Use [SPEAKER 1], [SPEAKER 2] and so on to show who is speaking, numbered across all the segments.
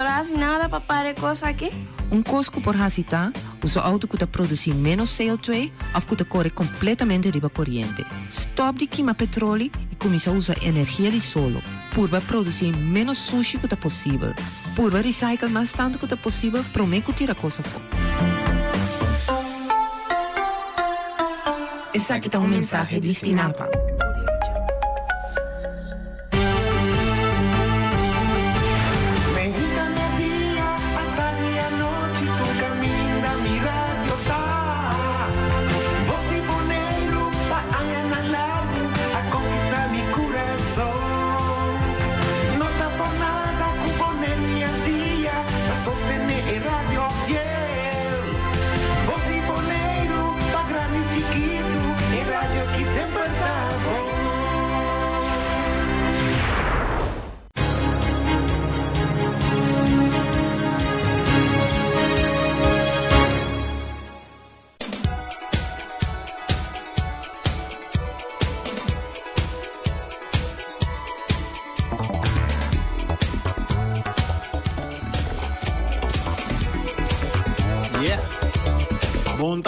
[SPEAKER 1] hace nada para parar cosa aqui?
[SPEAKER 2] Cosco por hasita, usa auto que produzir menos CO2 of que corre completamente riba corriente. Stop di queima petróleo e começa a usar energia de solo. Purba produzir menos sushi que possível. Purba recycle mais tanto que possível, prometo tirar coisa fora. Essa aqui tá mensagem de Stinapa.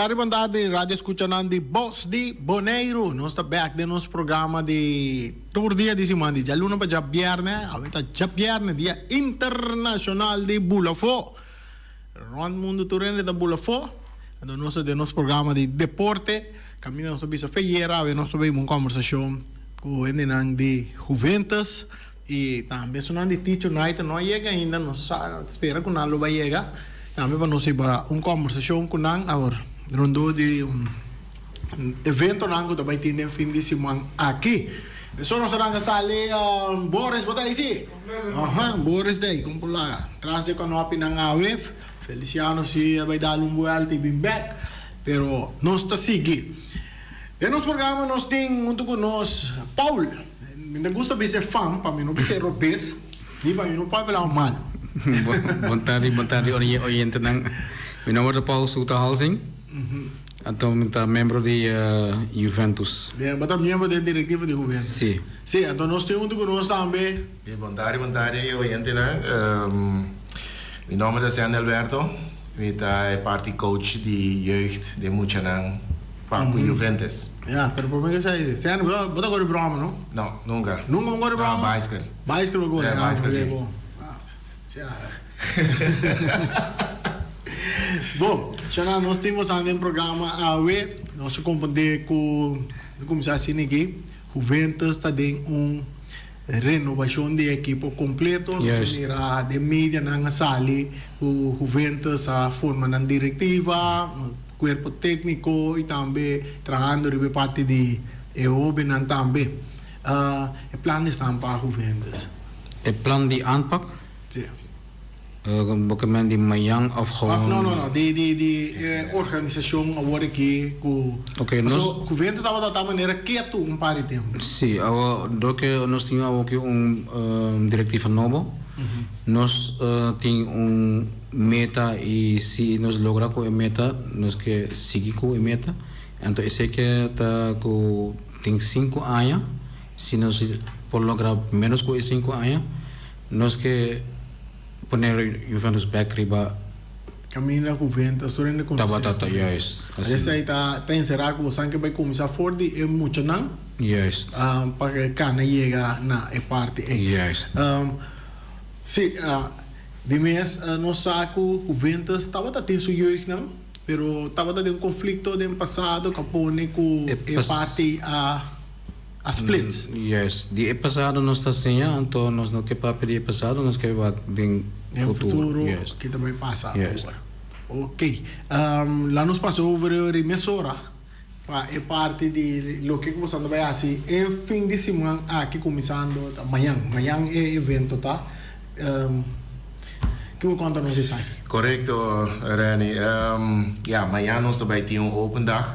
[SPEAKER 3] Boa tarde, rádio escuchando de Voz de Bonaire. Nós estamos back de nosso programa de todo dia de semana. Já luna para já viernes, agora já viernes, dia internacional de Bulafo. Rond mundo turene da Bulafo. Então nós de nosso programa de deporte, caminho nossa bisa feira, nós tivemos uma conversação com o enenang de Juventus e também sonando de Teacher Night, não chega ainda, nós espera que não vai chegar. Também para nós uma conversação com nang agora. Rondo de evento nango da vai ter fim de semana aqui. Só nós será que sale Boris bota aí. Boris daí, como lá. Transe com o pinang awef. Feliciano se vai dar vuelta e bem back. Pero nós está seguir. E nos programa nós tem junto com nós Paul. Me gusta ser fã, para mim não ser europeu. Ni para mim não pode falar mal.
[SPEAKER 4] Boa tarde, oyente ng. Meu nome é Paul Souta Halsing. Atualmente membro de Juventus.
[SPEAKER 3] Bata membro da diretiva de Juventus.
[SPEAKER 4] Sim.
[SPEAKER 3] Sim, então nós temos junto com nós também.
[SPEAKER 5] Boa tarde, oyente ng. Meu nome é San Alberto. Eu sou parte coach de jeugd de Muchanang para Juventus.
[SPEAKER 3] Ja, pero por que sai? San, bota agora o Brahma, não?
[SPEAKER 5] Não, nunca.
[SPEAKER 3] Nunca agora o Brahma?
[SPEAKER 5] Bicycle.
[SPEAKER 3] Bicycle agora.
[SPEAKER 5] Bicycle, sim.
[SPEAKER 3] Bom, já nós temos ainda um programa AUE, nós compreendemos que começar assim aqui, Juventus está dando renovação de equipo completo, nós irá de mídia na sali, o Juventus a forma na diretiva, corpo técnico e também trabalhando de parte de EOB também. O plano está para Juventus.
[SPEAKER 4] O plano de aanpak?
[SPEAKER 3] Sim.
[SPEAKER 4] Bagaimana di mayang of gewoon...
[SPEAKER 3] No. De organização agora aqui...
[SPEAKER 4] Ok, nós...
[SPEAKER 3] Juventus estava da maneira quieto par de tempo.
[SPEAKER 4] Sim, do que nós tínhamos aqui diretiva novo. Nós temos meta e se nós logramos com a meta, nós que seguir com a meta. Então, esse que tem 5 anos. Se nós por lograr menos que 5 anos, nós que poner Juventus back riba
[SPEAKER 3] caminha Juventus sobre ne
[SPEAKER 4] Tabata, yes.
[SPEAKER 3] Essa aí tá encerrado com você que vai começar forte e muito não?
[SPEAKER 4] Yes.
[SPEAKER 3] Para que cana chega na parte aí.
[SPEAKER 4] Yes.
[SPEAKER 3] Sim, de mês no saco Juventus estava tendo seu jeito não? Pero estava tendo conflito no passado que pone com a parte a splits.
[SPEAKER 4] Yes, di passado nós está assim, então nós não quer pedir passado, nós quer vai
[SPEAKER 3] no futuro.
[SPEAKER 4] Yes.
[SPEAKER 3] Que também passa
[SPEAKER 4] yes.
[SPEAKER 3] agora. Ok. Lá nos passou over a mesora para a parte de lo que você vai assim é fim de semana aqui começando amanhã. Amanhã é evento, tá? Que vou contar nos isso aqui.
[SPEAKER 5] Correcto, Rani. Amanhã nós também temos open dag.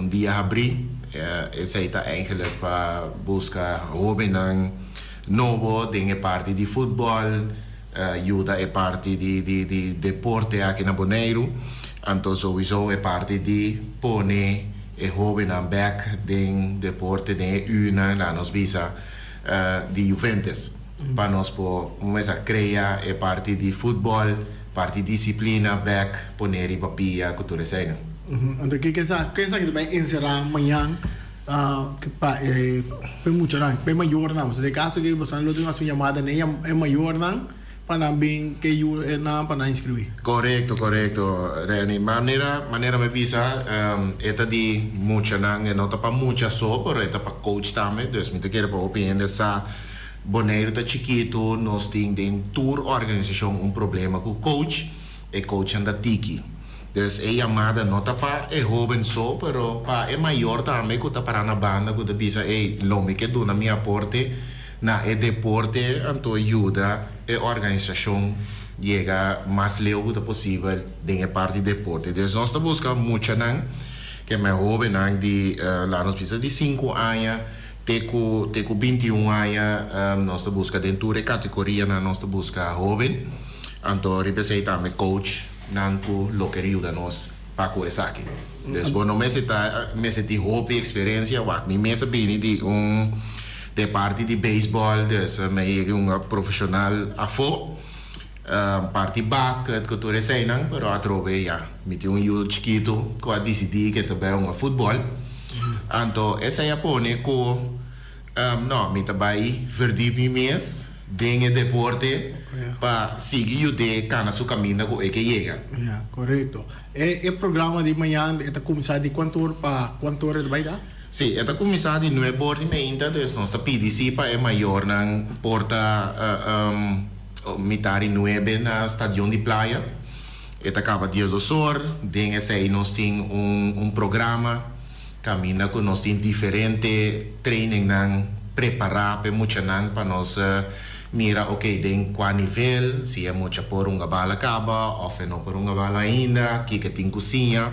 [SPEAKER 5] Dia abrir. Essa está eigenlijk para buscar Robin novo dingen parte de futebol, ajuda é parte de deporte aqui na Bonaire. Então sowieso é parte de pone e Robin back de deporte de una lá nos visa de Juventus. para nós começar a criar a parte de futebol, parte de disciplina, back, poner e papia, cultura cena.
[SPEAKER 3] Então, quem sabe que vai encerrar amanhã, que é muito grande, é maior não. Se de caso que você não tem uma chamada nem é maior não, para bem que eu não para inscrever.
[SPEAKER 5] Correcto, Reni. Maneira me pisa, esta de mucha não, não tá para mucha só, pero esta para coach também, dus me te quero para opinião dessa Bonaire tá chiquito, nós temos em tour organização problema com o coach, e coach anda tiki. Dus é chamada não tá para é jovem só, pero para é maior também que tá para na banda, que tá pisa, lome que do na minha porte, na é deporte, então ajuda a organização chega mais leu que possível dentro parte de deporte. Dus nós tá buscando muito não, que é mais jovem não de lá nós precisa de 5 anos. Teco 21 anos, nós busca dentro da categoria, nós busca jovem, então representa também coach, nanco lo que ajuda nós para começar aqui. Depois não me senti hope experiência, wak me mesa bem de parte de beisebol, dus me profissional afo, parte basquete que tu recém, pero a trove já, me tinha eu chiquito que a decidi que também futebol. Então, essa é a pone que não, me também verdiep mês dentro do deporte para seguir o de cana seu caminho que chega.
[SPEAKER 3] Correto. É programa de manhã, está começar de quanto hora para quanto hora vai dar?
[SPEAKER 5] Sim, está começar de 9 horas e meia, então nossa PDC é maior na porta metade 9 na estação de praia. Está acaba de 2 horas, dentro essa aí nós temos programa caminha com nós tem diferente training nan preparar para muito nan para nós mira ok tem qual nível se é muito por bala acaba ou não por bala ainda que tem cozinha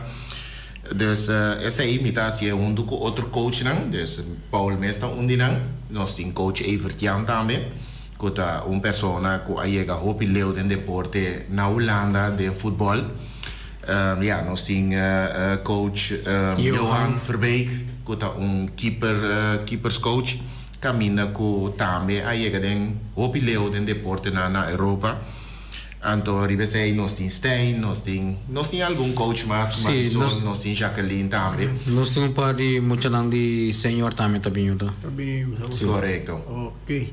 [SPEAKER 5] dus essa aí mita se é do outro coach nan dus Paul Mesta nan nós tem coach Evert Jan também que tá persona que aí é hopi leu de deporte na Holanda de futebol. Nós temos coach Johan Verbeek, que é keepers coach, caminha com também aí é den opileu den deporte na Europa. Então, ribesei nós temos Stein, nós temos algum coach mais,
[SPEAKER 4] Sim,
[SPEAKER 5] nós temos Jacqueline também.
[SPEAKER 4] Nós temos par de muito lang de senhor também yuta.
[SPEAKER 3] Também,
[SPEAKER 5] Correto.
[SPEAKER 3] Ok.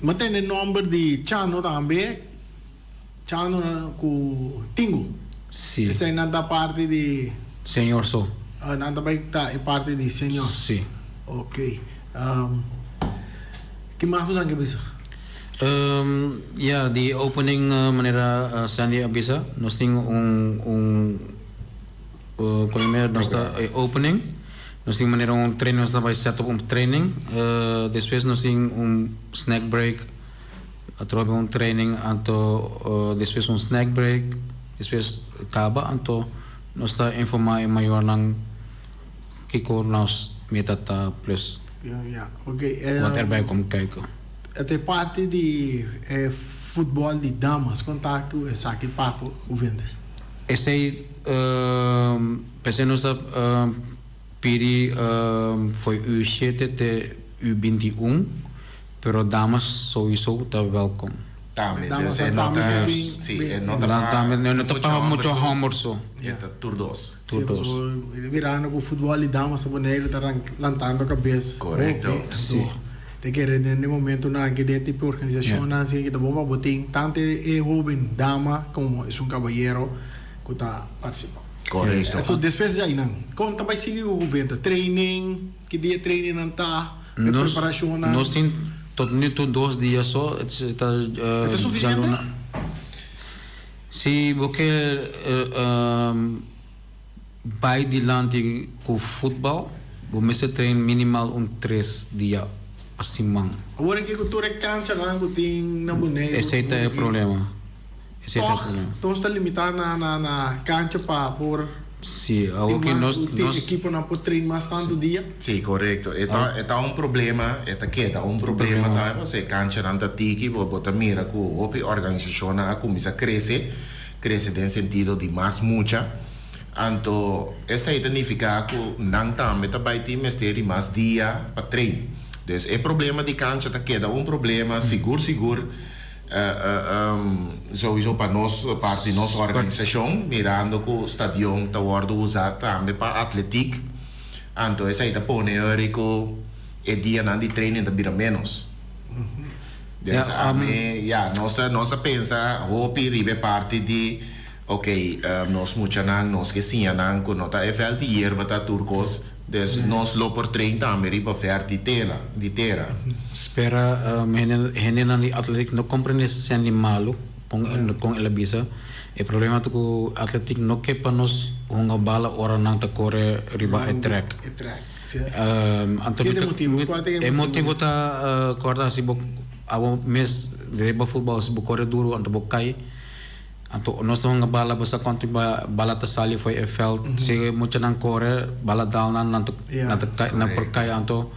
[SPEAKER 3] Mantém o número de channel também. Channel com Tingo.
[SPEAKER 4] Sim.
[SPEAKER 3] Essa é nada parte de
[SPEAKER 4] Senhor só.
[SPEAKER 3] nada vai estar é parte de senhor.
[SPEAKER 4] Sim.
[SPEAKER 3] Ok. Que mais você quer dizer?
[SPEAKER 4] The opening maneira Sandy Abisa, nós temos nós está opening, nós temos maneira training, nós vai set up training, depois nós temos snack break, através training, anto depois snack break, depois acaba, anto nós está informar maior nang kiko nós metata plus
[SPEAKER 3] Ok.
[SPEAKER 4] water como kaiko.
[SPEAKER 3] Até parte de futebol de damas, contato é saque papo o vendas.
[SPEAKER 4] Esse aí, pensei nós pedi foi U7 até U21, pero damas sowieso está welcome.
[SPEAKER 5] Também,
[SPEAKER 3] Damas
[SPEAKER 5] é
[SPEAKER 3] também
[SPEAKER 5] nota
[SPEAKER 4] Não está muito almoço.
[SPEAKER 5] É tur 2.
[SPEAKER 3] Virando com futebol de damas, a boneira está lantando a cabeça.
[SPEAKER 5] Correto.
[SPEAKER 3] Sim. Tem que no momento na que dentro tipo organização na que está bom para botar tanto é jovem dama como é cavalheiro que está participando.
[SPEAKER 5] Correto.
[SPEAKER 3] Então depois já não. Conta vai seguir o evento, training, que dia training não está, preparação na.
[SPEAKER 4] Nós temos todo 2 dias só, está
[SPEAKER 3] suficiente?
[SPEAKER 4] Se você vai dilante com futebol, você treina minimal 3 dias. Asimang.
[SPEAKER 3] Agora que tu cancha lá que tem na boneira.
[SPEAKER 4] Esse é o problema.
[SPEAKER 3] Então está limitado na cancha para por.
[SPEAKER 4] Sim, algo que nós
[SPEAKER 3] equipe não pode treinar mais tanto dia.
[SPEAKER 5] Sim, correto. É problema, problema tá, você cancha nanta tiki, bota mira que a organização começa a crescer no sentido de mais muita. Então, essa significa que não também vai ter mais dia para treinar. Dus é problema de cancha tá queda um problema seguro sowieso para nós parte de nossa organização mirando que o stadion está sendo usado também para atletiek então essa aí tá põe rico e dia não de treino tá vira menos nossa pensa hope ribe parte de nós muita nós que sim não que nota é fel hier bata turcos dus nós loper trein também riba ver de terra
[SPEAKER 4] Spera henen ali atletik no compreende sendo malo com ela bisa e problema tu atletik no que para nós uma bala ora não tá corre riba e track é motivo tá corda se bo abo mes de riba futebol se bo corre duro anto bo cai anto nós uma bala basa contra bala tá sali foi e felt se muito não corre bala down nanto na por cai anto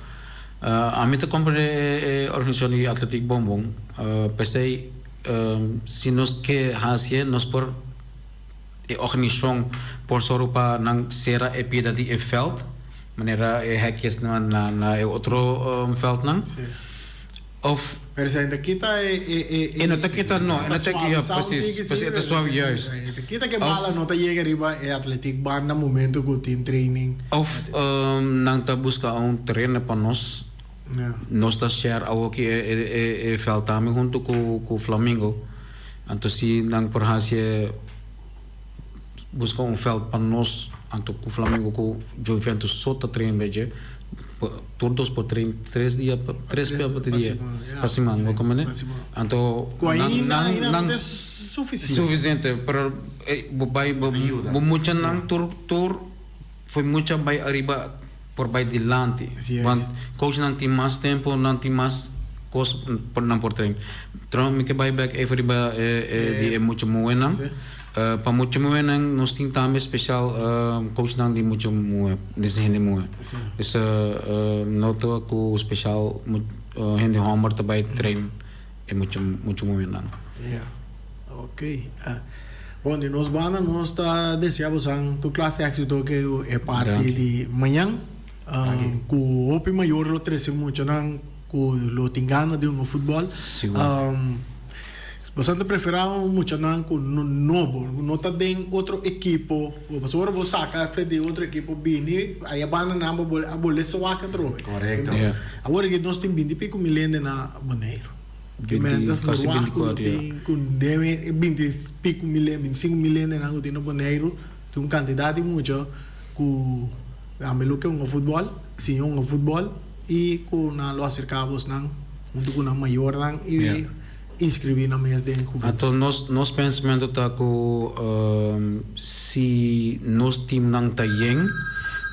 [SPEAKER 4] a mim te compre organização de atletik bombom pensei se nós que hasia nós por organização por sorupa nang sera epida di e felt maneira e hackers na outro felt nang of
[SPEAKER 3] Presente kita
[SPEAKER 4] e não tá kita não não tá que precis é só juist
[SPEAKER 3] kita que bala não tá chega riba é atletik ban na momento que tem training
[SPEAKER 4] of nang tá busca treino para nós nós tá share algo que é felt também junto com o Flamengo então se nang por hasia busca felt para nós então com o Flamengo com Juventus só tá treino beje todos por 3 dias 3 dia para semana como né então
[SPEAKER 3] não é
[SPEAKER 4] suficiente para muito não tur foi muito vai arriba por vai dilante want coach não tem mais tempo não tem mais coisa por não por treino então me que vai back every de muito moena para muito moena nós tem também especial coach não de muito moe desse gente moe essa nota com especial gente homer também treino é muito moena
[SPEAKER 3] ok bom de nós banda nós está desejamos tu classe éxito que é parte de manhã com o open maior lo 13 muito não com lo tingano de um futebol bastante preferamos muito não com novo não tá tem outro equipo você agora saca de outro equipo bini aí a banda não a bola só a controle
[SPEAKER 5] correto
[SPEAKER 3] agora que nós temos 20 e pico milhões na Boneiro
[SPEAKER 4] quase 24
[SPEAKER 3] com 20 e pico milhões 25 milhões na Boneiro tem uma quantidade muito com a melo que um futebol sim um futebol e com na lo acercamos não junto com a maior não e inscrever na mesa de
[SPEAKER 4] então nós pensamento tá com se nós time não tá bem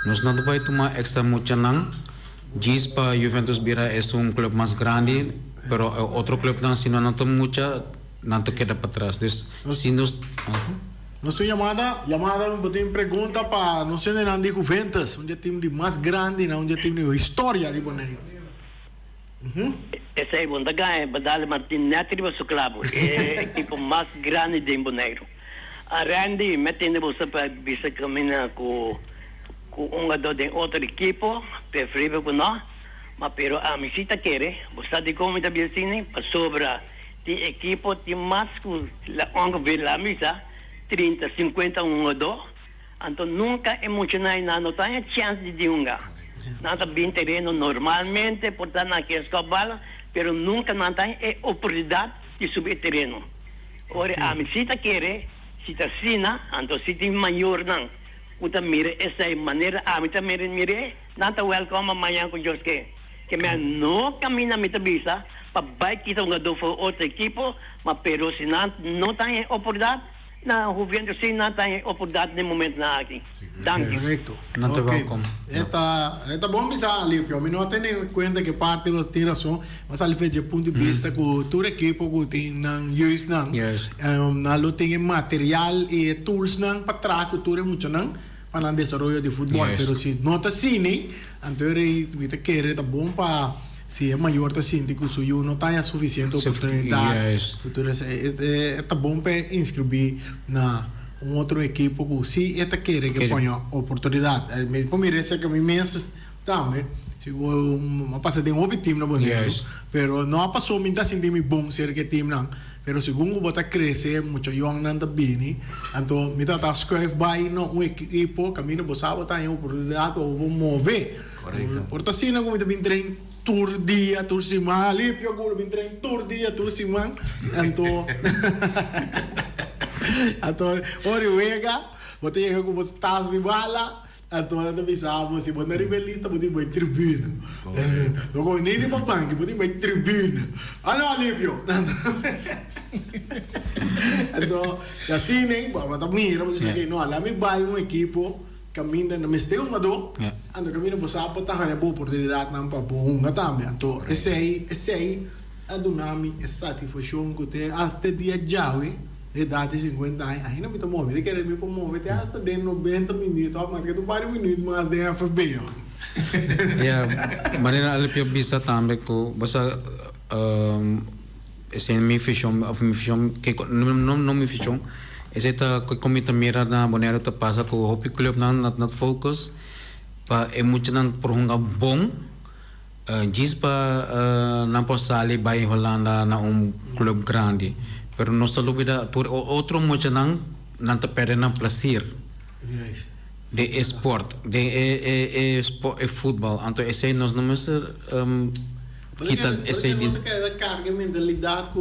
[SPEAKER 4] nós não vai tomar extra muito não diz para Juventus Bira é clube mais grande pero outro clube não se não tá muito não tá queda para trás dus se nós
[SPEAKER 3] Nossa chamada botem pergunta para não sei nem de Juventus, onde é time de mais grande, não onde é time de história de Boneiro.
[SPEAKER 6] Essa é bom da ganha, Badal Martin Netri was o clube, é equipe mais grande de Boneiro. A Randy metendo você para bisa caminhar com jogador de outra equipe, preferível com nós, mas pero a misita quer, você de como está bem para sobra de equipe de mais com onde vê lá misa 30, 50 jogador, então nunca emocionai não tem chance de unga. Não está bem terreno normalmente, portanto não quer escapar, pero nunca não tem oportunidade de subir terreno. Ora, a misita quer, se está sina, então se tem maior não, uta mire essa maneira, a mita mire, não está welcome amanhã com Joske, que me não caminha mita bisa, para vai que está jogador for outra equipe, mas pero se não tem oportunidade na Juventus sim não tem oportunidade no momento na aqui.
[SPEAKER 3] Correto.
[SPEAKER 4] Não te welcome.
[SPEAKER 3] Está bom pensar ali, porque eu não tenho conta que parte você tem razão, mas ali fez de ponto de vista que toda equipe que tem na youth não, na lo tem material e tools não para trás que tudo muito não para o desenvolvimento de futebol, pero se não está assim, então ele quer está bom para se é maior tá sinto que o suyo não tem a suficiente oportunidade é bom para inscrever na outro equipe que se esta quer que ponha oportunidade me merece que me mesmo também Siguro mapasa din obi team na Bonaire.
[SPEAKER 4] Yes.
[SPEAKER 3] Pero no pasó minta sin mi bong ser que team nang. Pero según bota crece mucho young nanda bini, anto mita ta scribe by no un equipo camino bosabo ta yung oportunidad o move.
[SPEAKER 5] Correcto.
[SPEAKER 3] Porta sina como mita bin train tour dia tour simang lipio gulo bin train tour dia tour simang anto anto ori wega bota yega como tas de bala. Então, nada bisavo, se você rebelista, você vai tribuna. Então, quando nem para banco, você vai tribuna. Alô, Alívio! Então, assim, né? Mas também, você que não, lá me vai um equipo, caminha, não me esteu uma do, então caminha para saber, tá ganhando boa oportunidade não para bunga também. Então, esse aí, a dunami, essa satisfação que tem até dia jawe. De dati 50 anos, ainda me tomou, de querer me promover até hasta de 90 minutos, mas que tu pare minutos, mas de FB.
[SPEAKER 4] Yeah, manera alipio bisa tambe ko basta ese mi fiction que no mi fiction ese ta ko komita mira na Bonaire ta pasa ko hopi club na not focus pa e mucho nan porhunga bom gis pa na posali by Holanda na club grande. Pero no solo vida otro mucho nan te perena placer de sport de fútbol anto ese nos no ser kita ese
[SPEAKER 3] não se quer carga mentalidade que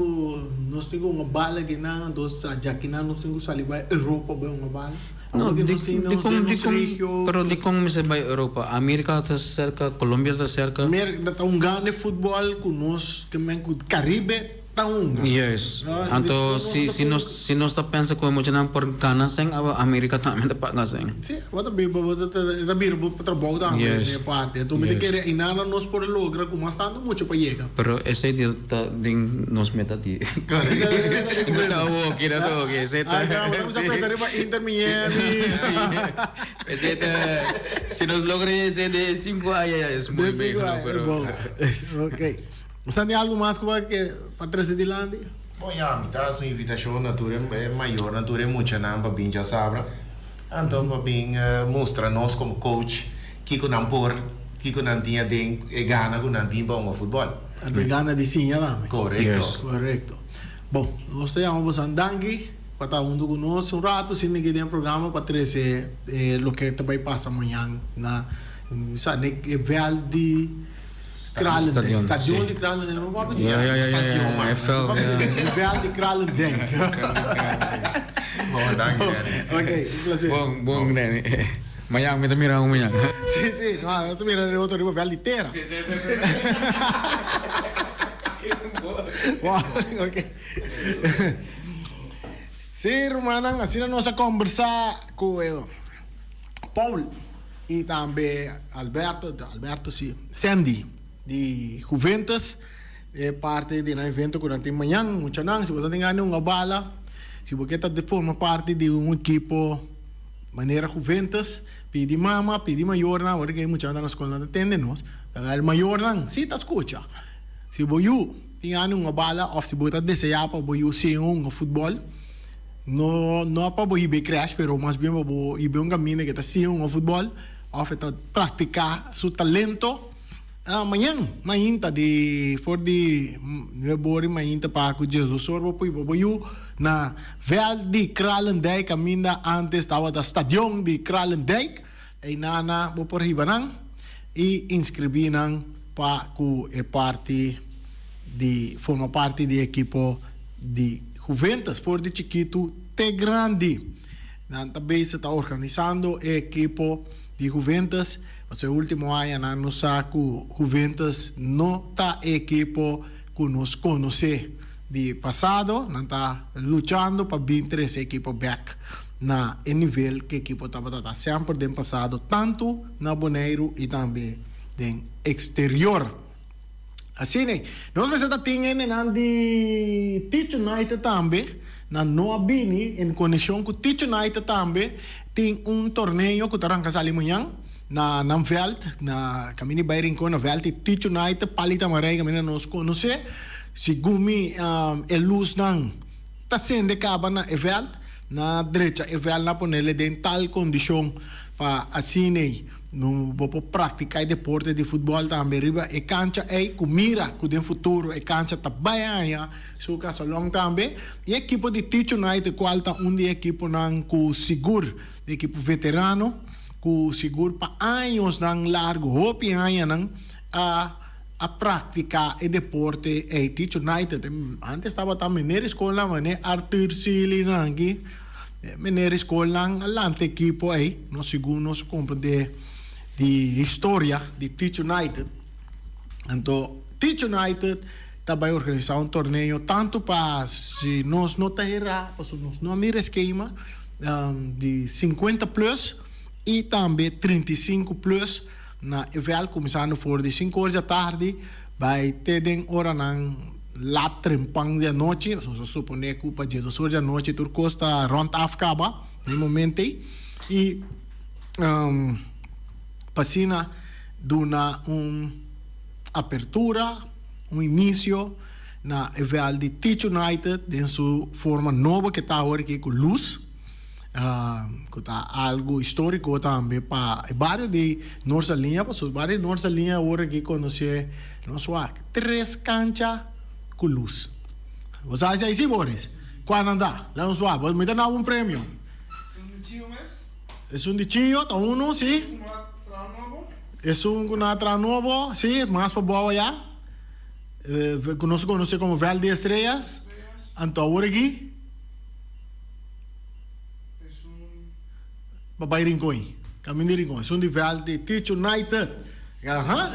[SPEAKER 3] nós temos uma bala que não dos já que não nós temos ali vai Europa bem uma bala
[SPEAKER 4] no pero de como se vai Europa América está cerca Colômbia está cerca
[SPEAKER 3] América está grande futebol com nós que men Caribe.
[SPEAKER 4] Yes. Anto si no está pensa ko mo na por kanaseng Amerika tamén dapat ngaseng.
[SPEAKER 3] Sí, bota biro para trabajo también de parte. Tu me quiere inana nos por logra como bastante mucho para llegar.
[SPEAKER 4] Pero ese día din nos meta ti. No, kira to que ese ta.
[SPEAKER 3] Vamos a pensar en Inter Miami.
[SPEAKER 4] Ese si nos logra ese de 5 años es muy mejor, pero
[SPEAKER 3] okay. Você tem algo mais que para trazer de lá?
[SPEAKER 5] Bom, ja, a sua invitação é maior, é muito não para vir já sabra. Então, para vir mostrar nós como coach que não por, que não tinha den gana, que não tinha para um futebol.
[SPEAKER 3] Tem gana de sim, não?
[SPEAKER 5] Correto.
[SPEAKER 3] Correto. Bom, nós temos a Dangi para estar junto conosco um rato, se ninguém tem programa para trazer o que vai passar amanhã na sabe Valdi Kralendijk. Stadion de Kralendijk.
[SPEAKER 4] Ja, FL.
[SPEAKER 3] Wel de Kralendijk.
[SPEAKER 5] Bom, dank je.
[SPEAKER 3] Oké, prazer.
[SPEAKER 4] Bom, Dani. Mayang, me mira amanhã.
[SPEAKER 3] Sim, não, tu mira outro riba Vel de Terra.
[SPEAKER 4] Sim.
[SPEAKER 3] Ok. Sim, Romanang, assim nós vamos conversar com Paul e também Alberto, sim, Sandy. De Juventus parte de um evento durante a manhã, muito não, se você tem uma bala, se você está de forma parte de equipo maneira Juventus, pedi mama, pedi maior, na hora que muito anda na escola atende nós, o maior não, se tá escuta, se você tem uma bala, ou se você deseja para você ser futebol, não para você ir crash, pero mais bem para você ir caminho que está ser futebol, ou para praticar seu talento. Amanhã, mainta de for de nebori mainta para que Jesus sorbo poi boboyu na Vel de Kralendijk caminha antes estava da stadion de Kralendijk e nana bo por hibanang e inscrevinang para que parte de forma parte de equipo de Juventus for de chiquito te grande. Nanta base está organizando equipo de Juventus. O último ano no saco Juventus não está equipo que nos conhece de passado, não está lutando para vir esse equipo back na nível que equipo estava sempre do passado, tanto na Bonaire e também no exterior. Assim, nós vamos ter de Teach United também, na Noa Bini, em conexão com Teach United também, tem torneio que está arrancando amanhã. Na Veld, na Camini Bayring ko na Veld, Teach United, palita maray kami na nos conhece. Si Gumi luz ng tasende kaba na Veld, na derecha Veld na ponele din tal kondisyon pa asine não vou praticar deporte de futebol também riba e cancha é com mira com o futuro e cancha também so caso long também e equipo de Teach United qual tá de equipo não com seguro equipo veterano com seguro para anos não largo hopi anos não a praticar e deporte e Teach United antes estava também na escola mas Arthur Sili nangi na escola alante equipo aí no seguro nos compreende de história de Teach United. Então, Teach United vai organizar torneio tanto para se nós não terá, se nós não mira esquema de 50 plus e também 35 plus na evel começando por de 5 horas da tarde vai ter hora na lá trempang da noite, se supone que para de 2 horas da noite tur costa rond afcaba no momento e Pasina duna apertura, início na evel de Teach United em sua forma nova que está agora aqui com luz, que está algo histórico também para vários de nossa linha, para vários de nossa linha agora aqui conhecer nossa 3 canchas com luz. Você acha aí, Boris? Quando anda? Lá no suave, me dá um prêmio. É um de Chio, tá uno, sim? Es un contrato nuevo, sí, más para boa ya. Conoce como Val de Estrellas. Anto ahora aquí. Es un Babay Rincón. Camino de Rincón. Es un de Val de Teach United. Ajá.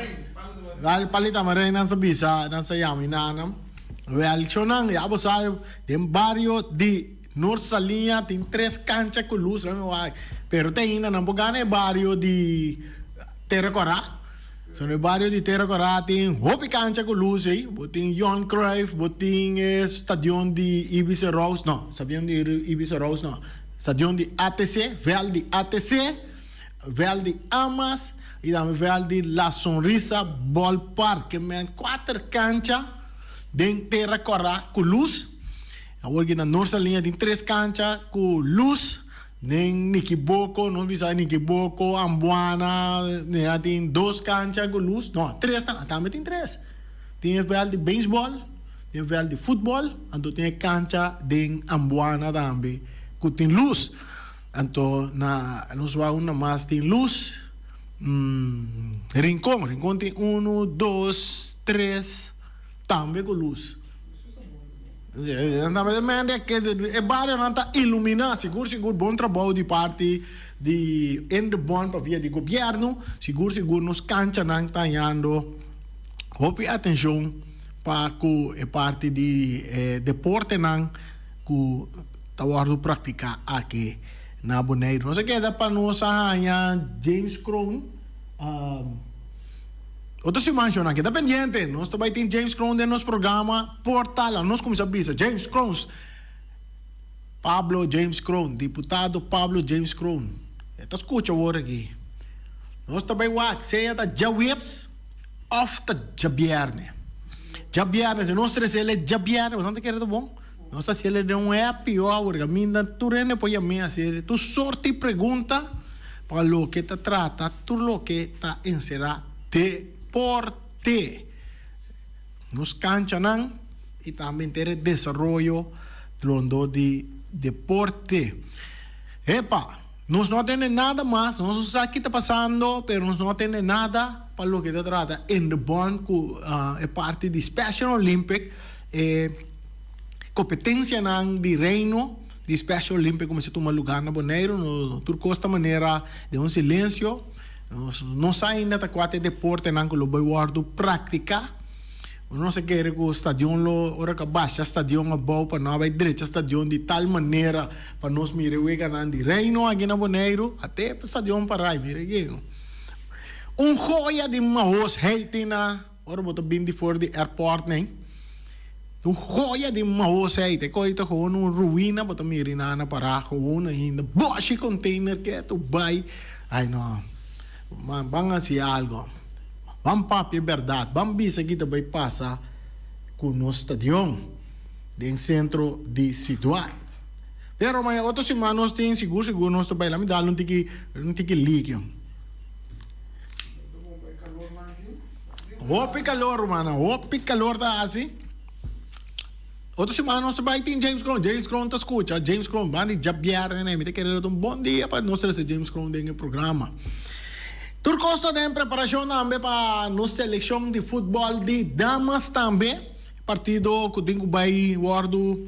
[SPEAKER 3] Val palita maray nan sa bisa, nan sa yami nanam. Val chonang, ya vos sabe, de barrio de Norte Linha tem 3 canchas com luz, pero tem ainda não pode barrio de Terracorá. So no barrio de Terracorá tem hopi cancha com luz aí, tem Johan Cruyff, tem stadion de Ibiza Rose, não, stadion de Ibiza Rose não, stadion de ATC, Vel de ATC, Vel de Amas e também Vel de La Sonrisa Ballpark, que men 4 canchas de Terracorá com luz. Agora na nossa linha tem 3 canchas com luz. Nem Niquiboko, não bisa Niquiboko, Ambuana, tem 2 canchas com luz. Não, 3 também tem 3. Tem evel de beisebol, tem evel de futebol, então tem cancha de Ambuana também, que tem luz. Então, nós vamos uma mais tem luz. Rincón tem 1, 2, 3, também com luz. É barrio não está iluminado, seguro bom trabalho de parte de bom para via de governo, seguro nos cancha não está indo, hope atenção para que parte de deporte não que está guardando praticar aqui na Bonaire. Não se queda para nós James Crown. Outro se menciona que está pendiente, nós também temos James Crown no nosso programa Portal, nós começamos a dizer James Crown, Pablo James Crown, deputado Pablo James Crown. Está escuta agora aqui. Nós também vamos seja da Jawips of the Jabierne. Jabierne, se nós trazemos Jabierne, você não quer isso bom? Nós trazemos não é pior agora, minha turene pode me fazer, tu sorte pergunta para o que te trata, tu lo que está encerrado de deporte. Nos cancha e também ter desenvolvimento de deporte. Epa, nós não temos nada mais, nós não sabemos o que está passando, mas nós não temos nada para o que se trata. Em the banco é parte de Special Olympic, competência de reino de Special Olympic, como se toma lugar na Bonaire, no turco esta maneira de silêncio. Não sai ainda da quatro deporte não que lo vai guardo prática. Não se quer que o estadião lo ora que baixa estadião a bom para não vai direito estadião de tal maneira para nós mire o que de reino aqui na Bonaire até para estadião para aí mire que joia de maos hating na ora boto bem de fora de airport nem joia de maos hating coita com ruína boto mire na para com ainda boche container que tu vai ai não vamos assim algo, vamos papi verdade, vamos ver se aqui também passa com o estadião dentro centro de cidade. Pero mas outras semanas tem seguro nós também lá me dá não tem que ligue. Hopi calor, mano. Hopi calor da assim. Outra semana nós vai ter James Crown. James Crown tá escuta. James Crown, bani jabiar, né? Me te querer um bom dia para nós trazer James Crown dentro do programa. Turcosta tem preparação também para nossa seleção de futebol de damas também. Partido que tenho vai guardo,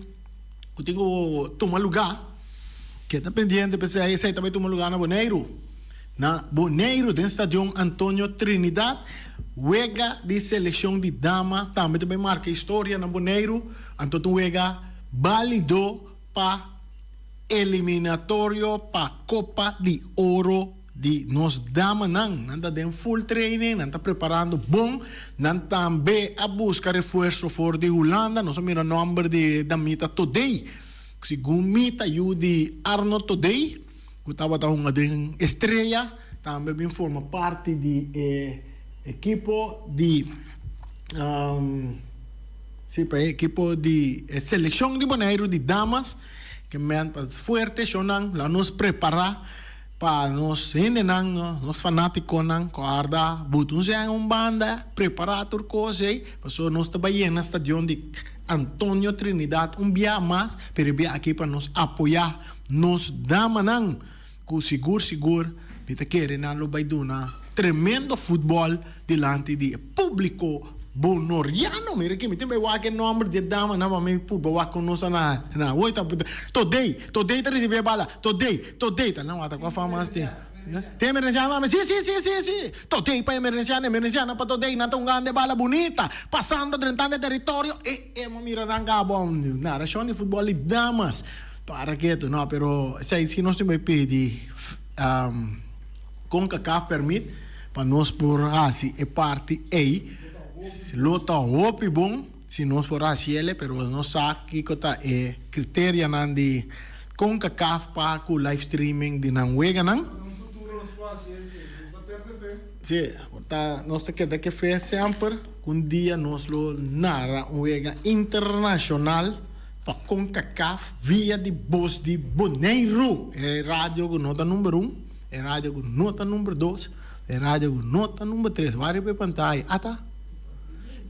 [SPEAKER 3] que tenho tomar lugar. Que está pendiente para sair também tomar lugar na Boneiro. Na Boneiro, dentro do estádio Antônio Trinidad. Wega de seleção de dama. Também marca história na Boneiro. Antônio Wega validou para eliminatório para Copa de Ouro de nos dama nanta den full training, nanta preparando bom, nanta também a busca reforço for de Holanda, nós mira number de da mita today, segundo mita you de Arno today, que estava da uma de estreia, também forma parte de equipo de equipo de seleção de Bonaire de damas, que men fuerte sonang la nos preparar para nós ainda nós fanáticos não guarda botão se banda preparador coisa passou nós também no estádio de Antônio Trinidad dia mais para vir aqui para nos apoiar nos dama não com seguro kita querem não vai dar tremendo futebol delante de público bonoriano, mira que me tem bem o nome de dama, não me por boa com nós na oita today tá receber bala today tá não ata com a fama assim tem emergência mas sim today para emergência para today na tão grande bala bonita passando dentro do território e mira nanga bom na ração de futebol de damas para que tu não pero se nós temos pedir CONCACAF permite para nós por assim é parte aí lota hopi bom se nós for assim ele pero não sabe que kota é critério nan de CONCACAF para o live streaming de nan wega nan sim porta nós te queda que fez sempre dia nós lo nara wega internacional para CONCACAF via de voz de Boneiro é rádio com nota número 1 é rádio com nota número 2 é rádio com nota número 3 vai para pantalla ata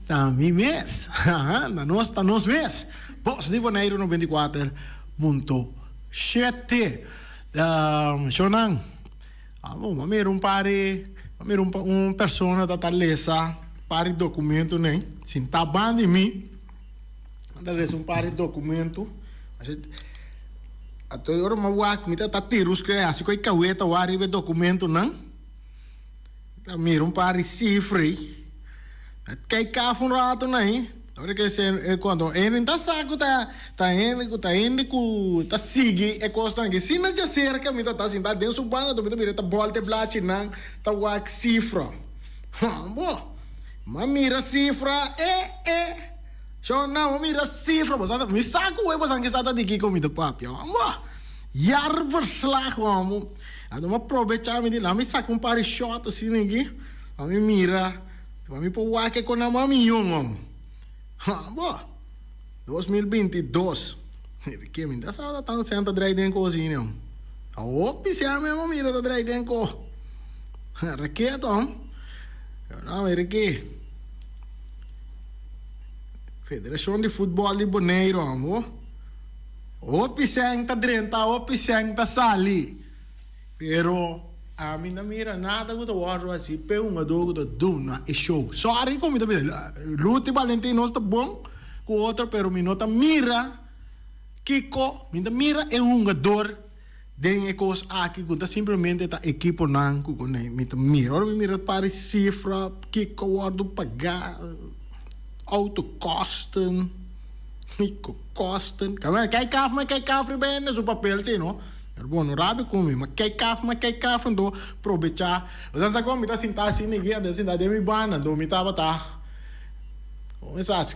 [SPEAKER 3] também mês, na nós mês, Voz de Boneiro 94.7. Xonang, vamos ver persona da talesa, pare documento, né? Sem taban de mim, talvez pare documento, até agora uma wak, me tá tirus que assim que caueta o arriba documento, não? Mira pare cifre. Kay kafun rato na Ora que quando ele tá saco tá sigi é costa que se não já cerca me tá assim tá dentro do banda do mira tá volta blate não tá wax cifra. Bom. Mas mira cifra só não mira cifra, mas me saco é mas que sata de que comida papi. Jaar verslag amo. Ado ma aproveitar me de lá me saco par shot assim ninguém. A me mira Kami po wake ko na mami yung boh 2022 que me dá saudade tanto senta drai den ko sinyo opi siya me mo mira ta drai den ko requeto não reque Federação de Futebol de Boneiro amo opi siya ta drenta opi siya ta sali pero a mim não mira nada que eu acho assim, pe uma dogo do duna e show. Sorry como também, Lute Valentino está bom, com outra pero me nota mira, Kiko, me mira é um jogador de ecos aqui que tá simplesmente tá equipo não com né, me mira, ora me mira para cifra, Kiko guardo pagar, auto costam, Kiko costam, calma, cai cafre bem, no papel sim, não? Bom, não rabi comi, mas que café, do aproveitar. Você sabe como me tá sentado assim, ninguém, assim, da demi bana, do me tava tá. Como é assim?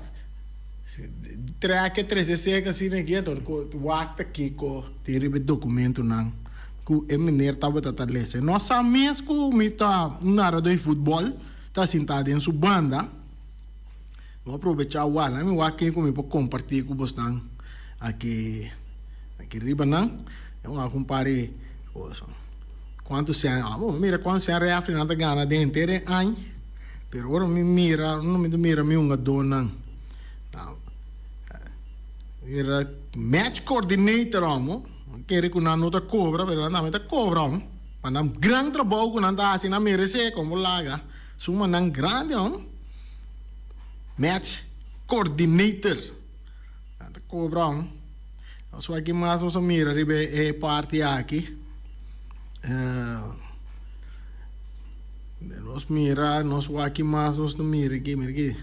[SPEAKER 3] Treque 360 assim, ninguém, do wakta aqui com teribe documento não. Que é mineiro tava tá lese. Nossa mês que me tá na do futebol, tá sentado em sua banda. Vou aproveitar o ar, me wakta comi para compartilhar com vocês aqui riba não. Eu não compare quanto se mira quanto se reafri na gana de inteiro ano Pero ora mi mira, non mi mira mi un donna. Era match coordinator amo, che con una nota cobra, però andava a cobra amo. Ma un gran trabalho con andava assim na merece como laga. Suma nang grande amo. Match coordinator. Anda cobra amo. Só aqui mais os mira ribe e parte aqui. Nós mira, nós aqui mais nós não mira aqui.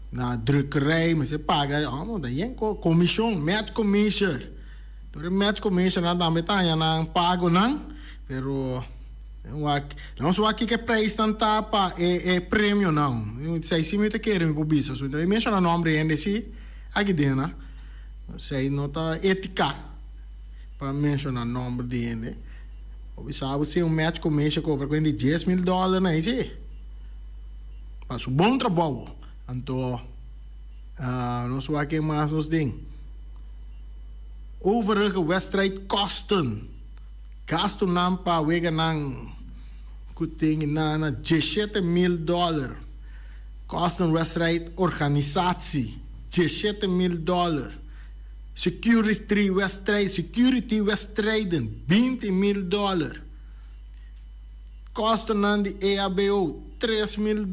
[SPEAKER 3] Na drukkerij, mas você paga, daí é comissão, match commission. Então, match commission na dá metade na pago não, pero não só aqui que preço não tá para é prêmio não. Eu sei se me te querem por isso, então eu menciono o nome ainda se aqui dentro, sei nota ética para mencionar o nome dele. Ou sabe se um match commission cobra $10 mil, não é isso? Faz um bom trabalho. Então, nós vamos aqui mais nos ding. Overige wedstrijd kosten. Gasto nam pa wega nang kuting na $17 mil. Kosten wedstrijd organisatie $17 mil. Security wedstrijden $20 mil. Kosten aan die EHBO $3 mil.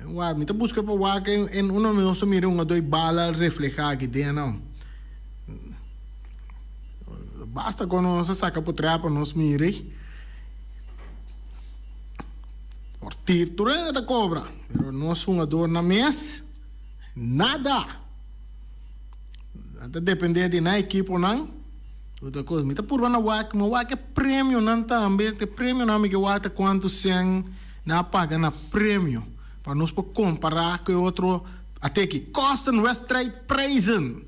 [SPEAKER 3] Wa mi ta busca pa wa que en uno me nos mira un doi bala reflejar aqui dentro. Basta quando nós saca por trapa nos mire. Por título da cobra, pero nós um dor na mês nada. Até depender de na equipe ou não. Outra coisa, me tá por na wa que prêmio não também, te prêmio não me que wa ta quanto sem na paga na prêmio. Para nós comparar com outro, até que Kosten Wedstrijd prijzen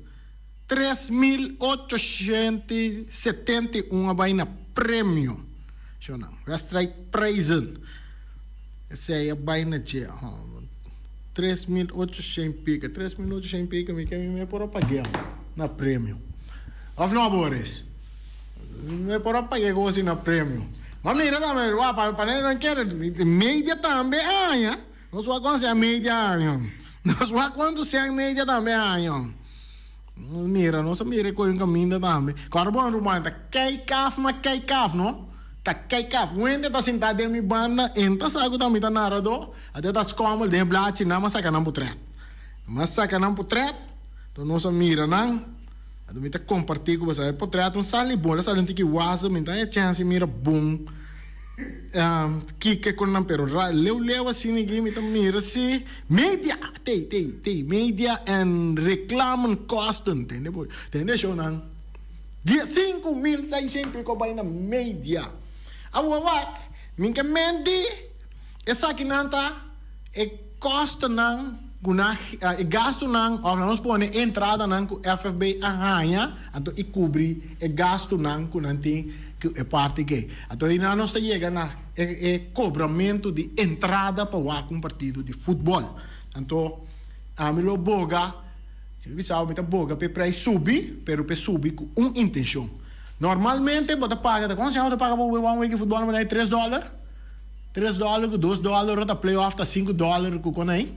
[SPEAKER 3] $3.871 bijna prêmio. Zo nou, Wedstrijd prijzen. Essa é bijna je. $3.800 $3.800 me por pagar na prêmio. Of não, Boris? Me por pagar assim na prêmio. Mas mira também, para não querer média também, nós vamos quando se média, nós vamos quando se média também, mira, nós mira com o caminho também. Claro, bom, Romano, tá keikaf, mas keikaf, não? Tá keikaf. Quando tá sentado em minha banda, entra saco também tá narrador, até tá escomel de blate, não, mas saca não putret. Mas saca não putret, então nós mira não. Até me tá compartilhar com você, putret um sali bom, sali tem que wasa, me tá a chance mira bom. Kike con pero leu assim ninguém me mira se media media and reclame kosten entendeu show não dia 5.600 ko vai na media awak minha mente essa aqui nanta e costa não guna e gasto não ou nós põe entrada não com FFB arranha então e cobrir e gasto não com nanti é parte que então aí nós chega na cobramento de entrada para um partido de futebol então a mim lo boga se você me tá boga para subir pero para subir com intenção normalmente bota paga quando você paga para um week futebol mas é $3 $2 tá playoff tá $5 com aí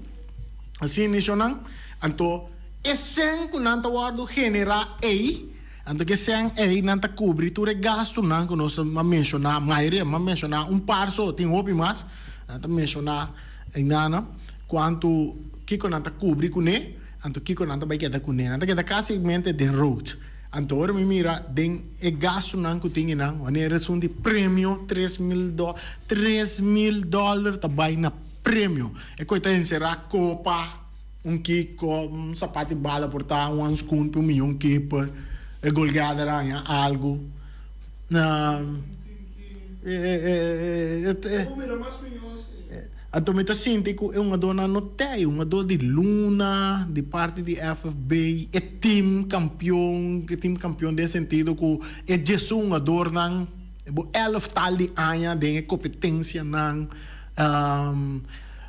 [SPEAKER 3] assim nisso não então esse que não tá guardo generar aí então que sem aí não tá cobertura gasto não que nós mencionar maioria mencionar par só tem outro mais não mencionar ainda quanto que não tá cobrir com ele então que não tá vai quedar com ele então que tá basicamente de road então ora me mira den e gasto não que tem não maneira são de prêmio $3 mil tá vai na prêmio é coisa encerrar copa kiko sapato de bala portar scoop milhão keeper e golgada ranha algo então me tá sentindo que é uma dona notei uma dona de Luna de parte de FFB é time campeão de sentido que é Jesus uma dona não 11 tal de anos de competência não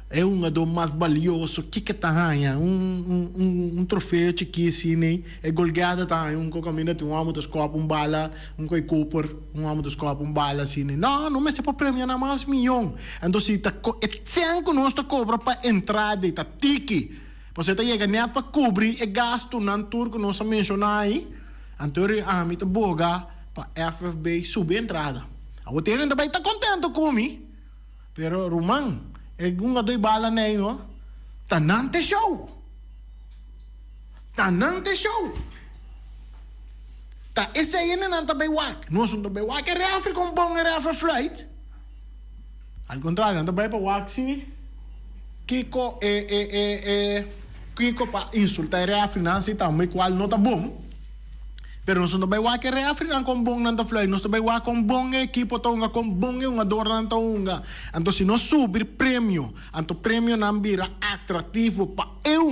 [SPEAKER 3] é um jogador mais valioso que tá ganha um troféu chiquíssimo é goleada tá um caminho tem um amo dos copos bala coi Cooper um amo dos copos bala assim não mas é para premiar na mais milhão então se tá é sempre nós tá cobra para entrada tá tiki você tá chega nem para cobrir é gasto não turco nós mencionar aí anterior a mim tá boga para FFB subir entrada a outra ainda vai tá contente comigo pero Roman é um dois bala nem no tanante show tá esse aí não tá bem wak nós não tá bem wak é refri com bom é refri flight ao contrário não tá bem para wak sim Kiko Kiko para insultar refri não se tá meio qual não tá bom pero nós não vai wak é refri não com bom não tá flight nós tá bem wak com bom equipo tonga com bom é ador não tonga então se nós subir prêmio então prêmio não vira atrativo para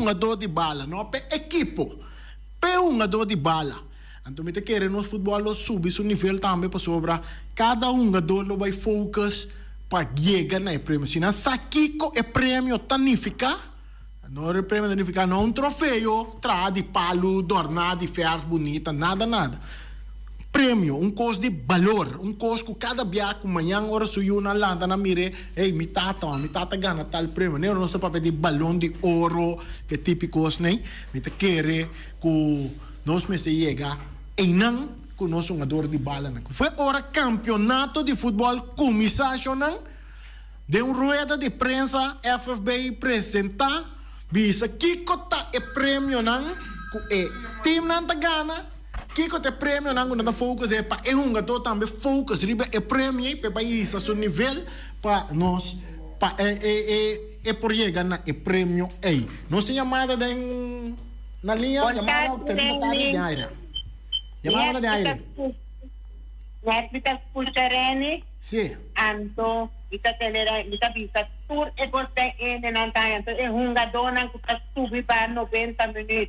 [SPEAKER 3] ador de bala não para equipo para ador de bala então me te querer nos futebol subir seu nível também para sobra cada ador lo vai focus para chegar na prêmio se não saquico é prêmio tanifica não é prêmio tanifica não troféu tra de palo dornado de ferros bonita nada prêmio costo de valor costo que cada biaco manhã hora suyo na landa na mire mi tata gana tal prêmio não sei para de balão de ouro que típicos nem me te querer que nós me se chega e não que nós jogador de bala foi hora campeonato de futebol comissário não de rueda de prensa FFB apresentar bisa Kiko ta e prêmio não e time não tá gana Kiko te prêmio não quando tá focus é para jogador também focus riba e prêmio para país a seu nível para nós para por chegar na e prêmio aí nós tem chamada na linha chamada de aire
[SPEAKER 7] Réplica Pulsarene.
[SPEAKER 3] Sì.
[SPEAKER 7] Anto, ita bisa tour e goste nantayan. Anto, e jogador nang subi para 90 minutos.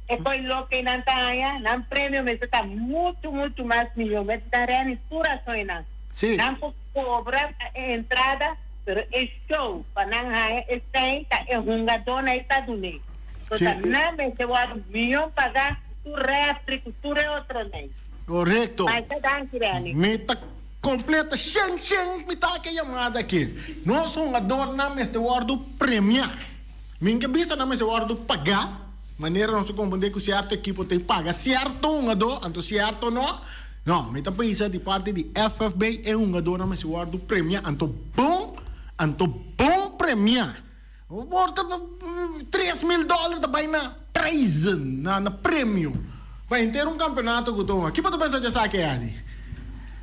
[SPEAKER 7] E poi lo que nantayan, nan premio me está muito mais milhão. Me está reani pura soina.
[SPEAKER 3] Sì.
[SPEAKER 7] Nan cobra entrada, pero é show. Para nan haya, está e jogador na Estados Unidos. Então, nan me se va milhão pagar tu réplica, tu é outro nem.
[SPEAKER 3] Correto.
[SPEAKER 7] Mas tá dando, Reani.
[SPEAKER 3] Meta completa, me tá que chamada aqui. Nós somos adornar este word premiar. Minha bisa na este word pagar. Maneira não se compreender que certo equipo tem paga certo ador, então certo não. Não, meta bisa de parte de FFB é ador na este word premiar, então bom premiar. Volta $3,000 da baina prize na prêmio. Vai ter campeonato que tu aqui para pensar de saque aí.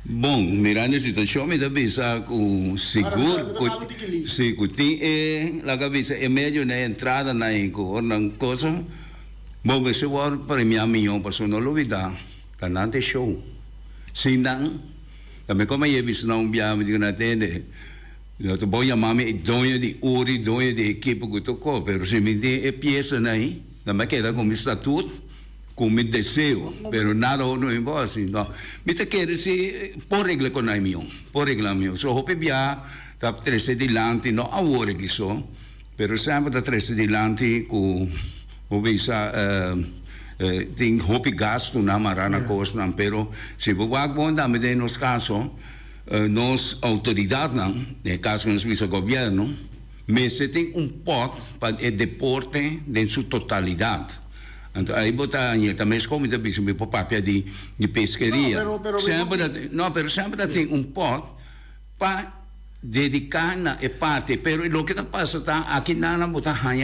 [SPEAKER 8] Bom, mirando a situação, me dá pensar com seguro, se tem a cabeça é meio na entrada na coisa. Bom, esse war para mim milhão passou na novidade, tá nante show. Se não, também como é visto não viamos de na tende. Eu tô bom chamar me dono de ori, dono de equipe que tu co, pero se me tem peça aí, também queda como estatuto. Com meu desejo, pero nada não é bom assim, não. Me te quer se por regra com nós meu, por regra meu. So hope via tá 13 de lante, não agora que só, pero sempre tá 13 de lante com o visa tem hope gasto na marana coisa não, pero se vou bom também de nos caso nós autoridade não, no caso nos visa governo, mas se tem pot para o deporte em sua totalidade. Então, aí botar também como da bicho me papel de pescaria. Sempre tem pot para dedicar na parte, pero o que está passando aqui na botar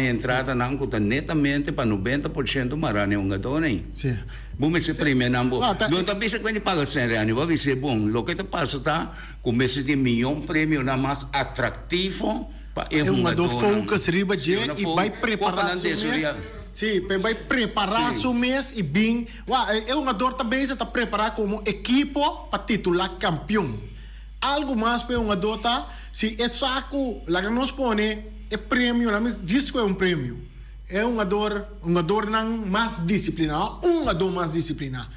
[SPEAKER 8] entrada não custa netamente para 90% marane jogador aí.
[SPEAKER 3] Sim.
[SPEAKER 8] Bom, esse prêmio não bom. Não tá bisa quando paga 100 reais, vai ser bom. O que está passando como esse de milhão prêmio na mais atrativo para
[SPEAKER 3] jogador focus riba de e vai preparar sim, vai preparar o mês e bem. É um jogador também está preparado como equipo para titular campeão. Algo mais para um jogador tá, se é saco, lá que nós põe é prêmio, lá me diz que é um prêmio. É um jogador não mais disciplinado, um jogador mais disciplinado.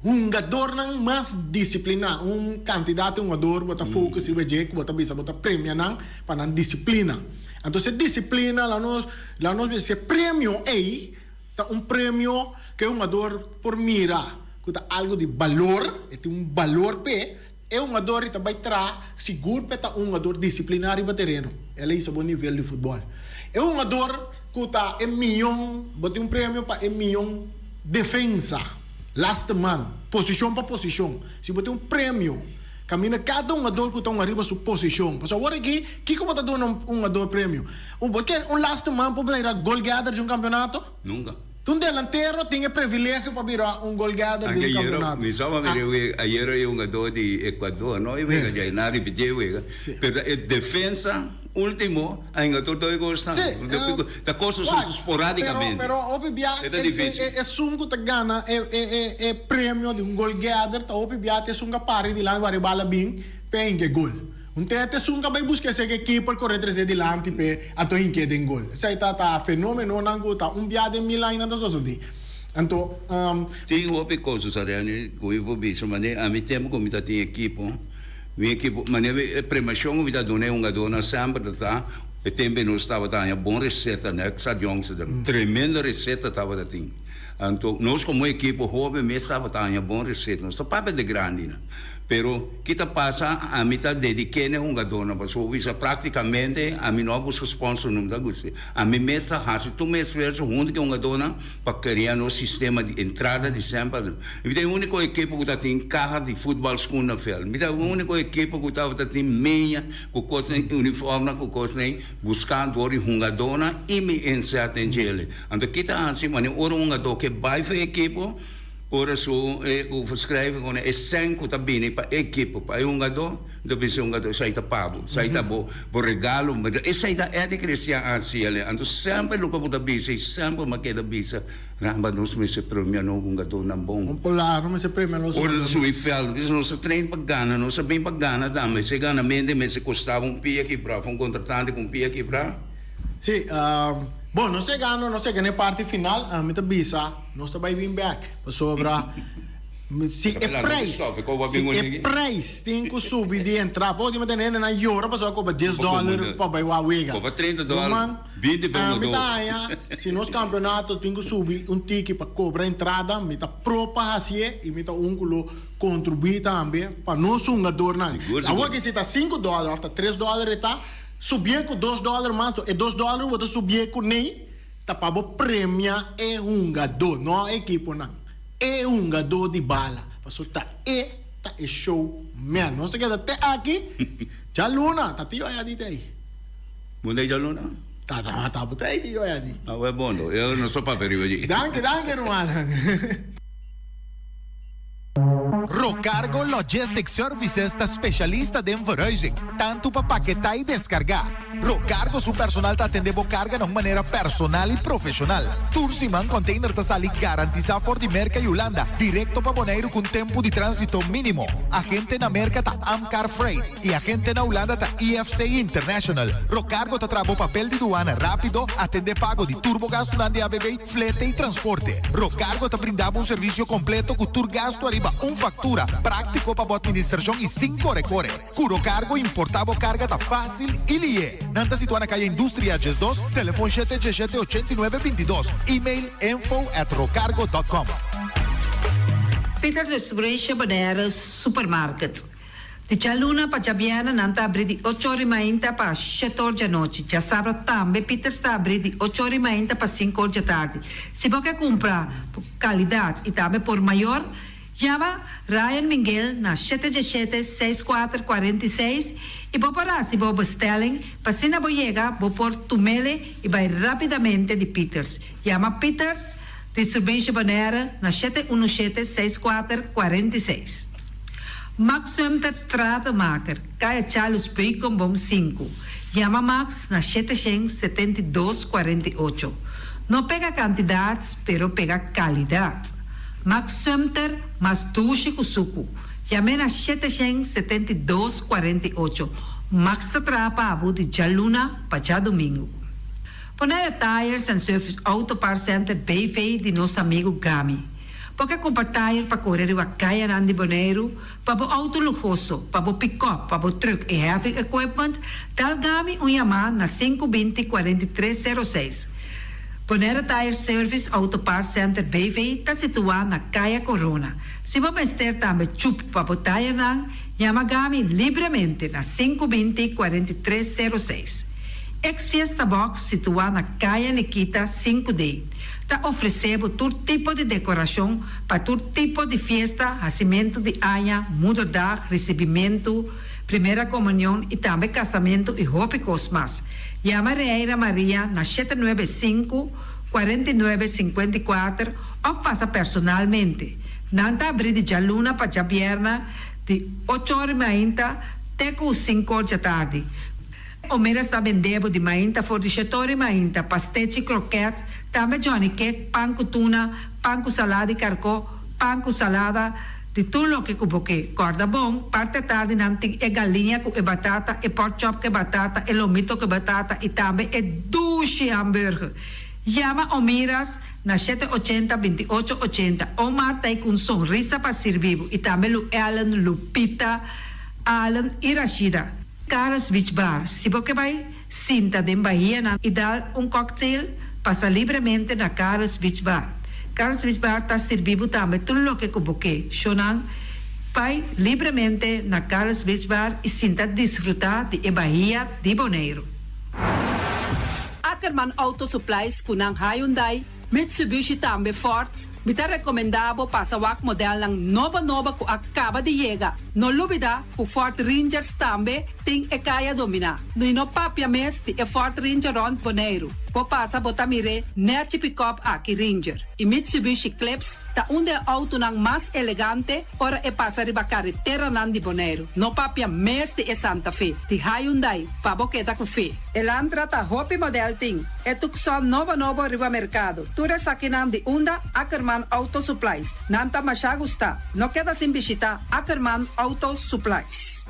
[SPEAKER 3] um jogador não mais disciplina, candidato jogador bota focus e veja que bota bisa bota prêmio não para não disciplina. Então se disciplina lá nós se prêmio aí tá prêmio que jogador por mira, que tá algo de valor, tem valor pe é jogador que vai tra seguro para tá jogador disciplinário para terreno. Ela é esse bom nível de futebol. É jogador que tá milhão, bota prêmio para milhão defesa. Last man, posição para posição. Se botar prêmio, camina cada jogador que está arriba sua posição. Porque agora aqui, que como está dando jogador prêmio? Last man para virar goal gather de campeonato?
[SPEAKER 8] Nunca.
[SPEAKER 3] Um delantero tem privilégio para virar goal gather de campeonato.
[SPEAKER 8] Mi sama ayer hay un jogador de Ecuador, no, iba ya nari pide, pero defensa último, hay un jogador de Costa. Las cosas son esporádicamente.
[SPEAKER 3] Pero obviamente é sungo te gana é prêmio de goal gather, tá obviamente é sunga pari de lá vai bala bem, penge gol. Tete sunga vai buscar esse keeper correr três de lante pe ato inque den gol. Sai tá fenômeno nango tá biade Milan na so di. Anto
[SPEAKER 8] tem outra coisa sarani, eu vou ver, mas a mim temos como tá tem equipo. Mi equipo, mas é premação me dá dona jogador na sempre tá. E também não estava tá bom receita, né? Que sabe tremenda receita estava da tem. Então, nós como equipo jovem me estava tá bom receita, não sabe de grande, né? Pero kita passa a mitad dediquei a jogador na pessoa, isso praticamente a mim não busca sponsor não dá gosto. A mim mesmo há tu me esforço junto com jogador na para criar no sistema de entrada de sempre. E é o único equipe que tem carro de futebol school na fel. É o único equipe que tem meia, com coisa uniforme, com coisa buscando jogador na e me inserte em ele. Então kita assim, mas o jogador que vai para equipe ora so o scrive con e senco tabini pa equipo pa un jogador dove se un jogador sai ta pago sai ta bo regalo e sai ta è di cristian anziale ando sempre lo che da bisa sempre ma che da bisa ramba non si messe premio no un jogador na bom
[SPEAKER 3] un polaro ma se premio lo
[SPEAKER 8] ora su i fel non si train pagana non si ben pagana da me se gana mente me se costava un pia che bravo un contrattante con pia che bravo
[SPEAKER 3] sì bom, não sei ganhar parte final, a minha bisa, nós também vim back, para sobra, se é preço, tem que subir de entrar, pode meter na euro, para só cobrar $10 para vai a wega.
[SPEAKER 8] Cobrar $30, 20 para
[SPEAKER 3] se nos campeonato tem que subir ticket para cobrar entrada, me tá propa assim e me tá culo contribuir também para não ser jogador não. Agora que se tá $5, after $3 tá subir com $2 mais, e $2 você subir com nem, tá para premia é jogador, não é equipe não, é jogador de bala, para soltar é show, man, não sei que até aqui, já Luna, tá tio aí aí.
[SPEAKER 8] Onde é já Luna?
[SPEAKER 3] Tá aí tio aí.
[SPEAKER 8] Ah, é bom, eu não sou para ver aí.
[SPEAKER 3] Danke, hermano.
[SPEAKER 9] Rocargo Logistics Services está specialista de verhuizing, tanto para paquetar e descargar. Rocargo su personal te atendendo carga de maneira personal e profissional. Tursiman container te sali garantizado por de Merca e Holanda, direto para Bonaire com tempo de trânsito mínimo. Agente na Merca ta Amcar Freight e agente na Holanda ta EFC International. Rocargo te trabo papel de doana rápido, atende pago de turbogasto de ABB, flete e transporte. Rocargo te brindava serviço completo com turgasto arriba factura, prático para a administração e 5 recorre. Curo cargo importava carga tá fácil e lie. Nanta situada na calle Indústria Ges 2, telefone 717-8922, e-mail info@rocargo.com.
[SPEAKER 10] Peters Distribution Bonaire Supermarket. De Chaluna para Jabiana nanta abri di 8h30 para 7h da noite. Já sabe também Peters está abri di 8h30 para 5h da tarde. Se você comprar qualidade e também por maior, chama Ryan Miguel na 717-6446 e vou parar se vou bestelling, para se não chega, vou pôr tumele e vai rapidamente de Peters. Chama Peters Distribution Bonaire na 717-6446. Max Sumter Stratenmaker, Caia Charles Bacon Bom 5. Chama Max na 772-48. Não pega quantidades, pero pega qualidade. Max Sumter, mas tushi kusuku. Chame na 772-48. Max Atrapa Abu de Jaluna para domingo. Bonaire Tires and Service Auto Parts Center BV de nosso amigo Gami. Porque comprar tire para correr a caia nandi Bonaire, para o auto lujoso, para o pick-up, para o truck e heavy equipment, talgami Yamaha na 520-4306. Bonaire Tire Service Auto Parts Center BV está situado na Caia Corona. Se você ter também chup para o tire nang, Yamagami livremente na 520-4306. Ex-Fiesta Box situada na Caia Nikita 5D. Está oferecendo todo tipo de decoração para todo tipo de festa, nascimento de anha, mudança, recebimento, primeira comunhão e também casamento e roupas mais. Llama Reira Maria na 795-4954 ou passa personalmente. Nanta abrir de Jaluna para Jabierna de 8h30 até 5h da tarde. O mera está vendendo de mainta for de 7h30 pastete croquete, também Johnny Cake, pão com tuna, pão com salada e carcó, pão com salada de tudo o que cuboque. Corda bom, parte tarde nanti é galinha com batata, e pork chop com batata, e lomito com batata, e também é duche hambúrguer. Llama o Miras na 780-2880. O Marta com sorriso para servir. E também o Ellen, Lupita, Alan e Rashida. Carlos Beach Bar. Se você vai sinta de Bahia e dar cocktail, passa livremente na Carlos Beach Bar. Carlos Beach Bar está servindo também tudo o que cuboque. Shonang, vai livremente na Carlos Beach Bar e sinta desfrutar de Bahia de Bonaire.
[SPEAKER 11] Ackerman Auto Supplies kunang Hyundai, Mitsubishi tambe Ford, mita recomendabo pasawak model ng nova ku acaba de llegar. No lubida ku Ford Rangers tambe ting ekaya domina. No papia mes ti Ford Ranger rond Bonaire. Po pasa botamire net pick-up aki Ranger. E Mitsubishi Eclipse ta unde auto ng mas elegante ora pasa riba carretera nandi Bonaire. No papia mes ti Santa Fe. Ti Hyundai pa boketa ku fe. Elantra ta hopi model ting. Etukson novo riba mercado. Ture sakinan di unda Ackerman Auto Supplies. Nanta masyagusta. No queda sin visita Ackerman Auto Supplies.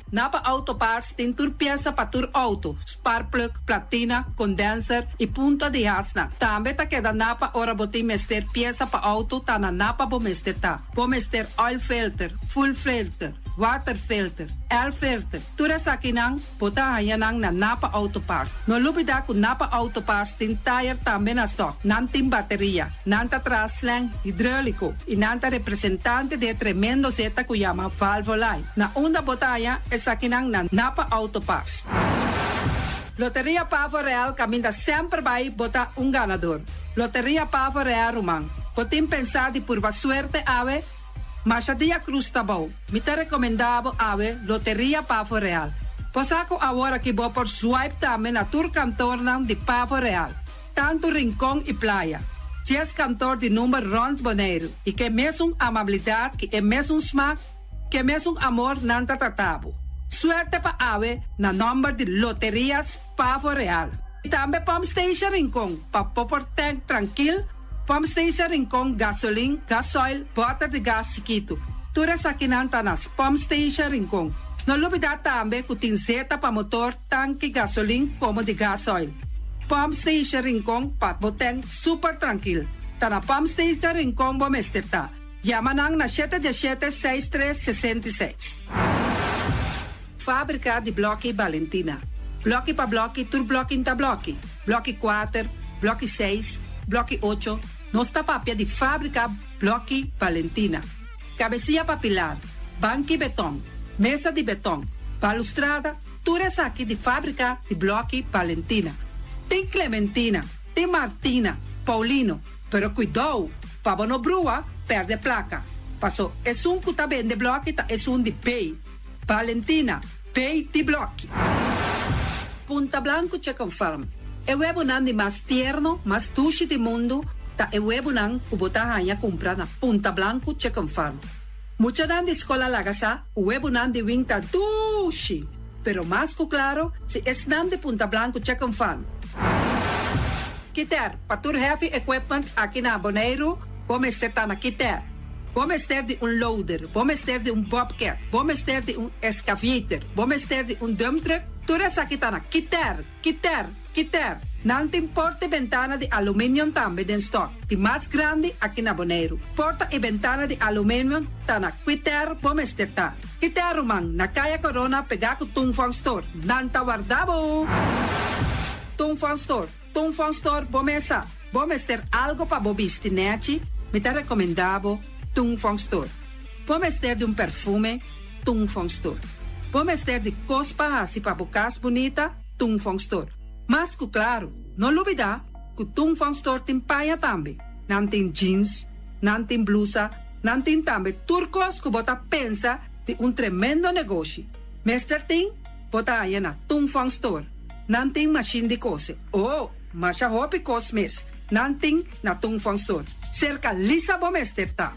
[SPEAKER 11] Napa Auto Parts tem tur pieza para tur auto, spark plug, platina, condenser e punta de hasna. Também tá queda Napa ora botim mester pieza para auto tá na Napa bo mester tá. Bo mester oil filter, full filter, water filter, air filter. Tura sa kinang bota hayanang na Napa Auto Parts. No lubida ku Napa Auto Parts tin tire também na stock. Nantim bateria, nanta traslang hidráulico e nanta representante de tremendo zeta ku llama Valvoline. Na unda botaya sa kinang na Napa Auto Parts. Loteria Pavo Real caminha sempre vai botar ganador. Loteria Pavo Real Rumang. Potim pensar de por suerte ave, mas a dia cruz tá bom. Me te recomendavo ave Loteria Pavo Real. Posaco agora que vou por swipe também na tour cantor de Pavo Real. Tanto Rincón e Playa. 10 cantor de número Rons Bonaire. E que mesmo amabilidade, que é mesmo smack, que mesmo amor nanta tratabo. Suerte pa ave na number de Loterias Pavo Real. E também Pump Station Rincón, pa popor tank tranquil, Pump Station Rincón gasolina, gasoil, butter de gas chiquito. Tura sa kinanta nas Pump Station Rincón. No lubida também ku tinzeta pa motor, tanque gasolina como de gasoil. Pump Station Rincón pa boteng super tranquil. Ta na Pump Station Rincón bo mesterta. Yamanang na 717-6366. Fábrica de Bloque Valentina. Bloque para bloque, tur bloque inta bloque. Bloque 4, bloque 6, bloque 8. Nossa papia de fábrica Bloque Valentina. Cabecilla papilado, banco e betão, mesa de betão, balustrada, tudo isso aqui de fábrica de Bloque Valentina. Tem Clementina, tem Martina, Paulino, pero cuidado, para não brua, perde placa. Passou, é que tá bem de bloque, é de pay. Valentina, pay de bloque. Punta Blanco Chicken Farm. É o webunang mais tierno, mais dulce do mundo, ta é o webunang kubotahan comprar na Punta Blanco Chicken Farm. Mucha dan de escola lagasa, o webunang de winta dulce, pero mais claro, se es nan de Punta Blanco Chicken Farm. Kiter, patur heavy equipment aqui na Bonaire, vamos estar na Kiter. Vamos ter de loader, vamos ter de bobcat, vamos ter de excavator, vamos ter de dump truck. Tudo isso aqui está na Kiter. Quiter, nanting porta e ventana di aluminium tambe den stock, di mas grandi aqui na Bonaire. Porta e ventana di aluminium ta na Quiter bomester. Quiter man na kaya corona pega ko Tungfang Store, nanta wardabo. Tungfang Store bomesa, bomester algo pa bobisti neci, mi te recomendavo Tungfang Store. Bomester de perfume, Tungfang Store. Bomester de cospa hasi pa bukas bonita, Tungfang Store. Mas claro, não olvida que o Tungfang Store tem paia também. Não tem jeans, não tem blusa, não tem também turcos que bota pensa de tremendo negócio. Mester tem, bota aí na Tungfang Store. Não tem machine de cose. Oh, mas a roupa cosmes. Não tem na Tungfang Store. Cerca lisa bomester tá.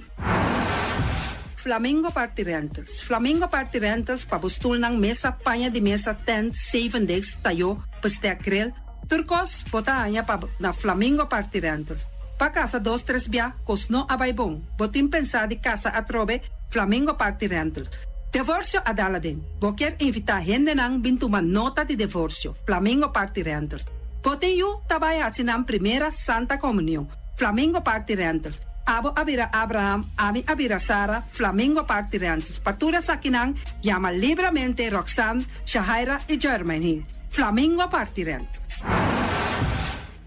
[SPEAKER 11] Flamingo Party Rentals. Flamingo Party Rentals pa bustul ng mesa, paia de mesa, tent, 7 days, tayo, pastek grill. Turcos, bota anya pa na Flamingo Party Rentals. Pa casa 2-3 bia, kosno abay bong. Botin pensa di casa atrobe, Flamingo Party Rentals. Divorcio adala din. Boker invita hende nang bintuman nota di divorcio, Flamingo Party Rentals. Botin yu tabay asinang primera Santa Comunión, Flamingo Party Rentals. Abo abira Abraham, ami abira Sara, Flamingo Party Rentals. Patura sa kinang, llama libremente Roxanne, Shahaira y Germany. Flamingo Party Rentals.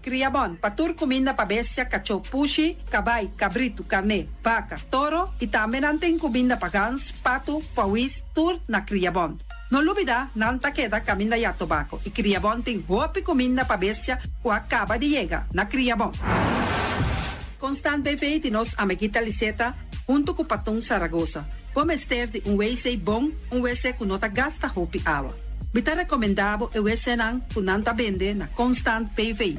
[SPEAKER 11] Criabon, patur comida pa bestia, cacho pushi, cabay, cabrito, carne, vaca, toro, y también anten comida pa gans, pato, pawis, tur na Criabon. No olvida, nanta queda camina ya tobacco, y Criabon ten hopi comida pa bestia, o acaba de llegar na Criabon. Constant BV de nos amiguita Liseta, junto com Patung Zaragoza. Vamos ter de WC bom, WC que nota gasta hopi água. Bita recomendado o WC nan kunanta vende na Constant BV.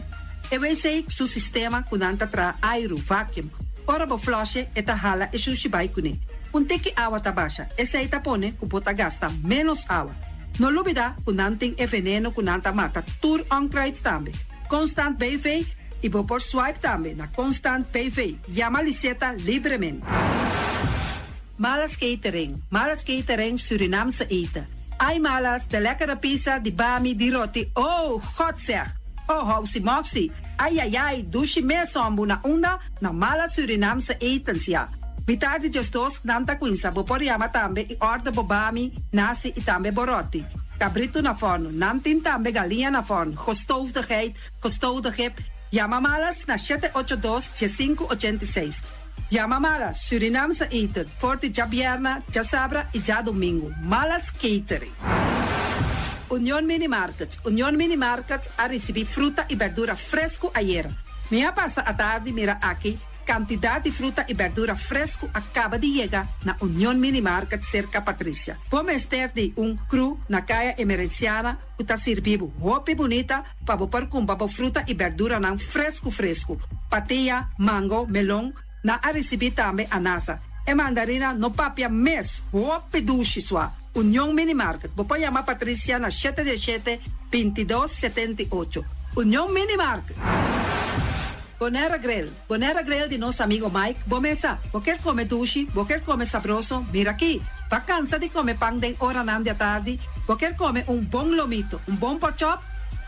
[SPEAKER 11] O WC su sistema kunanta tra aero vacuum. Ora bo flushe eta hala e sushibai kune. Teki água tabasha, essa aí tapone kupota gasta menos água. No lubida kunanting e veneno kunanta mata tur onkruid tambe. Constant BV e vou por swipe também na Constant PV. Llama Liseta livremente. Malas catering Surinamse eten. Ai malas, de lekkere pizza, di bami, di roti. Oh, god zeg. Oh, housie moxie. Ai, dushi me sombu na una na malas Surinamse etens ja. Mitardi gestos nanta quinsa, vou por llama também e order bobami, nasi e também boroti. Cabrito na forno, nantin também galinha na forno. Gestoofde gip. Llama malas na 782-7586. Llama malas, Surinamse eten, forte ja bierna, ja sabra e ja domingo. Malas catering. Union Mini Market a receber fruta e verdura fresco ayer. Minha passa a tarde mira aqui, quantidade de fruta e verdura fresco acaba de chegar na Union Mini Market cerca Patrícia. Vamos ter de cru na caia emergenciana que está servindo roupa bonita para pôr com fruta e verdura não fresco. Patia, mango, melão, na a receber também anasa. E mandarina no papia mes, roupa duche sua. Union Mini Market. Vou chamar Patrícia na 717-2278. Union Mini Market. Bonera Grill de nosso amigo Mike. Bomesa, vou quer comer duche, vou quer comer sabroso. Mira aqui, tá cansa de comer pão de hora na tarde, vou quer comer bom lomito, bom pork chop.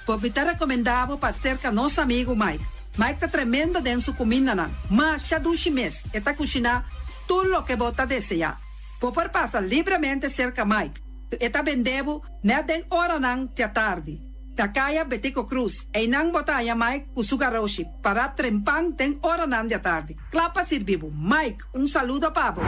[SPEAKER 11] Vou te recomendar para cerca nosso amigo Mike. Mike tá tremendo dentro sua comida não, mas já duche mês, e tá cozinhando tudo o que você deseja. Vou passar livremente cerca Mike, e tá vendendo na hora na tarde. Takaya Betico Cruz, e nang botaya Mike Usugaroshi, para trempang ten hora nan de tarde. Clapa sirvivo. Mike, saludo pabo.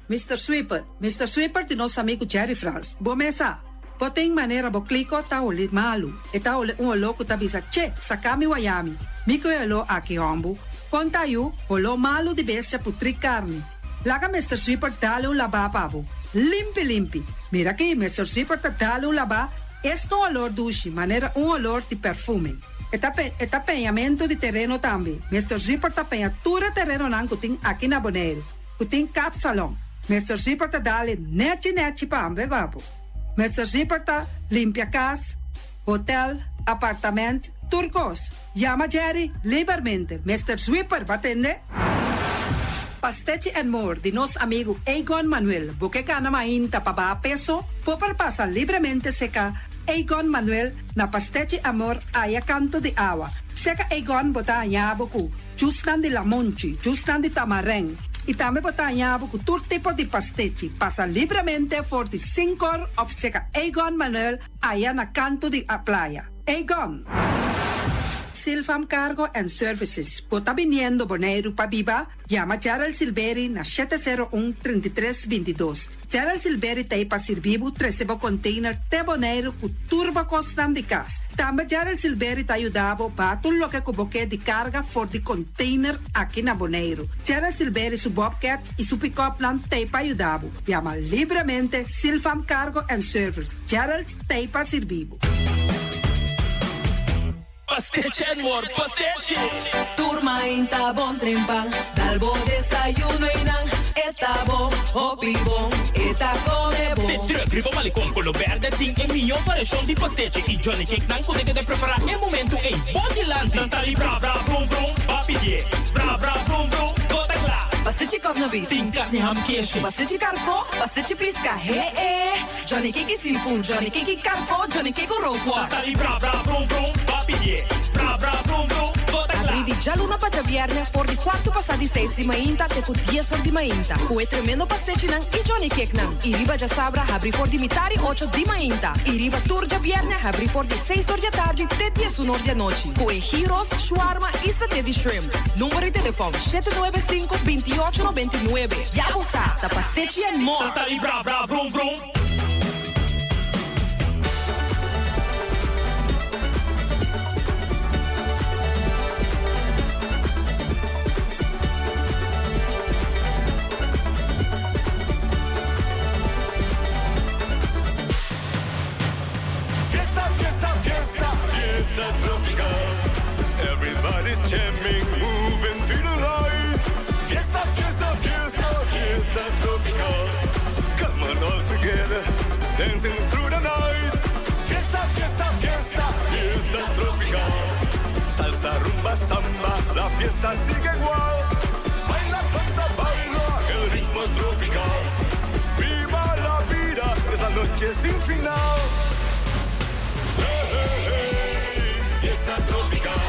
[SPEAKER 11] Mr. Sweeper de nosso amigo Jerry France. Bomesa, poteng maneira bo kliko taole malu. E taole louco tabisa, che, sakami wayami. Miko elo aki hombu. Conta yu, olo malu de bestia putri carne. Laga Mr. Sweeper dale laba pabo. Limpi. Mira aqui, Mr. Sweeper dale laba. Este olor duche, maneira olor de perfume. Tapeamento de terreno também. Mr. Zipper tapeia tudo terreno não que tem aqui na Bonaire. Que tem cap salão. Mr. Zipper tá dale net para ambe vapo. Mr. Zipper tá limpia casa, hotel, apartamento, turcos. Llama Jerry livremente. Mr. Zipper va atender. Pastechi and More de nosso amigo Egon Manuel. Porque cana mainta para peso, pode passar livremente seca Egon Manuel na Pastechi Amor aya canto de agua. Seka Egon bota yabo ku justan de la monchi, justan de tamareng. E também bota yabo ku tur tipo de pastechi. Passa livremente 45 of Seka Egon Manuel aya na canto de a playa. Egon. Silfam Cargo and Services. Bota viniendo Bonaire pa Viva, llama Gerald Silveri na 701-3322. Gerald Silveri te pa servibo 13 container te Bonaire ku turba costan de cas. Também Gerald Silveri te ajudavo pa tudo que cuboque de carga for de container aqui na Bonaire. Gerald Silveri su Bobcat e su pick-up plan te pa ajudavo. Llama livremente Silfam Cargo and Service. Gerald te pa servibo.
[SPEAKER 12] Pasteche, amor, pasteche. Turma inta bom trempang, dal bo desayuno inang, eta bom, hopi bom, eta come bom.
[SPEAKER 13] De druk, ribo malicom, collo verde, ting e mio variação de pasteche. E Johnny Cake não consegue de preparar em momento em bom lante. Não está ali, bra, bra, brum, brum, papi die, bra, bra, brum, brum, gota glá.
[SPEAKER 12] Pasteche cosnobi,
[SPEAKER 13] ting carne ham queijo.
[SPEAKER 12] Pasteche carco, pasteche pisca, Johnny Cake seafood, Johnny Cake carco, Johnny Cake roquas.
[SPEAKER 13] Não está ali, bra, bra, brum, brum, papi die, bra, bra, brum, brum, gota glá.
[SPEAKER 12] Abri di già luna pa viernes, for di quarto passati 6 di mainta, te cu 10 sol di mainta. Cu tremendo pasteche nan e Johnny Cake nan. I riba già sabra, abri for di mitari 8 di mainta. I riba tur già viernes, abri for di 6 ore di tardi, te 10 ore di noci. Cu gyros, shawarma e satè di shrimp. Numero di telefono 795-2899. Ya usa, da pasteche and more.
[SPEAKER 13] Não está ali, bra, bra, brum, brum.
[SPEAKER 14] Everybody's jamming, moving, feeling right. Fiesta, fiesta, fiesta, fiesta tropical. Come on all together, dancing through the night. Fiesta, fiesta, fiesta, fiesta tropical. Salsa, rumba, samba, la fiesta sigue igual. Baila, canta, baila, el ritmo tropical. Viva la vida, es la noche sin final. Hey, hey, hey, fiesta tropical.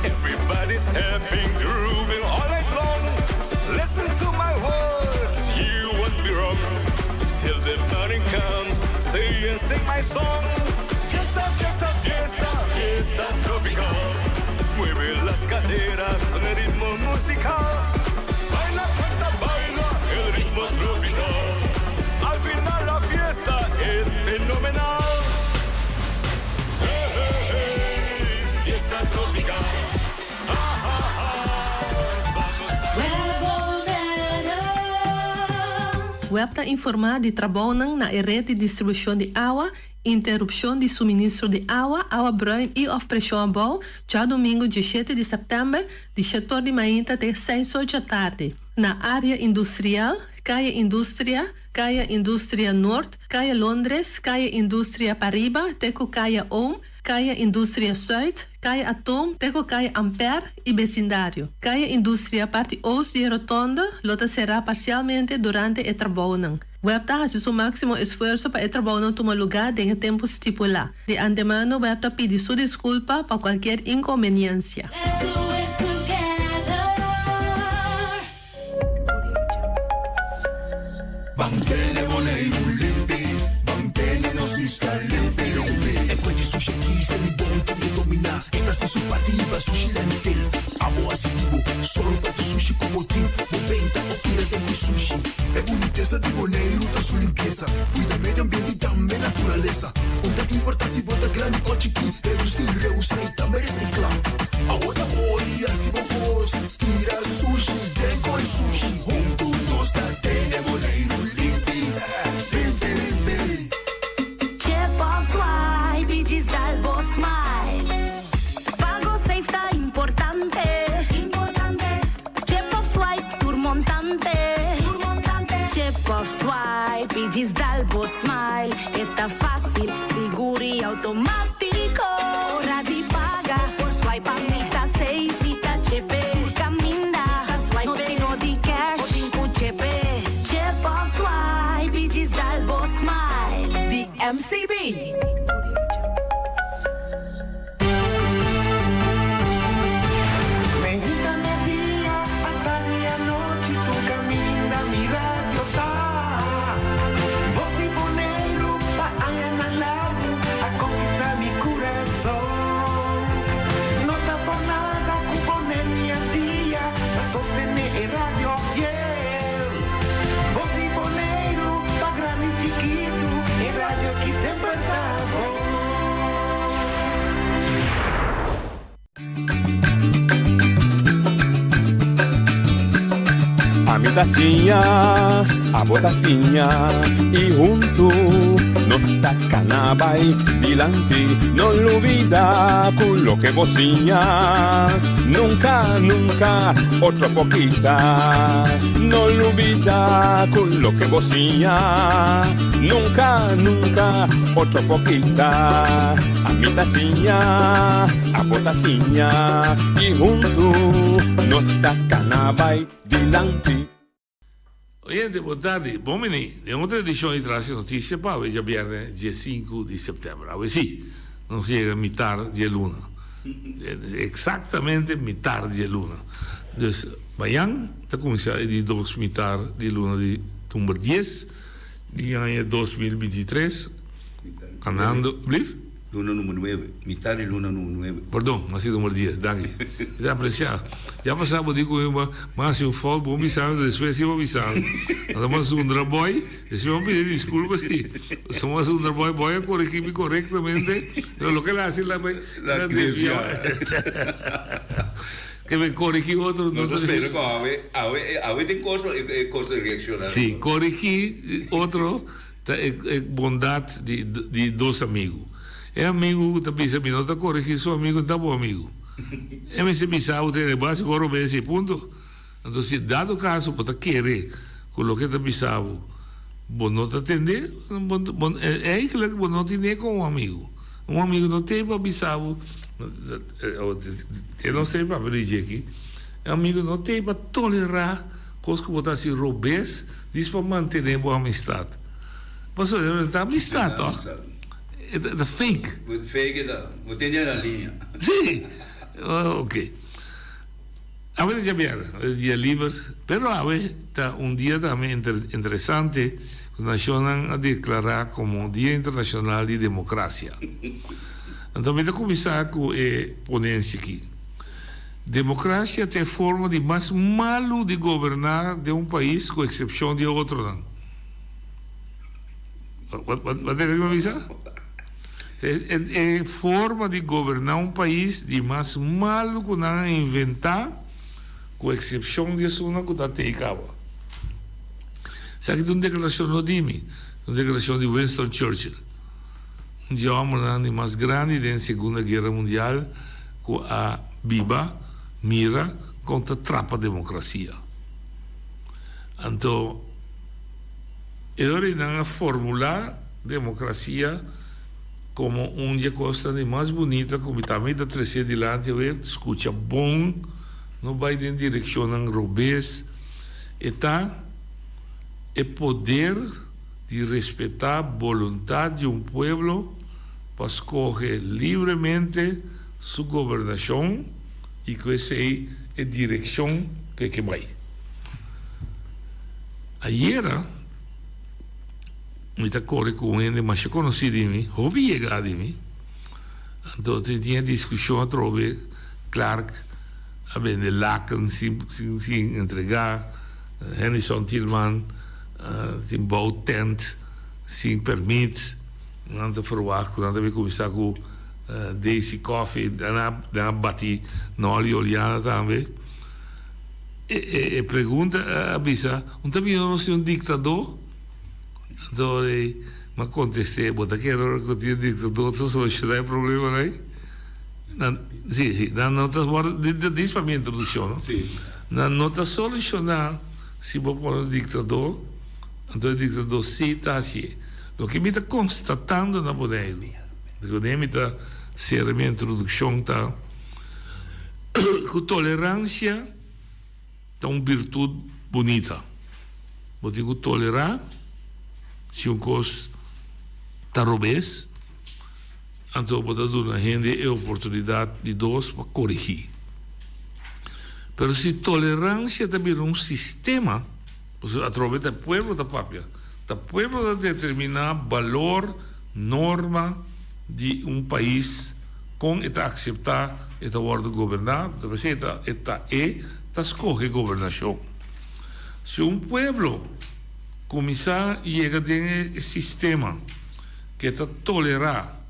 [SPEAKER 14] Everybody's happy, grooving all night long. Listen to my words, you won't be wrong. Till the morning comes, stay and sing my song. Fiesta, fiesta, fiesta, fiesta tropical. Mueve las caderas con el ritmo musical. Baila, canta, baila, el ritmo tropical. Al final la fiesta es fenomenal. Hey, hey, hey, fiesta tropical.
[SPEAKER 15] Web está informado de trabalho na rede de distribuição de água, interrupção de suministro de água, água bruin e of pressão bom, já domingo 17 de setembro, de 7 de manhã até 6 horas da tarde. Na área industrial, Caia Indústria, Caia Indústria Norte, Caia Londres, Caia Indústria Pariba, Teco Caia Om, Caia Indústria Sul, Caia Atom, Teco Caia Ampere e vecindário. Caia Indústria parte oeste de Rotonda, lota será parcialmente durante o trabalho. Web faz seu máximo esforço para o trabalho tomar lugar em tempo estipulado. De antemano, Web pede sua desculpa para qualquer inconveniência.
[SPEAKER 14] Bangkene Bonaire limpi, bangkene no si sta limpi. E poi di sushi chi se mi buon che mi domina. E da si su pativa sushi lentil. Amo asivo, solo per sushi come team. Moventa o tira di sushi. E bonitezza di Bonaire da su limpieza. Cuida medio ambiente também naturaleza. Onde importa si bota grande o chiqui. Pero si reusa e também recicla. Agora olha si vos tira sushi, tem com sushi. Junto nós da Tene Bonaire.
[SPEAKER 16] a mi tacinha, a botacinha, e junto nos tacanabay dilante, no olvida con lo que bocinha, nunca, nunca, otra poquita, no olvida con lo que bocinha, nunca, nunca, otra poquita, a mi tacinha, a botacinha, e junto nos tacanabay dilante.
[SPEAKER 17] Gente, boa tarde. Bom, menino, é outra edição de Traz Notícia para hoje, viernes, dia 5 de setembro. Hoje sim, não chega metade de luna. Exatamente metade de luna. Dus, amanhã, está começando a edição metade de luna de número 10, de ano 2023. Andando, blief?
[SPEAKER 8] Luna número 9, mitad de luna número 9.
[SPEAKER 17] Perdão, mas é número 10, danke. Já apreciado. Já passava de coisa, mas se eu falo, vou me saber, depois eu vou me saber. Mas um trabalho, se eu pedir desculpas, se eu um trabalho, vou corrigir corretamente, o que ela faz lá, la desviou. Que me corrigir outro.
[SPEAKER 8] Não estou esperando que a tem coisa de reaccionar.
[SPEAKER 17] Sim, corrigir outro é bondade de dois amigos. É amigo que pensa, não está corrigindo seu amigo, não está bom amigo. É me se pensar, o tem base, agora vem esse ponto. Então, se dado caso, você querer, com o que está pensando, você não está atender, é isso que você não tem com um amigo. Um amigo não tem para pensar, eu não sei para dizer aqui, um amigo não tem para tolerar coisas que você está se roubando, diz para manter boa amistade. Mas não está amistade, ó. The fake.
[SPEAKER 8] Fake, não tem na linha.
[SPEAKER 17] Sim, ok. A veces ya viene, es día libre, pero a veces está un día también interesante, que nacionan a declarar como Día Internacional de Democracia. Entonces, vamos a comenzar con la ponencia aquí. Democracia es forma de más malo de gobernar de un país, con excepción de otro. ¿Va a tener que avisar? É forma de governar um país de mais malo que não inventar, com exceção de uma que está teicava. Sabe que uma declaração não dime, uma declaração de Winston Churchill, um homem mais grande da Segunda Guerra Mundial, com a Biba mira contra a trapa democracia. Então, ele não formular democracia como uma coisa mais bonita, como também está trazendo adiante, escuta bom, não vai em direção a robês, é poder de respeitar a vontade de um povo para escolher livremente sua governação e que essa é a direção que vai. Ayer, me está correndo com ele, mas eu conheci de mim, ouvi chegar de mim. Então, tinha discussão sobre Clark, a vender Laken, sem entregar, Henderson Tillman, sem bouw tent, sem permit, não te verwacht, não te começar com Daisy Coffee, daarna bati Noli Oliana também. E pergunta a Bisa, não também não é ditador? Então, mas contestei, bota que era que tinha ditador, só solucionar o problema, não é? Sim, não está diz para minha introdução, não?
[SPEAKER 8] Sim.
[SPEAKER 17] Não está solucionar se vou pôr um ditador, então o ditador sim está assim. O que me está constatando na Boneiro, o que me está ser a minha introdução, está que tolerância é uma virtude bonita. Vou dizer que tolerar, se um coisa está robês, então vou dar a gente a oportunidade de dois para corrigir. Mas se tolerância também é um sistema, através do povo da papia, o povo determinar valor, norma de um país com eta aceitar eta ordem governar, talvez eta escolhe governação. Se um povo começar a chegar a sistema que está tolerar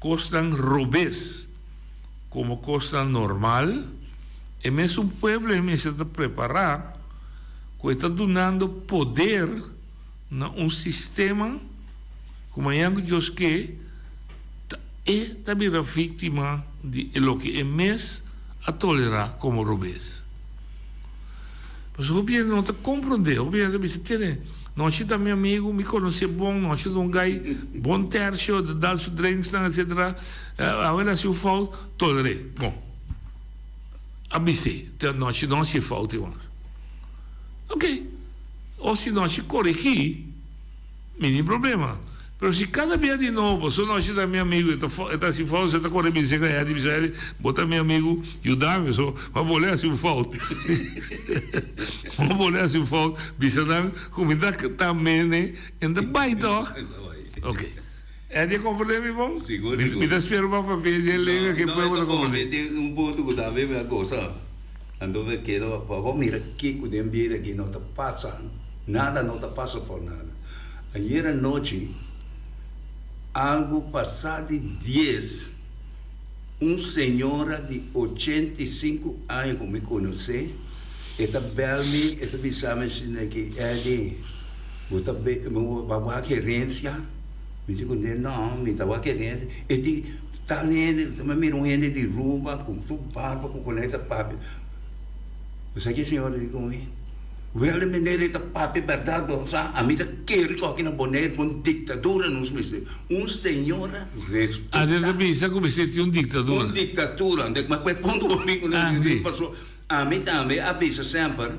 [SPEAKER 17] costas robês como costa normal, e mesmo um povo está preparar que está dando poder a sistema como é que também a vítima de lo que é mais a tolerar como robês. Mas o governo não está compreendendo, o governo está dizendo, nós da meu amigo, me conhece bom, nós de um gai bom terço, de dar os drinks, etc. Agora se o falta, tolerei. Bom, abissei, nós não se falta, ok. Ou se nós corrigir, mínimo problema. Mas se cada vez de novo, se nós da meu amigo, está se falta, você está correndo, você ganhar de miséria, botar meu amigo e o dame, só, vamos olhar se o falta. Vamos olhar se o falta, bisadan, comida que também ainda vai, toch? Ok. É de compreender, meu bom?
[SPEAKER 8] Seguro.
[SPEAKER 17] Me dá espero para pedir ele que pode compreender.
[SPEAKER 8] Tem ponto que dá bem a coisa. Ando ve que vamos mira que o ambiente aqui não está passando, nada não está passando por nada. Ayer à noite algo passado de 10, senhora de 85 anos que me conhece, esta belme, esta bisama que é de, bota bawa querência, me digo não, me bawa querência, este tá lendo, também me não ende de ruba, com tudo barba, com conecta papi. Você que senhora digo comigo? Wel, meneer, het papi verdade, a mim quer que aqui na Bonaire com ditadura nos meses. Senhora respeita.
[SPEAKER 17] Até bisa comecei a ter ditadura.
[SPEAKER 8] Ditadura, onde mas foi ponto comigo não dizer passou. A mim também a bisa sempre.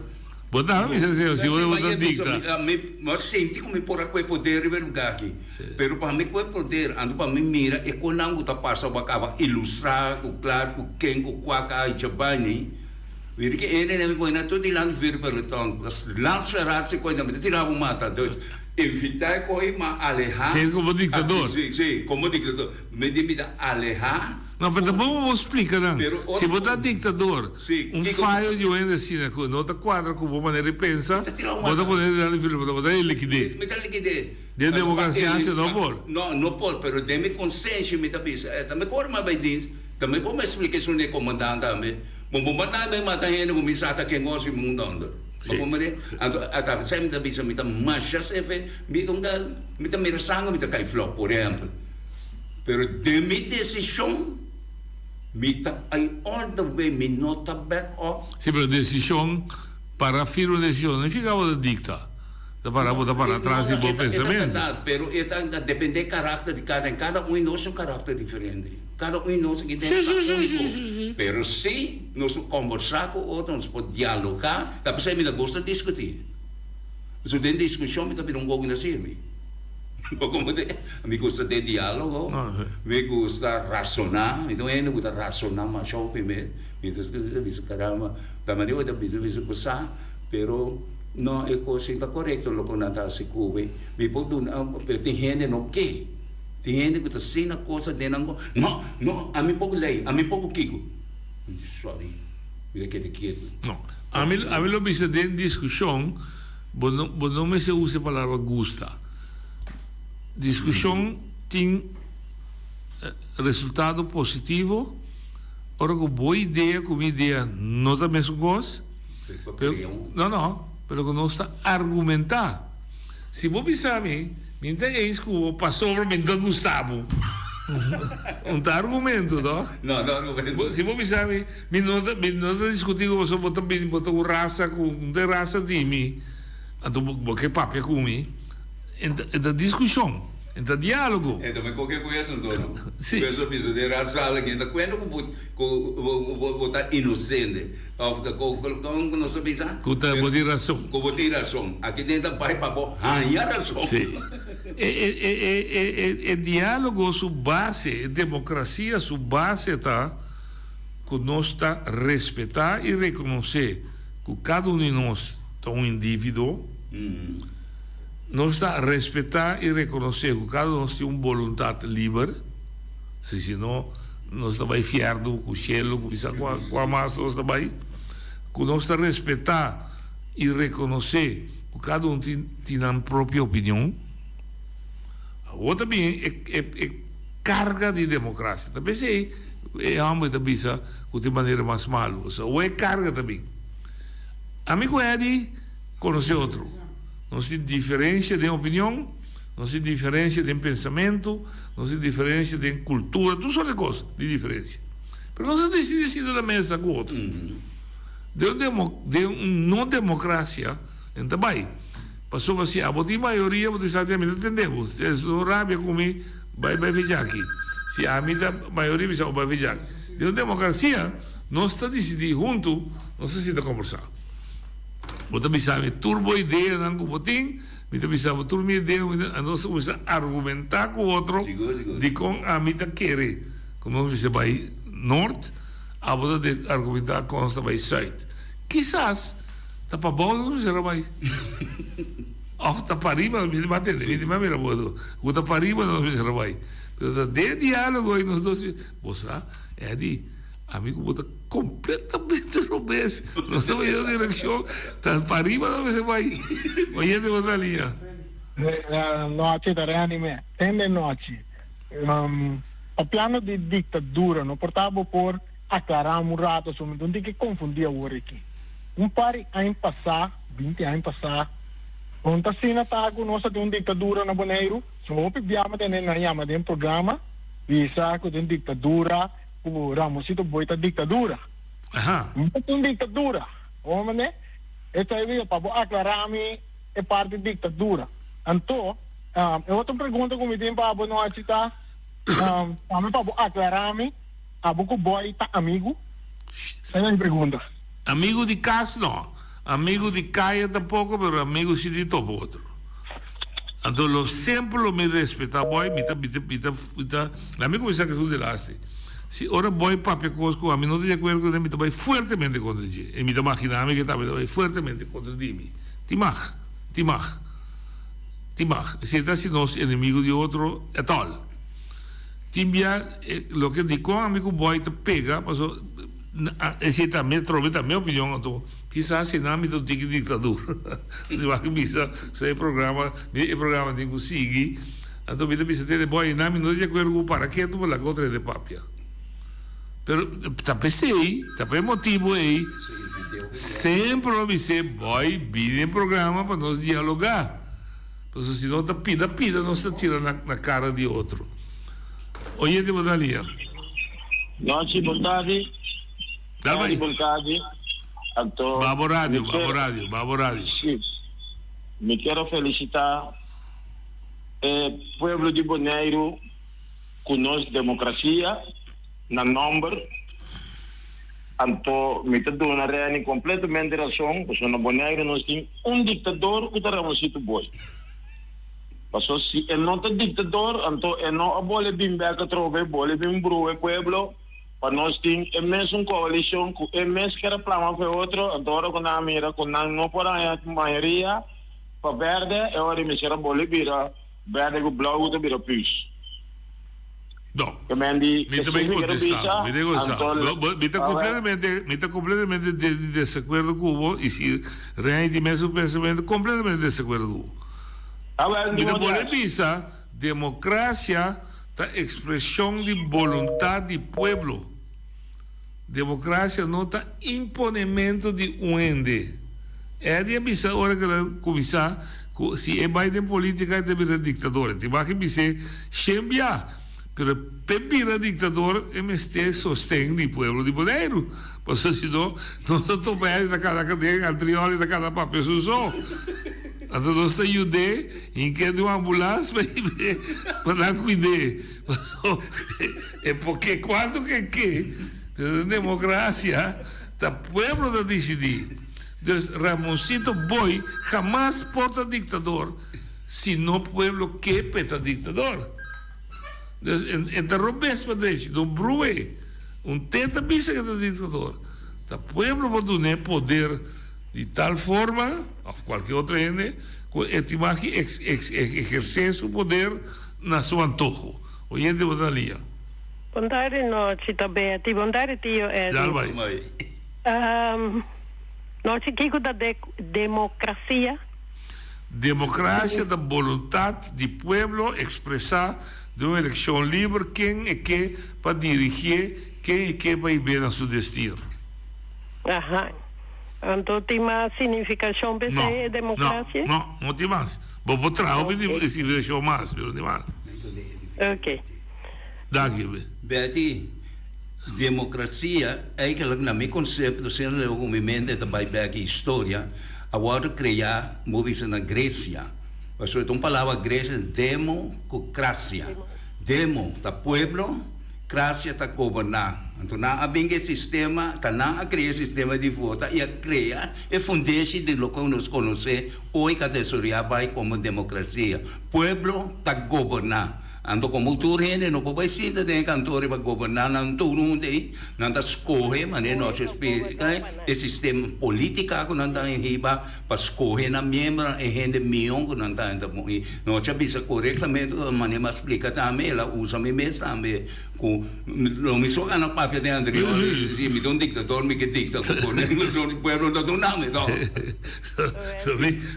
[SPEAKER 17] Botar a bisa se eu vou dicta.
[SPEAKER 8] Mas senti como por aqui poder ver aqui. Pero para mim foi poder, ando para mim mira e quando não tá passa o acaba ilustrar o claro o quem o quaca e chabani. Weet je, en dan moet je tot die land weer peloton. Dat is landsverraad, se coisa, mas tirar uma mata. Dus, evitar coi, mas alejar.
[SPEAKER 17] Sim, como ditador.
[SPEAKER 8] Sim, como ditador. Me dimita alejar.
[SPEAKER 17] Não, mas vamos explicar, não. Se botar ditador, falho de ainda assim, não está quadra com uma maneira de pensar, bota poder dar botar ele liquidez.
[SPEAKER 8] Me dá liquidez.
[SPEAKER 17] De democracia, não pode.
[SPEAKER 8] Não pode, pero de minha consciência, me dá bisa. Também corre mais bem disso. Também como explicação de comandante também. Membantai bem mata hene com misata que gosta mundo ando. Mamãe, até sempre da bisa mita masha sefe, mita mira sangue mita cai flop, por exemplo. Pero de minha decisão, mita I all the way me nota back off.
[SPEAKER 17] Sim, pero decisão para firme decisão não ficava da dicta. Para botar para trás e bom pensamento.
[SPEAKER 8] Pero depende do caráter de cada nós um caráter diferente. Cada nós que tem único. Pero se nós conversar com outro, nós podemos dialogar, tapi saya me gosta de discutir. So den discussão me também não gosto de servir. Me gosta de diálogo, me gosta racionar, então ainda gosta racionar mais só primeiro. Me diz caramba, também eu da passar, pero não é coisa está correto lo que nada se cube. Me pode pero tem gente não quer. Tem gente que está sem a coisa de não. Não, a mim pouco lei, a mim pouco kiko. Sorry, me quede quieto.
[SPEAKER 17] Não, a mim lo bisa de discussão, não me se usa a palavra gusta. Discussão tem resultado positivo. Ora com boa ideia, com ideia não da mesma coisa. Não. Pero que não está argumentar. Se você pensar a mim, me entende que o pastor me dá Gustavo. Não está argumento, não?
[SPEAKER 8] Não.
[SPEAKER 17] Se você pensar a mim, me não está discutindo com você, botar com raça, com raça de mim. Então, porque papo com mim. É discussão. Então, diálogo.
[SPEAKER 8] Então, qualquer coisa, não. Sim. Pessoa precisa de raça, ainda quando botar inocente. Como não sabe isso?
[SPEAKER 17] Com botar razão.
[SPEAKER 8] Com botar razão. Aqui dentro vai para ganhar razão.
[SPEAKER 17] Sim. É diálogo sua base, é democracia sua base está que nós está respeitar e reconhecer que cada um de nós é indivíduo. Nós está a respeitar e reconhecer que cada um tem uma vontade livre, senão nós estamos fiando com o cielo, com a massa, nós estamos que nós está a respeitar e reconhecer que cada um tem a própria opinião. Ou também é carga de democracia. Também é algo também de maneira mais malo. Ou é carga também. Amigo Eddie, conocer otro. No se diferencia de opinión, no se diferencia de pensamiento, no se diferencia de cultura, todas son cosas de diferencia. Pero no se decide ir de la mesa con otro. De una democracia, en Tabay, pasó así, a botín mayoría, porque exactamente entendemos, es lo rabia conmigo, vai viajar aqui. Se a maioria vai viajar. De uma democracia, nós está decidindo junto, não se senta conversar. Você sabe, turbo ideia não com botim, você sabe, turbo ideia, nós começamos a argumentar com o outro, de com a mita querer. Quando você vai norte, a você de argumentar com você vai sul. Quizás, tá para bom, não será vai. Tá para riba, me batendo, me mira bodo. Tá para riba, não será vai. De diálogo aí nos dois, você é de amigo, bota completamente no mês. Nós estamos indo na direção, tá para riba, não você vai. Oye, de outra linha.
[SPEAKER 18] Noite da reanime, tende noite. O plano de ditadura não portava por aclarar um rato sobre não tem que confundir o aqui. Par ano passado, 20 anos passado, quando assim está com nossa de uma ditadura na Bonaire, só pibiama de um programa, visa com ditadura, o Ramosito boita ditadura. Não tem ditadura, homem, essa é para aclarar-me é parte de ditadura. Então, eu outra pergunta que me tem para a noite tá, para aclarar-me, a boca boy tá amigo? Essa é a pergunta.
[SPEAKER 17] Amigo de casa não. Amigo de calle tampoco, pero amigo sí de todo otro. Entonces, siempre lo me respeta, boy, amigo me saca tú de laste. Si ahora voy papia cosco, a mí no te acuerdo que me voy fuertemente contra ti. Y me imaginaba que estaba fuertemente contra ti. Timaj. Si estás si no es enemigo de otro, es tal. Timbia, lo que digo, amigo boy te pega, pasó, ese también, trove mi opinión, entonces, quizás em âmbito de ditadura. Você vai que bisa, se programa tem que seguir. Então, me bisa ter boy em âmbito de acordo para que tu la contra de papia. Pero também sei, também motivo aí. Sempre lo disse, boy, vire programa para nós dialogar. Porque se não tá pida, não se tira na cara de outro. Oye, de Bodalia.
[SPEAKER 19] Noite, vontade.
[SPEAKER 17] Dá-me.
[SPEAKER 19] Vontade.
[SPEAKER 17] Vamos rádio.
[SPEAKER 19] Sim. Me quero felicitar o povo de Bonaire com nossa democracia, na número. Então, me está dando a completamente razão, porque na Bonaire nós temos ditador que está Ramosito Boy. Porque se ele não é ditador, então ele não abole bem beca trove, abole bem brue pueblo. Para nós temos a mesma coalição, a mesma que reclama para outro, agora com a mira, com a não por a maioria, para verde, é hora de ser a bola vira, verde com blau, vira pus.
[SPEAKER 17] Não, me também contestar, me está completamente de desacordo com o e se realmente mesmo pensamento, completamente de desacordo com o. Me está polemiza, democracia, a expressão de vontade do povo. Democracia não está imponimento de um ende. É de avisar hora que ela começar, se é Biden política, é de virar ditador. Tem que dizer, chambia. Pero per virar ditador, MST sostém o povo de Bonaire. Porque senão, nós estamos bem naquela cadeia, altrioli, naquela papel só. Então, nós estamos ajudando em que de uma ambulância para dar cuidar. É porque quando que a democracia, o povo está decidir. Então, Ramosito Boy jamais porta ditador, se não o povo que peta ditador. Então, o mesmo diz, não brue, tenta bisa que é ditador. O povo pode ter poder de tal forma, ou qualquer outra ende, que exercer seu poder na seu antojo. Oyente, Bodalia.
[SPEAKER 20] Bondade noite também, bondade tio é.
[SPEAKER 17] Já vai.
[SPEAKER 20] Noite que da democracia.
[SPEAKER 17] Democracia da vontade do povo expressar de uma eleição livre quem é que para dirigir, quem é que vai ver no seu destino.
[SPEAKER 20] Então tem mais significação para a democracia?
[SPEAKER 17] Não tem mais. Vou trazer a significação mais, não tem mais.
[SPEAKER 20] Ok.
[SPEAKER 17] Dank
[SPEAKER 8] Betty, democracia, eigenlijk naar mijn concept, dus in het movimento dat bij de historia, agora criar movies na Grécia. Mas então palavra Grécia democracia. Demo tá pueblo, cracia tá governar. Então na abinge sistema, tá na criar sistema de voto e a criar e fundar-se de lo que nos conhece hoje que a tesoria vai como democracia. Pueblo tá governar. Ando como turene no pode ser de cantore para governar não turunde não da escolhe mas não se explica o sistema político que não está em riba para escolher na membro e gente milhão que não está em não se bisa corretamente mas não explica também ela usa me mesmo também com não me soga na papel de André se me dá dictador me que dictador o pueblo não dá nada então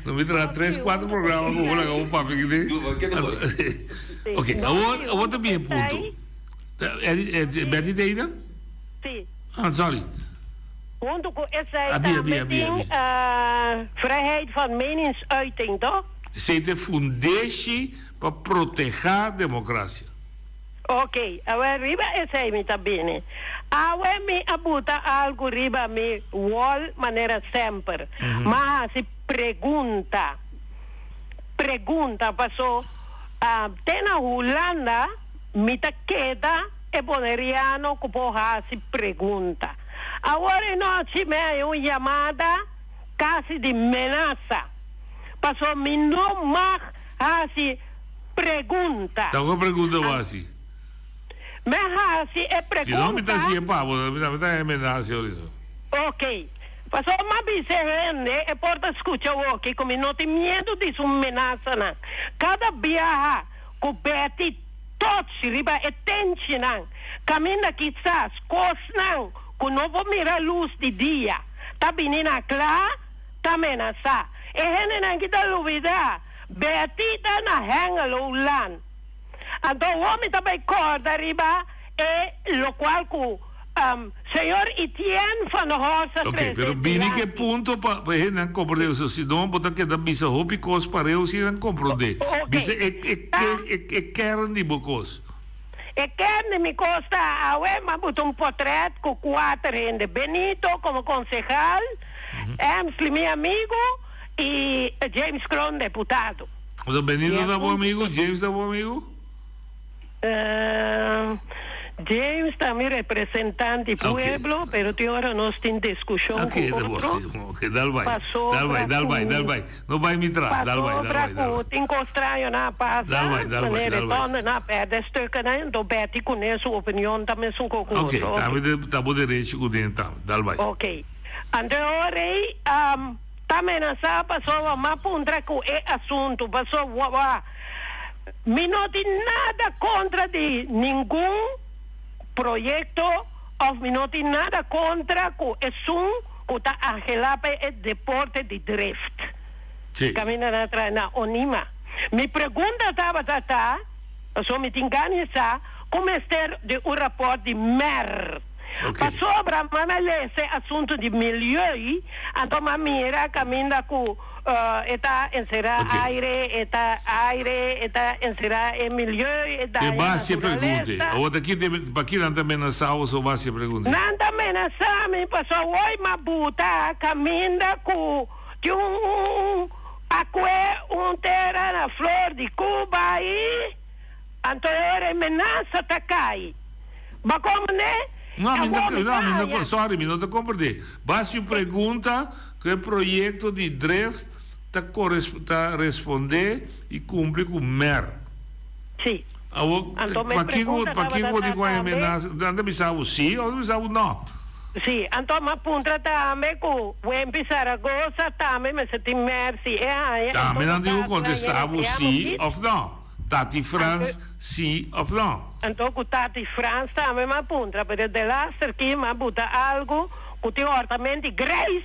[SPEAKER 17] não me traz 3-4 programas com o papel que Ok, agora também ponto. Betty Deida?
[SPEAKER 20] Sim.
[SPEAKER 17] Sorry.
[SPEAKER 20] Ponto com essa também vrijheid van meningsuiting, toch?
[SPEAKER 17] Zij te fundatie para proteger a democracia.
[SPEAKER 20] Ok, agora riba essa me tá bem. Agora me abuta algo riba me wall maneira sempre. Mas se pergunta passou tem na Holanda, mita queda e boneriano que se pergunta. Agora nós tivemos uma chamada quase de ameaça. Passou me não mais se pergunta.
[SPEAKER 17] Tá com pergunta base.
[SPEAKER 20] Mas é pergunta.
[SPEAKER 17] Se não me tá assim pavo, me tá ameaça isso.
[SPEAKER 20] Ok. Passou uma bizarrende e porta escuta o que como não tem medo de sua ameaça não. Cada viaja com Betty todos riba e tente não. Caminha quizás cosnão com não vou mirar luz de dia. Tá menina clara, tá ameaça. E gente não que dá dúvida. Betty tá na hanga lan. Então o homem também corda riba e lo qual com senhor Etienne van der Horst.
[SPEAKER 17] Ok, pero bine que punto para não compreender isso, se não botar que da bisa hopi cos para eu se não compreender. Bisa é kern de bocos.
[SPEAKER 20] É kern de me costa a mas botou portrait com 4 gente Benito como concejal, Emsley meu amigo e James Crown deputado.
[SPEAKER 17] O Benito da bom amigo, James da bom amigo?
[SPEAKER 20] James também representante do pueblo, pero de agora nós temos discussão com outro.
[SPEAKER 17] Ok, dá vai. Não vai me trazer, dá vai.
[SPEAKER 20] Tem estranho na passa, retorna na perda stukken, então Betty conhece a opinião também são com outro.
[SPEAKER 17] Ok, tá bom direito com dentro, dá vai.
[SPEAKER 20] Ok. Agora, também nessa pessoa, mas pontra com o assunto, pessoa, me não tem nada contra de nenhum proyecto of me no tiene nada contra que es un que angelape el deporte de drift.
[SPEAKER 17] Sí.
[SPEAKER 20] Camina atrás na onima. Mi pregunta estaba tata, so me tingani sa, como este de un rapport de mer.
[SPEAKER 17] Okay.
[SPEAKER 20] Sobre esse assunto de milieu, então a mira camina com eta encerrar aire, eta encerrar em milieu, eta.
[SPEAKER 17] De base pergunta. Ou daqui aqui não também na sala ou base pergunta.
[SPEAKER 20] Não também na sala, me passou oi mabuta camina com de aqué terra na flor de Cuba aí, então era ameaça tá cai. Mas como né?
[SPEAKER 17] Não, sorry, não te compreendo. Basta pergunta que projeto de drift está responder e cumprir com o MER.
[SPEAKER 20] Sim.
[SPEAKER 17] Para que eu digo a ameaça? Não me sabe sim ou me sabe não?
[SPEAKER 20] Sim, então me apunta também que o Empi Saragossa também me senti merci.
[SPEAKER 17] Também não digo contestar sim ou não. Tati France, sim ou não?
[SPEAKER 20] Então, o Tati France também me apunta, porque de lá aqui me apunta algo que tem orçamento de Grace.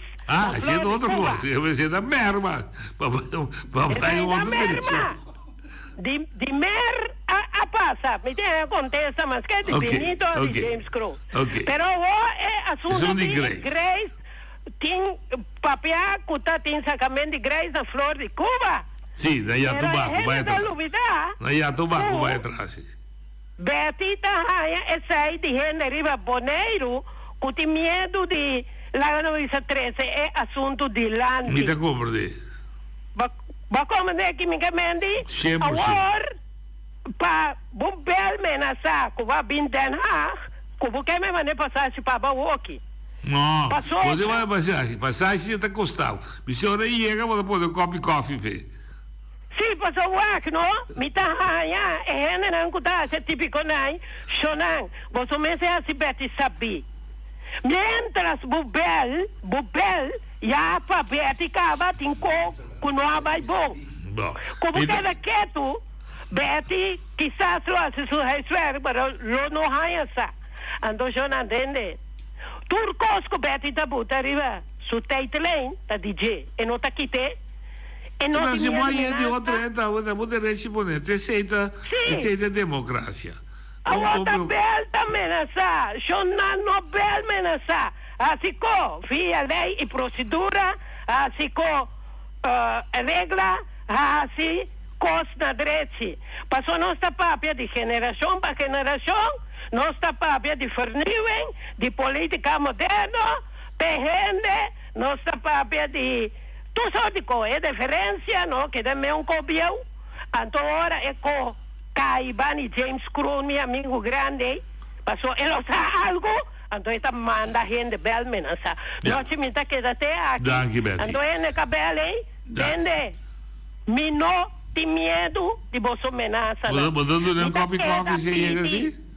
[SPEAKER 17] Isso é outra coisa. Eu pensei da merma. Para ir outra direção.
[SPEAKER 20] De mer a passa. Me tem a contesta, mas que é de Benito e de James Crow.
[SPEAKER 17] Ok.
[SPEAKER 20] Pero é assunto de Grace. tem papel que tá tem sacamento de grãos na flor de Cuba.
[SPEAKER 17] Sim, daí a tubaco vai atrás. Daí a tubaco vai atrás.
[SPEAKER 20] Betty tá aí, sai de gente riba Boneiro, que tem medo de lá no 13 é assunto de lante.
[SPEAKER 17] Me te compreende.
[SPEAKER 20] Ba como é que me mendi?
[SPEAKER 17] 100%.
[SPEAKER 20] Agora, para bombel menasa, que vai vir Den Haag, que vou que me mandar passagem para Bawoki.
[SPEAKER 17] Não, você vai passagem está custado. Me senhora chega, vou pôr um copo de café, vê.
[SPEAKER 20] Sim, passou o ar, não? Me tá aí, é gente não cuida, é típico não, chonan. Você me se assim bete sabe. Mientras bubel, já para bete cava tem com não vai bom. Como cada quieto, bete quizás lo hace su jefe, pero lo no hay essa. Ando eu não entende. Turcos que bete da buta arriba, su teitlém, tá DJ, e não tá quite. E não
[SPEAKER 17] se vai de outra, tá, outra responde, aceita democracia.
[SPEAKER 20] A outra bel também nessa, jornal Nobel menasa. Assim como via lei e procedura, assim como regra, assim costa na direita. Passou nossa papia de geração para geração, nossa papia de vernieuwing, de política moderna, perrende, nossa papia de tu só de coisa, diferença, não, que também um copião. Então, agora é com Caibani James Croon, meu amigo grande, passou, ele usa algo, então ele manda gente bel menasa. Nós me tá que até aqui. Então, ele cabelo, entende? Me não tem medo de você menasa.
[SPEAKER 17] Botando um copo de café, se chega assim?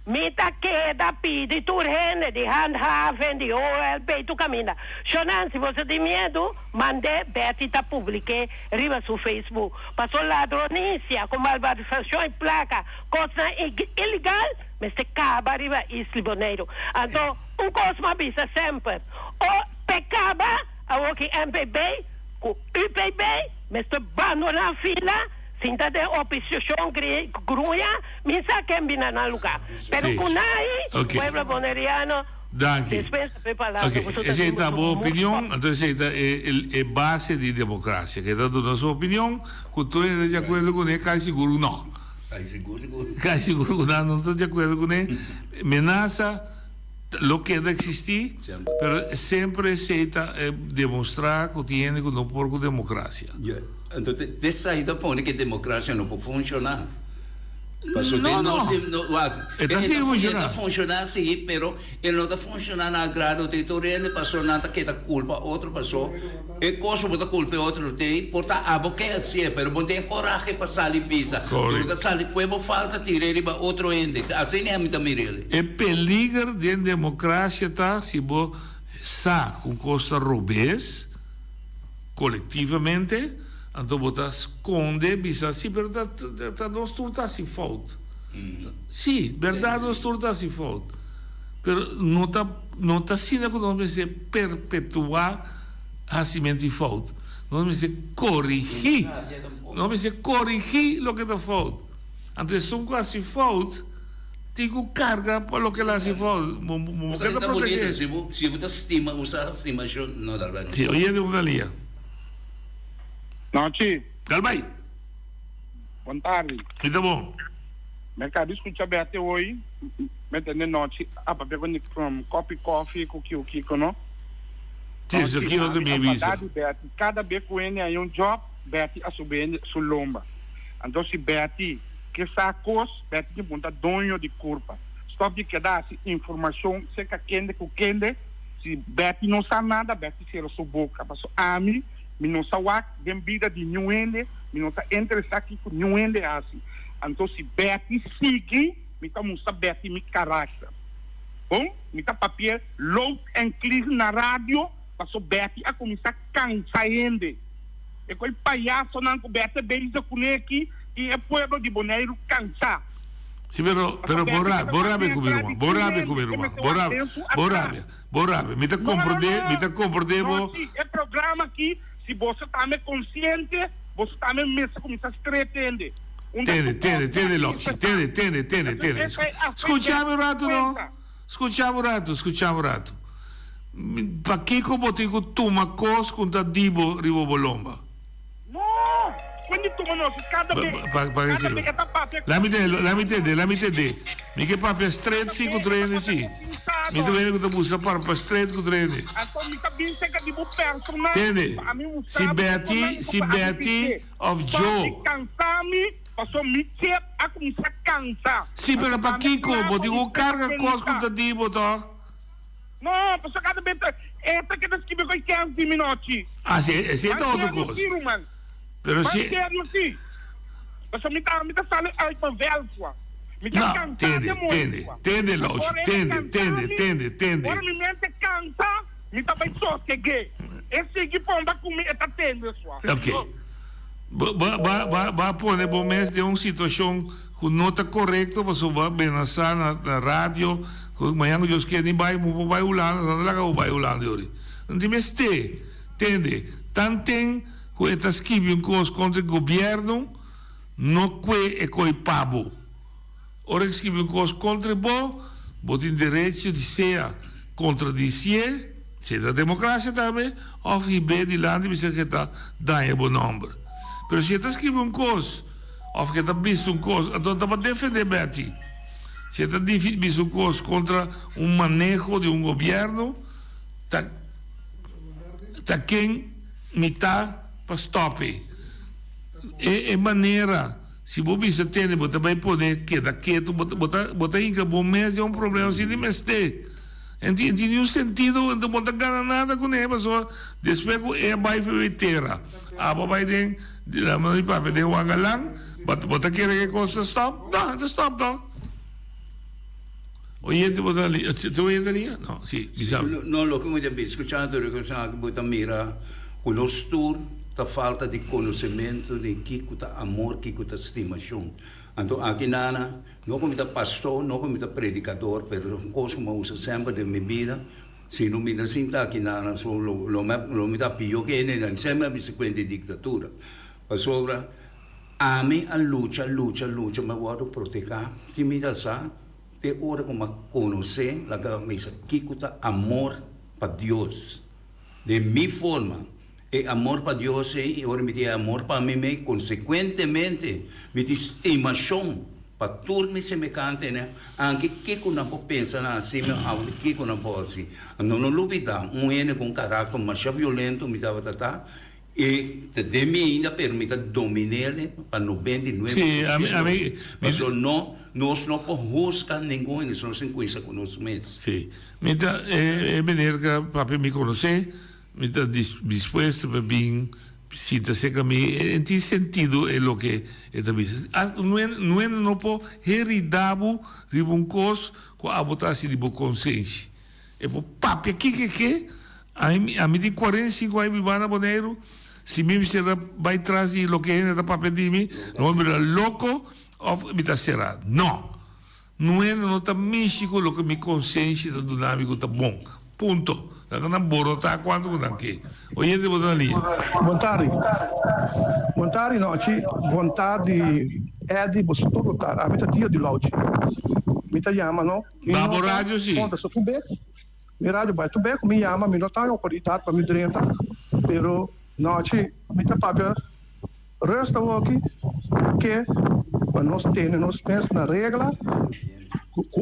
[SPEAKER 20] Me tá queda pide turrende de handhaven de OLP tu caminha. Chonan, se você tem medo, mande Betty tá publique riba su Facebook. Passou ladronícia com malversação e placa, coisa ilegal, mas se caba riba Isla Boneiro. Então, coisa avisa sempre. O pecaba, a o que MPB, o UPB, mas te bando na fila, sinta de oposição grunha, misa que embina na lugar. Pero kunai, pueblo boneriano, dispensa preparado.
[SPEAKER 17] Essa é a boa opinião, então essa é base de democracia. Que dando a sua opinião, que tu estás de acordo com ele, cai seguro não. Cai seguro que não estás de acordo com ele. Ameaça, lo que deve existir, mas sempre aceita demonstrar que tem que não por democracia.
[SPEAKER 8] Então, dessa aí da ponte que a democracia não pode funcionar. Está funcionando sim, pero ele não está funcionando a grado de torrente, passou nada que dá culpa outro passou. E coisa que dá culpa outro tem, portanto, a boca é assim, pero não tem coragem para sair pisa. Então, sair quando falta tirar para outro ente. Assim é muito mirele.
[SPEAKER 17] É peligro de democracia tá se bo sa com costa robês coletivamente. Então, você esconde, bisa, sim, verdade, nós tudo assim falta. Sim, verdade, nós tudo assim falta. Mas não está sendo que nós precisamos perpetuar assim de falta. Nós precisamos corrigir. Nós precisamos corrigir o que está falta. Então, se um quase falta, tem que carga para o que lá se falta.
[SPEAKER 8] Você está proteger. Se você estima, usa estimação, não dá bem.
[SPEAKER 17] Sim, hoje é de uma linha.
[SPEAKER 21] Noite.
[SPEAKER 17] Calma.
[SPEAKER 21] Boa tarde.
[SPEAKER 17] Muito bom.
[SPEAKER 21] Mercado escuta aberto hoje. Metendo noite. Ah, para pegar from coffee, com o Kiko, não?
[SPEAKER 17] Sim, isso aqui é o que me avisa.
[SPEAKER 21] Cada vez que ele tem um job, Betty a subir sua lomba. Então, se Betty, que sacos, Betty que monta dono de culpa. Stop de que dá informação, se que quende, se Betty não sabe nada, Betty se sua boca. Passou a mim. Mi não sabe a vida de Nuende, mi não está interessado aqui com Nuende assim. Então, se Betty sigue, mi está mostrando Betty mi caráter. Bom, mi está papel loud and clear na rádio, passou Betty a começar a cansar ainda. É com o palhaço não que Betty beija com ele aqui e é povo de Boneiro cansar.
[SPEAKER 17] Sim, pero borrabe comigo, borrabe. Me está compreendendo.
[SPEAKER 21] É programa aqui. Se você está consciente, você está mesmo começar a se pretender.
[SPEAKER 17] Tende, Loci, tende. Escutiamo un rato, no? Escutiamo un rato. Pa Kiko botico tuma cos conta dibo ribo bolomba.
[SPEAKER 21] No, quindi tu non si cada bene.
[SPEAKER 17] La mitede. Mi che papia strezzi con treni sì. Mi dovete con bussa per strezzi con treni.
[SPEAKER 21] Anto mi capisce che dibo personale.
[SPEAKER 17] Tende. Si Beati of Joe.
[SPEAKER 21] Cansami, posso mi c'è a come si cansa.
[SPEAKER 17] Sì, però pa Kiko botico carga cos conta dibo to.
[SPEAKER 21] No, posso cada bene. Perché non scrive con i canti minocci.
[SPEAKER 17] Ah, sì, è tutto cos. Però sì.
[SPEAKER 21] Posso mi sale ai pavelsua.
[SPEAKER 17] No, tende logico, tende.
[SPEAKER 21] Ora mi mente canta, mi sta bai so che gay. E se chi pomba come e tende sua.
[SPEAKER 17] Ok. Va pone bom mês de uma situação com nota correta, para sobar bem na rádio, com manhã que eu quero nem vai ulando, não lá que vai ulando ori. Não tem mais tende. Tantem com estas que vêm contra o governo, não é coi pabo. Ora que vêm contra bo, botem direito de ser contradizer, seja a democracia também, ou ribe de lande bisa que está dando bom número. Pero se está escrevendo coisa, ou que está visto coisa, então está para defender Betty. Se está visto coisa contra manejo de governo, está quem me está para stop. É maneira, se você tem, você vai poder quedar quieto, botar em que bom mês é problema, se não mexer. Não tem nenhum sentido, não pode ganhar nada com ele, só depois é vai feiteira. A papai tem, a mãe papai tem um galão, bota querer que costa stop? Não, stop não. Oyente bota ali, tu oyente ali? No, sì, mi sa.
[SPEAKER 8] No, lo che mi abbiamo ascoltato è che bota mira con lo stur, la falta di conoscimento di chi ha amor, chi ha stimazione. Anto aqui nana, não como está pastor, não como está predicador, pero coisa como usa sempre de minha vida, se não me dá sinta aqui nana, só lo me dá pior que ele, não sempre me sequente ditadura. Mas sobre a mim a luta, mas vou proteger, que me dá sa, te hora como conhecer, la que me diz que está amor para Deus, de minha forma. E amor para Deus e ora me dia amor para mim, consequentemente me dia estimação para turme semejante, né? Anche que não pode pensar assim, mas que não pode assim. Não duvida, ene com caráter mais violento me dava tata e de mim ainda permite dominar para 99%.
[SPEAKER 17] Sim, a mim,
[SPEAKER 8] mas nós não podemos juzgar ninguém, nós não se conhece com nós mesmos.
[SPEAKER 17] Sim, então é melhor que para me conhecer. Me está dispuesto para vir, si te sé que me, en ti sentido es lo que está diciendo. No puedo heredar un cos con a votar si digo consciência. E por papi aqui que a mim de 45 anos me van a Bonaire, se me será vai trazer lo que é da papi de mim, não me louco ou me está será. Não está místico lo que me consciência do dinâmico está bom. Punto. Não borota quanto com aqui. Oyente botar ali.
[SPEAKER 1] Boa tarde. Boa tarde, noite. Boa tarde, Edi, você tudo tá. A meta dia de lote. Me chama, não?
[SPEAKER 17] Babo rádio sim.
[SPEAKER 1] Conta só tudo bem. Me rádio vai tudo bem, me chama, me não tá autoridade para me direita. Pero noite, me tá para resta aqui que para nós pensa na regra.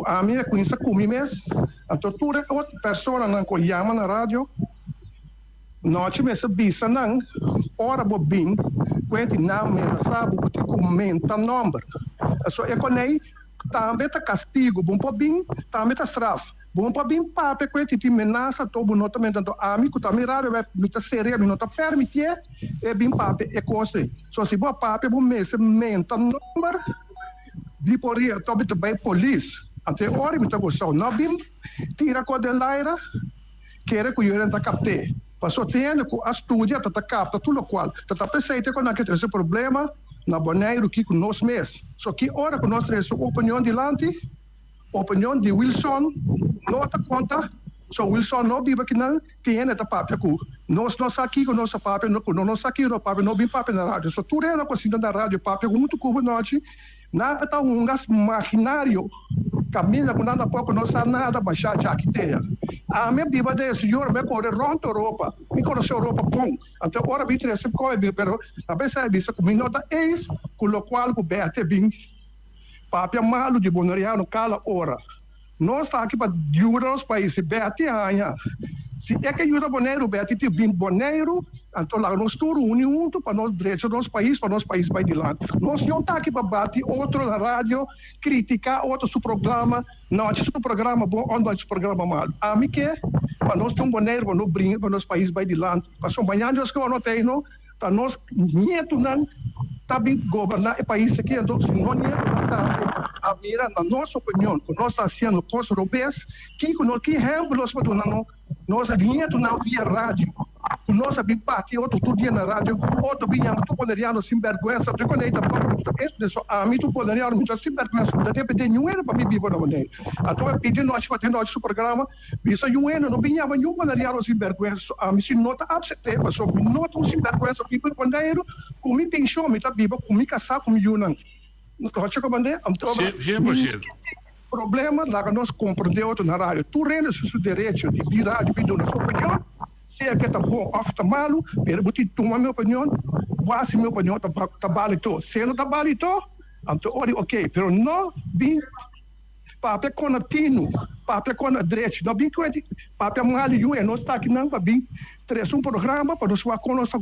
[SPEAKER 1] A minha conhece comigo mesmo. A tortura é outra pessoa não que chama na rádio. Nós mesmo bisa não. Ora bobin, quando não me sabe o que comenta número. Só é quando aí também tá castigo, bom bobin, também tá estraf. Bom bobin pape quando te menaça todo notamente tanto amigo também rádio vai me tá seria, me não tá permitir é bem pape é coisa. Só se boa pape bom mesmo menta número. De poria, também também polícia. Até hora me tá gostando. Não bim, tira com a delaira, quer que eu não capte. Passou tendo com a estúdia, tá capta tudo qual. Tá pensando que não quer esse problema na Bonaire que com nós mesmos. Só que hora que nós temos opinião de lante, opinião de Wilson, não tá conta. Só Wilson não vive que não tem essa papel com nós aqui com nossa papel, nós aqui no papel, não bem papel na rádio. Só tudo é na cozinha da rádio papel muito curvo noite. Nada tá gas maquinário cammina com nada pouco, não sabe nada, baixar já que tem. A minha biba de senhor, me corre ronto Europa, me conhece Europa bom. Até agora me interessa como é, pero a vez é isso, com minota ex, com o qual o Bete bem, papia malo de bonariano cala hora. Nós está aqui para ajudar os países, Bete anha. Se é que ajuda Boneiro, Bete te vim Boneiro, então lá nós todos unidos para nós direitos do nosso país vai de lá. Nós não está aqui para bater outro na rádio, criticar outro seu programa, não, esse programa bom, onde esse programa malo. A mim que para nós ter Boneiro, para nós brincar, para nosso país vai de lá. Para amanhã nós que não tem, não, para nós nieto não tá bem governar o país aqui, então se não nieto a mira na nossa opinião, com nós está sendo coisas europeias, que exemplo nós podemos não nós nieto não via rádio. Nós abbiamo parte outro dia na rádio, outro dia tu poderiano sem vergonha, tu conecta isso a mim tu poderiano muito sem vergonha, da tempo de nenhum para mim vivo na maneira. Então eu pedi nós fazendo nosso programa, isso não vinha nenhum poderiano sem vergonha, a mim se nota absente, mas só nota sem vergonha, só vivo bandeiro, com mim pensou, me tá vivo, com mim casar com mim não. Não acho que bandeira, então
[SPEAKER 17] 100%.
[SPEAKER 1] Problema lá que nós compreendemos na rádio, tu rendes o seu direito de virar, de pedir a sua opinião. Se é que está bom ou está malo, pero você toma minha opinião, quase minha opinião está válida. Se não está válida, então ok, pero não bem papel contínuo, papel com a direita, não bem que papel mal e não está aqui não para bem ter um programa para nós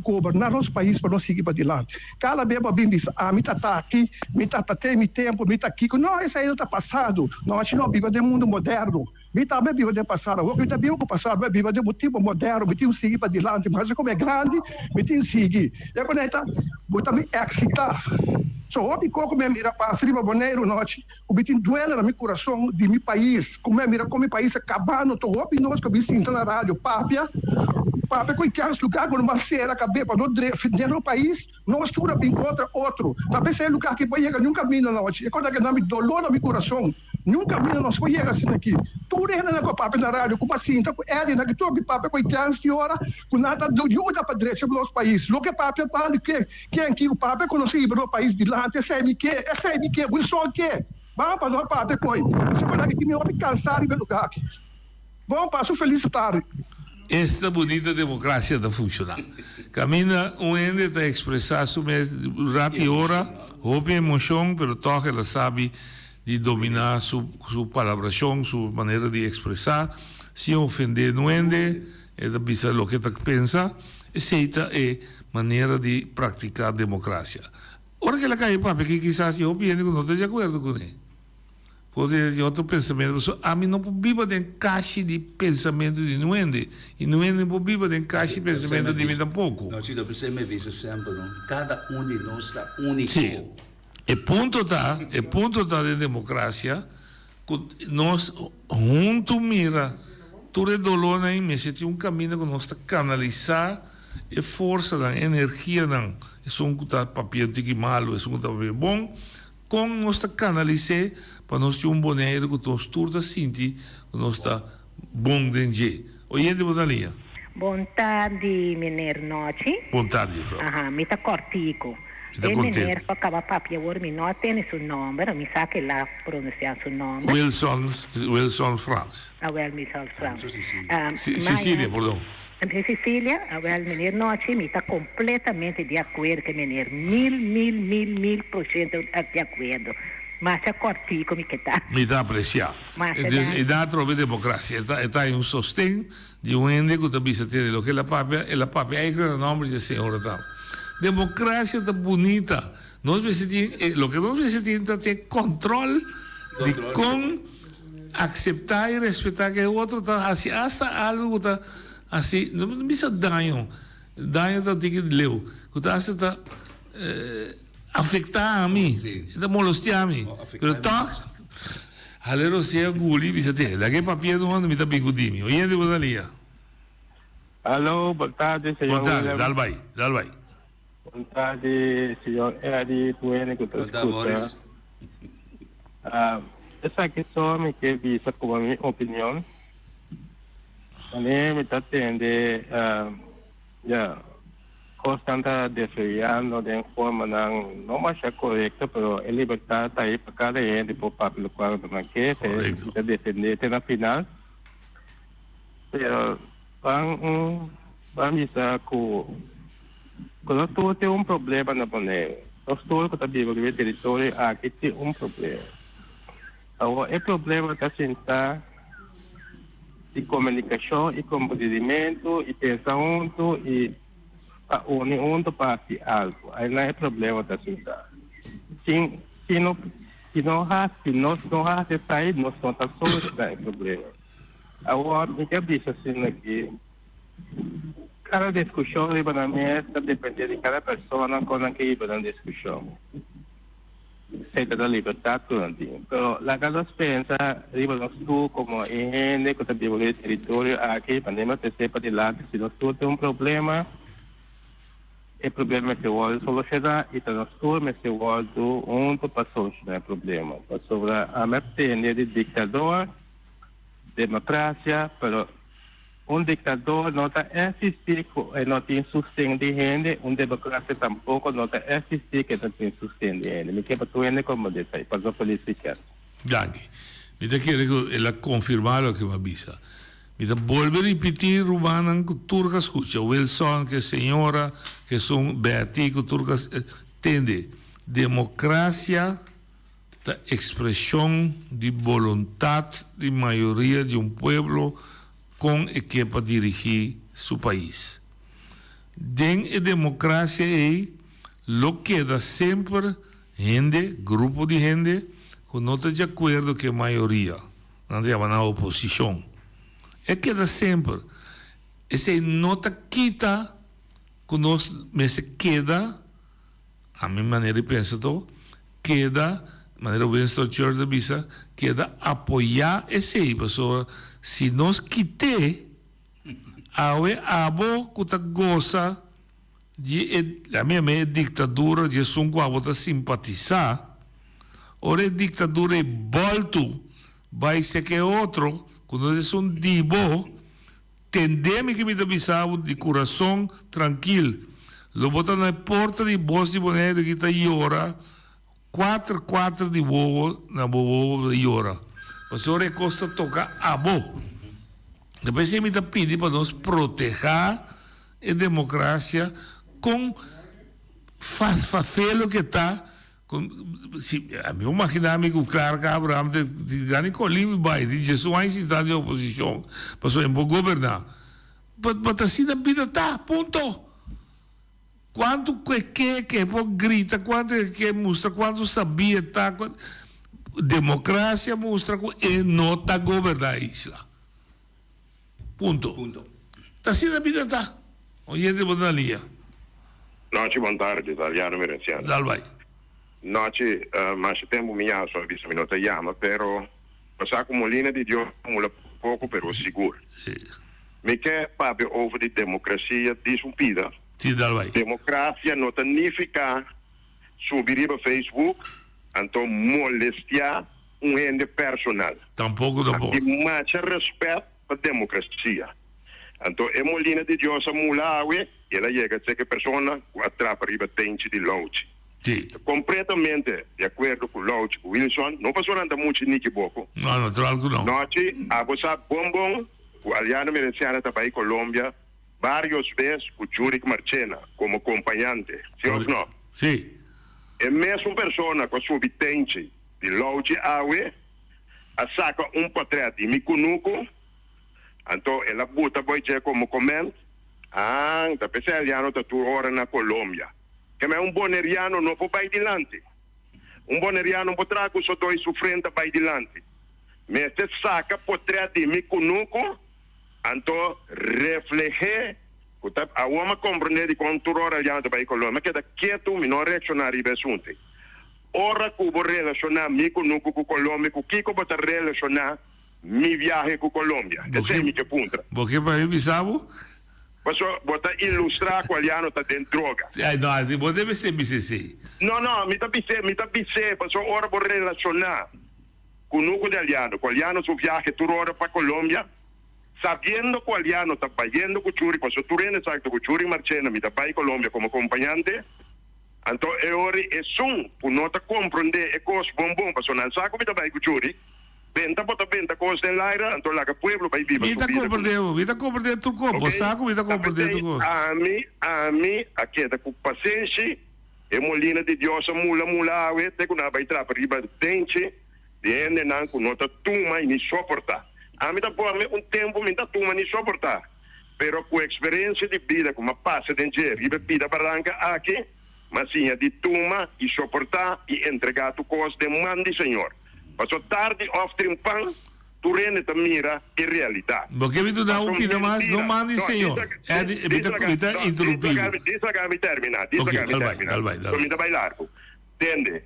[SPEAKER 1] governar nosso país para nós seguir para adiante. Cada vez para bem diz, me está aqui, me está tem tempo, me está aqui, não, isso aí não está passado, não, a gente não vive de mundo moderno. Me também vive de passado, eu também vivo com o passado, eu vivo de um tipo moderno, me tenho que seguir para adiante, mas como é grande, me tenho que seguir. E quando está, vou também excitar. Só o bico como é mira para cima Boneiro noite, o bitin duela no meu coração de meu país, como é mira como o país acabando, tô o nós que sinta na rádio, papia com que as lugar quando uma cera cabeça para não defender o país, nós tudo bem contra outro. Talvez é lugar que vai chegar nunca mina noite. E quando que dá me dolor no meu coração, nunca mina nós vai chegar assim aqui. Tudo é na papel na rádio, como assim, então é na que todo papel com que as senhora, com nada do ajuda para direita do nosso país. Lo que papel fala que aqui o papel conhece o país de lá, esse é que, o som que. Vamos para nós papel coi. Você vai que me ouve cansar em lugar aqui. Vamos para felicitar.
[SPEAKER 17] Esta bonita democracia está funcionando. Camina ende está expressar su durante hora, houve emoção, pero toch ela sabe de dominar sua palabração, sua maneira de expressar, sem ofender não ende, ela bisa o que ela pensa, essa é maneira de praticar democracia. Ora que ela cai para que quizás eu opine que não esteja de acordo com ele. Pode ter outro pensamento, a mim não viva de encaixe de pensamento de nuende, e nuende não viva de encaixe de pensamento de mim tampouco.
[SPEAKER 8] Não, se você me diz sempre, cada de nós está único.
[SPEAKER 17] Sim. E ponto tá de democracia, nós junto mira, tudo é dolor aí, mas se tem caminho que nós está canalizar a força da energia não, é um que está papel que malo, é um que está papel bom, com nós está canalizar para nós ter Boneiro que nós todos sentir que nós está bom dentro. Oyente, boa linha.
[SPEAKER 2] Boa tarde, menino Noite.
[SPEAKER 17] Boa tarde, Frau.
[SPEAKER 2] Aha, me está cortico. E menino para acabar papia, agora me não tem seu nome, me sabe lá pronunciar seu nome.
[SPEAKER 17] Wilson France.
[SPEAKER 2] Wilson France.
[SPEAKER 17] Cecília, perdão.
[SPEAKER 2] Cecília, menino Noite, me está completamente de acordo com o menino. 1000% de acordo. Mas é cortico, me que tá.
[SPEAKER 17] Me dá apreciar. E dá a trocar democracia. Está em sostém de ende que está bisa ter o que ela papia é que o nome de senhora tá. Democracia está bonita. Nós precisamos, o que nós precisamos é ter controle de como aceitar e respeitar que o outro está assim, hasta algo está assim, não precisa danho está que leu, que está afetar a mim, está molestar a mim, pero tá, alero se anguli bisa ter, daqui papel não anda me está bigudinho, oyente boa dia.
[SPEAKER 22] Alô, boa tarde, senhor.
[SPEAKER 17] Boa tarde, dal vai.
[SPEAKER 22] Boa tarde, senhor Edi Tuene, que está escutando. Essa questão me que visa como a minha opinião. A mim me está tendo, constante desviando de forma não mais correta, pero a liberdade está aí para cada gente, para o papel qual não quer, para defender até na final. Pero vamos dizer que quando tu tem problema na Bonaire, nós todos que estamos no território aqui tem problema. Agora, o problema está sentado de comunicação e comportamento e pensamento e a união para algo. Aí não é problema da cidade. Se não há detalhe, nós não estamos solucionando o problema. Agora, me cabeça assim aqui, cada discussão riba na mesa depende de cada pessoa com que riba na discussão. Cerca da liberdade, tudo. Pero la cada pensa riba nós tu como gente que está vivendo território aqui, para não ter sempre de lado, se nós tu tem problema, o problema se volta solucionar e nós tu se volta para solucionar o problema. Sobre a metade de ditador, democracia, pero ditador não está existir e não tem sustento de gente, democracia tampouco não está existir que não tem sustento de gente. Me quer para como detalhe, para não politicar.
[SPEAKER 17] Danke. Mi da quiere ela confirmar lo que me avisa. Mi da volver a repetir rubanan que turcas escucha, Wilson que señora que son beati que turcas tende democracia la expresión de voluntad de mayoría de un pueblo con el que para dirigir su país. Den la democracia lo queda siempre gente, grupo de gente que no está de acuerdo que mayoría, no te llaman a oposición. Queda siempre. Ese no te quita que nos me se queda, a mi manera de pensar todo, queda manera Winston Churchill visa queda apoyar ese pessoa si nos quite a vos que goza de la minha ditadura de um guabota simpatizar ora a ditadura é volto vai ser que outro quando é dibo tendeme que me avisava de coração tranquilo lo bota na porta de Bosch de Bonaire que está llora 4 de bobo na bobo de llora mas ora costa tocar a bo depois me pede para nós proteger a democracia com fazer o que está a mim imaginar-me que o Clark Abraham de Dani Colim vai de Jesus a cidade de oposição para só governar mas assim a vida está ponto quanto que grita quanto que mostra quanto sabia tá democracia mostra que não está governar a isla ponto tá assim a vida tá oyente bonalia
[SPEAKER 5] Noite, boa tarde, italiano merenziano.
[SPEAKER 17] Dal vai.
[SPEAKER 5] Noite, mas tempo minha só visto me nota chiama, però passar como linha de Dio mula pouco però sicuro. Me quer papo over de democracia disrumpida.
[SPEAKER 17] Sì, dal vai.
[SPEAKER 5] Democracia não significa subir para Facebook, então molestar ente personal.
[SPEAKER 17] Tampouco.
[SPEAKER 5] Mas respeito para democracia. Então, é uma linha de Deus a mulawe, ela chega a ser que a pessoa atrapa riba tente de lote.
[SPEAKER 17] Sim.
[SPEAKER 5] Completamente de acordo com o lote, com Wilson, não passou nada muito niki boco.
[SPEAKER 17] Não, natural que não.
[SPEAKER 5] Noite, a você bombom, o aliano merenciano está para Colômbia, várias vezes com Júric Marchena, como acompanhante. Sim ou não?
[SPEAKER 17] Sim.
[SPEAKER 5] É mesmo pessoa com a subtente de lote awe, a saca portrait de Micunuco, então ela bota poi c'è come comment da peseriano da tua ora na Colômbia che è boneriano non può vai dilante boneriano può trago sotto i su frente vai dilante me se saca potrà di Micunuco anto refleje a uomo comprende di quanto ora gli altri vai Colômbia che da quieto mi non reazionare i besunti ora cubo relazionar Micunuco con Colômbia con Kiko bota relazionar mi viaje con Colombia. Che sei mi che punta.
[SPEAKER 17] Perché per il bisavo?
[SPEAKER 5] Posso bota illustrare qualiano sta dentro droga.
[SPEAKER 17] No, si potrebbe essere sì.
[SPEAKER 5] No, mi tapisse, posso ora vorrei relazionare con uno italiano, qualiano su viaje tu ora per Colombia, sabiendo cuál ya no está pagando cuchuri, cuando tú eres exacto cuchuri marchena, mi tapai Colombia como acompañante, entonces ahora es un, pues no te comprende, es cosa bombón, para sonar saco mi tapai cuchuri, venta cosa en la aire, entonces la que pueblo va a vivir.
[SPEAKER 17] Vita comprende tu combo, saco, vita comprende tu combo.
[SPEAKER 5] A mí, aquí está con paciencia, es molina de Dios, mula, te con una baita para arriba de dente, de ende nan con nota tuma y ni soporta. A mí tampoco un tiempo me tuma ni soporta, pero con experiencia de vida, como pasa de enjer, y bebida barranca aquí, mas sim de tuma y soportar y entregar tu cosa de mandi, Señor. Pasó tarde, ofte un pan, tu rende te mira en realidad.
[SPEAKER 17] Porque vi tu da un pida más, no mandi, Señor. Evita interrumpir.
[SPEAKER 5] Déjame terminar. Comienza a bailar. ¿Entiende?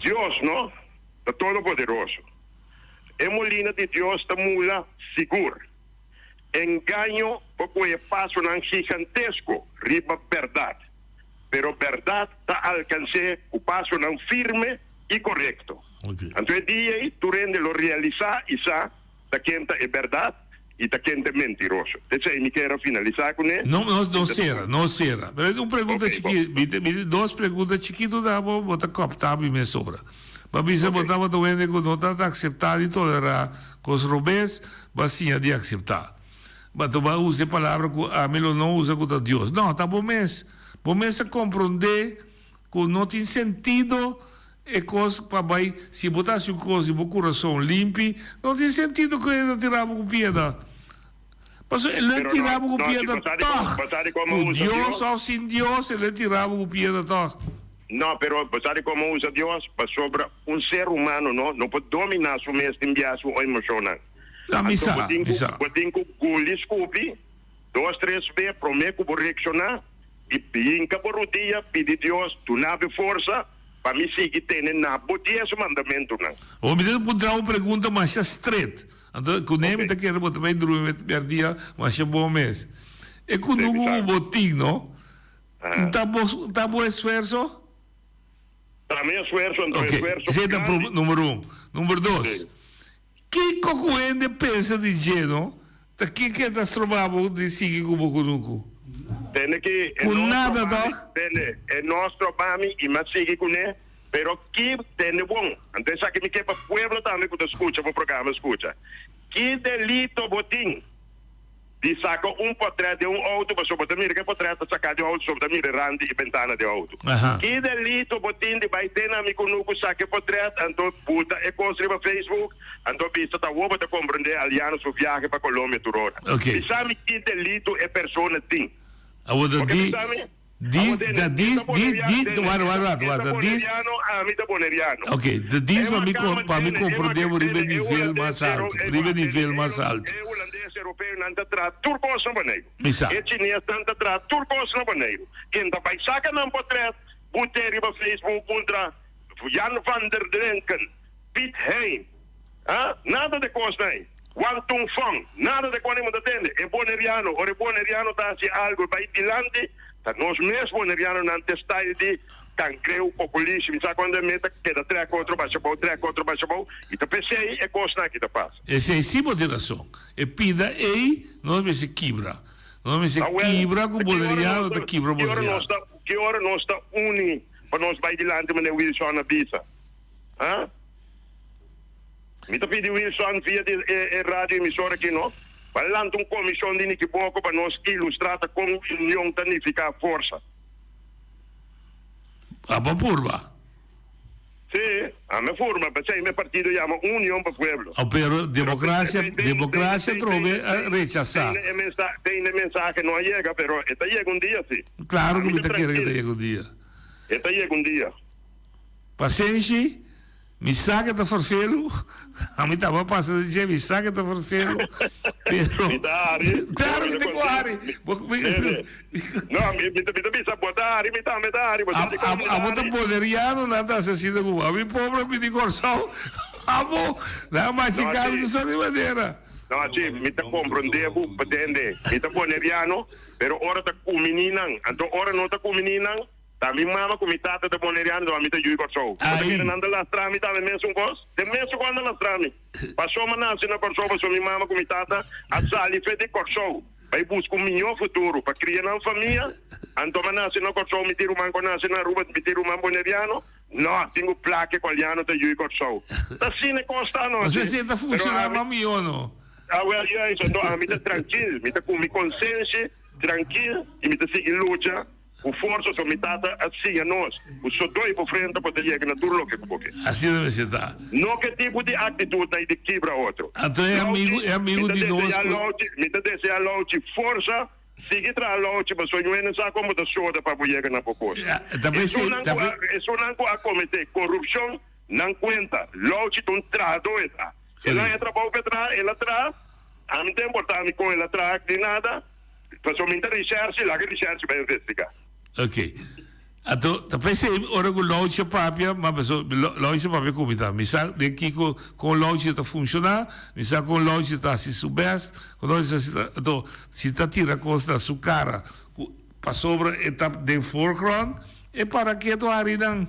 [SPEAKER 5] Dios, ¿no? Está todopoderoso. En molina de Dios está mula seguro. Engaño, porque paso un gigantesco, riba verdad. Pero verdad está alcance, o paso un firme y correcto. Entonces, día tú rende lo realiza y sa, ta quenta es verdad y ta quenta es mentiroso. Entonces, me quiero finalizar con él.
[SPEAKER 17] No cierra. Pero una pregunta chiquita, dos preguntas chiquitas, vou botar cooptar e me sobra. Mas você botava também que não está aceitar e tolerar com os robês, mas sim de aceitar. Mas tu vai usar a palavra que a mim não usa com Deus. Não, tá bom mês. Bom mês é compreender que não tem sentido e coisa para vai se botasse uma coisa e o coração limpo, não tem sentido que ele tirava com piedade. Mas ele tirava com piedade com Deus ou sem Deus, ele tirava com piedade.
[SPEAKER 5] No, pero sabe cómo usa Dios para sobre un ser humano, no puede dominar su mente, enviar su emoción.
[SPEAKER 17] Misa.
[SPEAKER 5] Puede que escupi, 2, 3 veces, promete que reaccionar y pinca por un día, pide Dios, tu nave fuerza, para mí sigue teniendo na bodia su mandamento.
[SPEAKER 17] O me deve poder uma pergunta mais straight. Então, com nem me quer botar bem dormir per dia, mas é bom mês. E quando o botim, não? Tá bom esforço?
[SPEAKER 5] Também esforço, então esforço.
[SPEAKER 17] Esse é número 1. Número 2. Que cocuende pensa de geno? Que está trovando de seguir com o Bocunuco?
[SPEAKER 5] Tem que...
[SPEAKER 17] Com nada, tá?
[SPEAKER 5] É nosso trabalho e mais seguir com ele, pero que tem bom. Então, isso aqui me quer para o povo também, que escuta, o programa escuta. Que delito botim? De saca portrait de auto, mas sobre mira que portrait sacar de auto, sobre mira rande e ventana de auto. Que delito botin de baitena amigo nuco saque portrait, então puta e construir para Facebook, então vista tá o para compreender aliano su viaje para Colômbia turora. E sabe que delito é persona tem.
[SPEAKER 17] Diz, ok, diz para mim compreender o nível mais alto, nível mais alto.
[SPEAKER 5] O holandês europeu não está atrás, turcos não boneiro. O chinês não está atrás, turcos não boneiro. Quem vai sacar não portrait, botar no Facebook contra Jan van der Drenken, Piet Hein, nada de coisa aí. Wang Tung Fong, nada de quando me atende. É boneriano, o boneriano está assim algo vai dilante. Nós mesmos bonerianos não testamos de cancreu, populismo, sabe quando é meta, queda 3, 4, baixa bom, 3, 4, baixa bom, e tu pensei, é coisa que te passa.
[SPEAKER 17] Esse é sim moderação. E pida ei, nós me se quebra. Nós me se quebra com o boneriano, te quebra o boneriano.
[SPEAKER 5] Que hora nós está uni, para nós vai dilante, mas Wilson na visa. Me tá pedindo Wilson via de rádio emissora aqui, não? Falando uma comissão de equivoco para nós ilustrar como a união tanifica a força.
[SPEAKER 17] A purba?
[SPEAKER 5] Sim, a minha forma, porque meu partido chama União para o Pueblo.
[SPEAKER 17] Pero democracia trove a rechazar.
[SPEAKER 5] Tem mensagem não chega, pero esta chega dia, sim.
[SPEAKER 17] Claro que me está querendo que chegue dia.
[SPEAKER 5] Esta chega dia.
[SPEAKER 17] Paciência. Me saca da farfelo, a mim estava passando de dizer, me saca da farfelo. Claro que tem guari.
[SPEAKER 5] Não, me sabotare, me dá.
[SPEAKER 17] A bota poderiano não está assassina com a mim pobre me de corção. Amo, não mais se cabe de só de madeira.
[SPEAKER 5] Não, sim, me está compreendendo, entende? Me está boneriano, pero ora está com menina, então ora não está com menina. Também mama comitata de Boneriano do amita Jui Corsou. Também não anda lastrami também mesmo cos. De mesmo quando lastrami. Passou uma nasce na Corsou, passou minha mama comitata a sali fede Corsou. Vai buscar um melhor futuro para criar uma família. Então nasce na Corsou, me tiro man nasce na rua, me tiro man Boneriano. No, tenho placa qualiano de Jui Corsou. Assim ne costa não.
[SPEAKER 17] Mas você tá funcionando melhor não?
[SPEAKER 5] Ah, well, yeah, então a mim tá tranquilo, me tá com minha consciência tranquilo e me tá seguindo luta. O força só me tata assim a nós. O só dois por frente para ter na turno que porque.
[SPEAKER 17] Assim deve ser tá.
[SPEAKER 5] Não que tipo de atitude aí de quebra outro.
[SPEAKER 17] Então é amigo de nós.
[SPEAKER 5] Me tá deseja a lote força. Sigue tra lote, mas só não sabe como da soda para chegar na proposta. Isso não a cometer corrupção, não conta. Lote um trado eta. Ela entra para o petra, ela tra. A mim tem importância com ela tra de nada. Passou muita recherche, lá que recherche vai investigar.
[SPEAKER 17] Ok. Então, pensei, ora com loja própria, mas loja própria como está. Me sabe daqui com loja está funcionar, me sabe com loja está se subeste, com loja está, então, se está tira costa da sua cara, para sobre etapa de foreground, é para que tu aridan.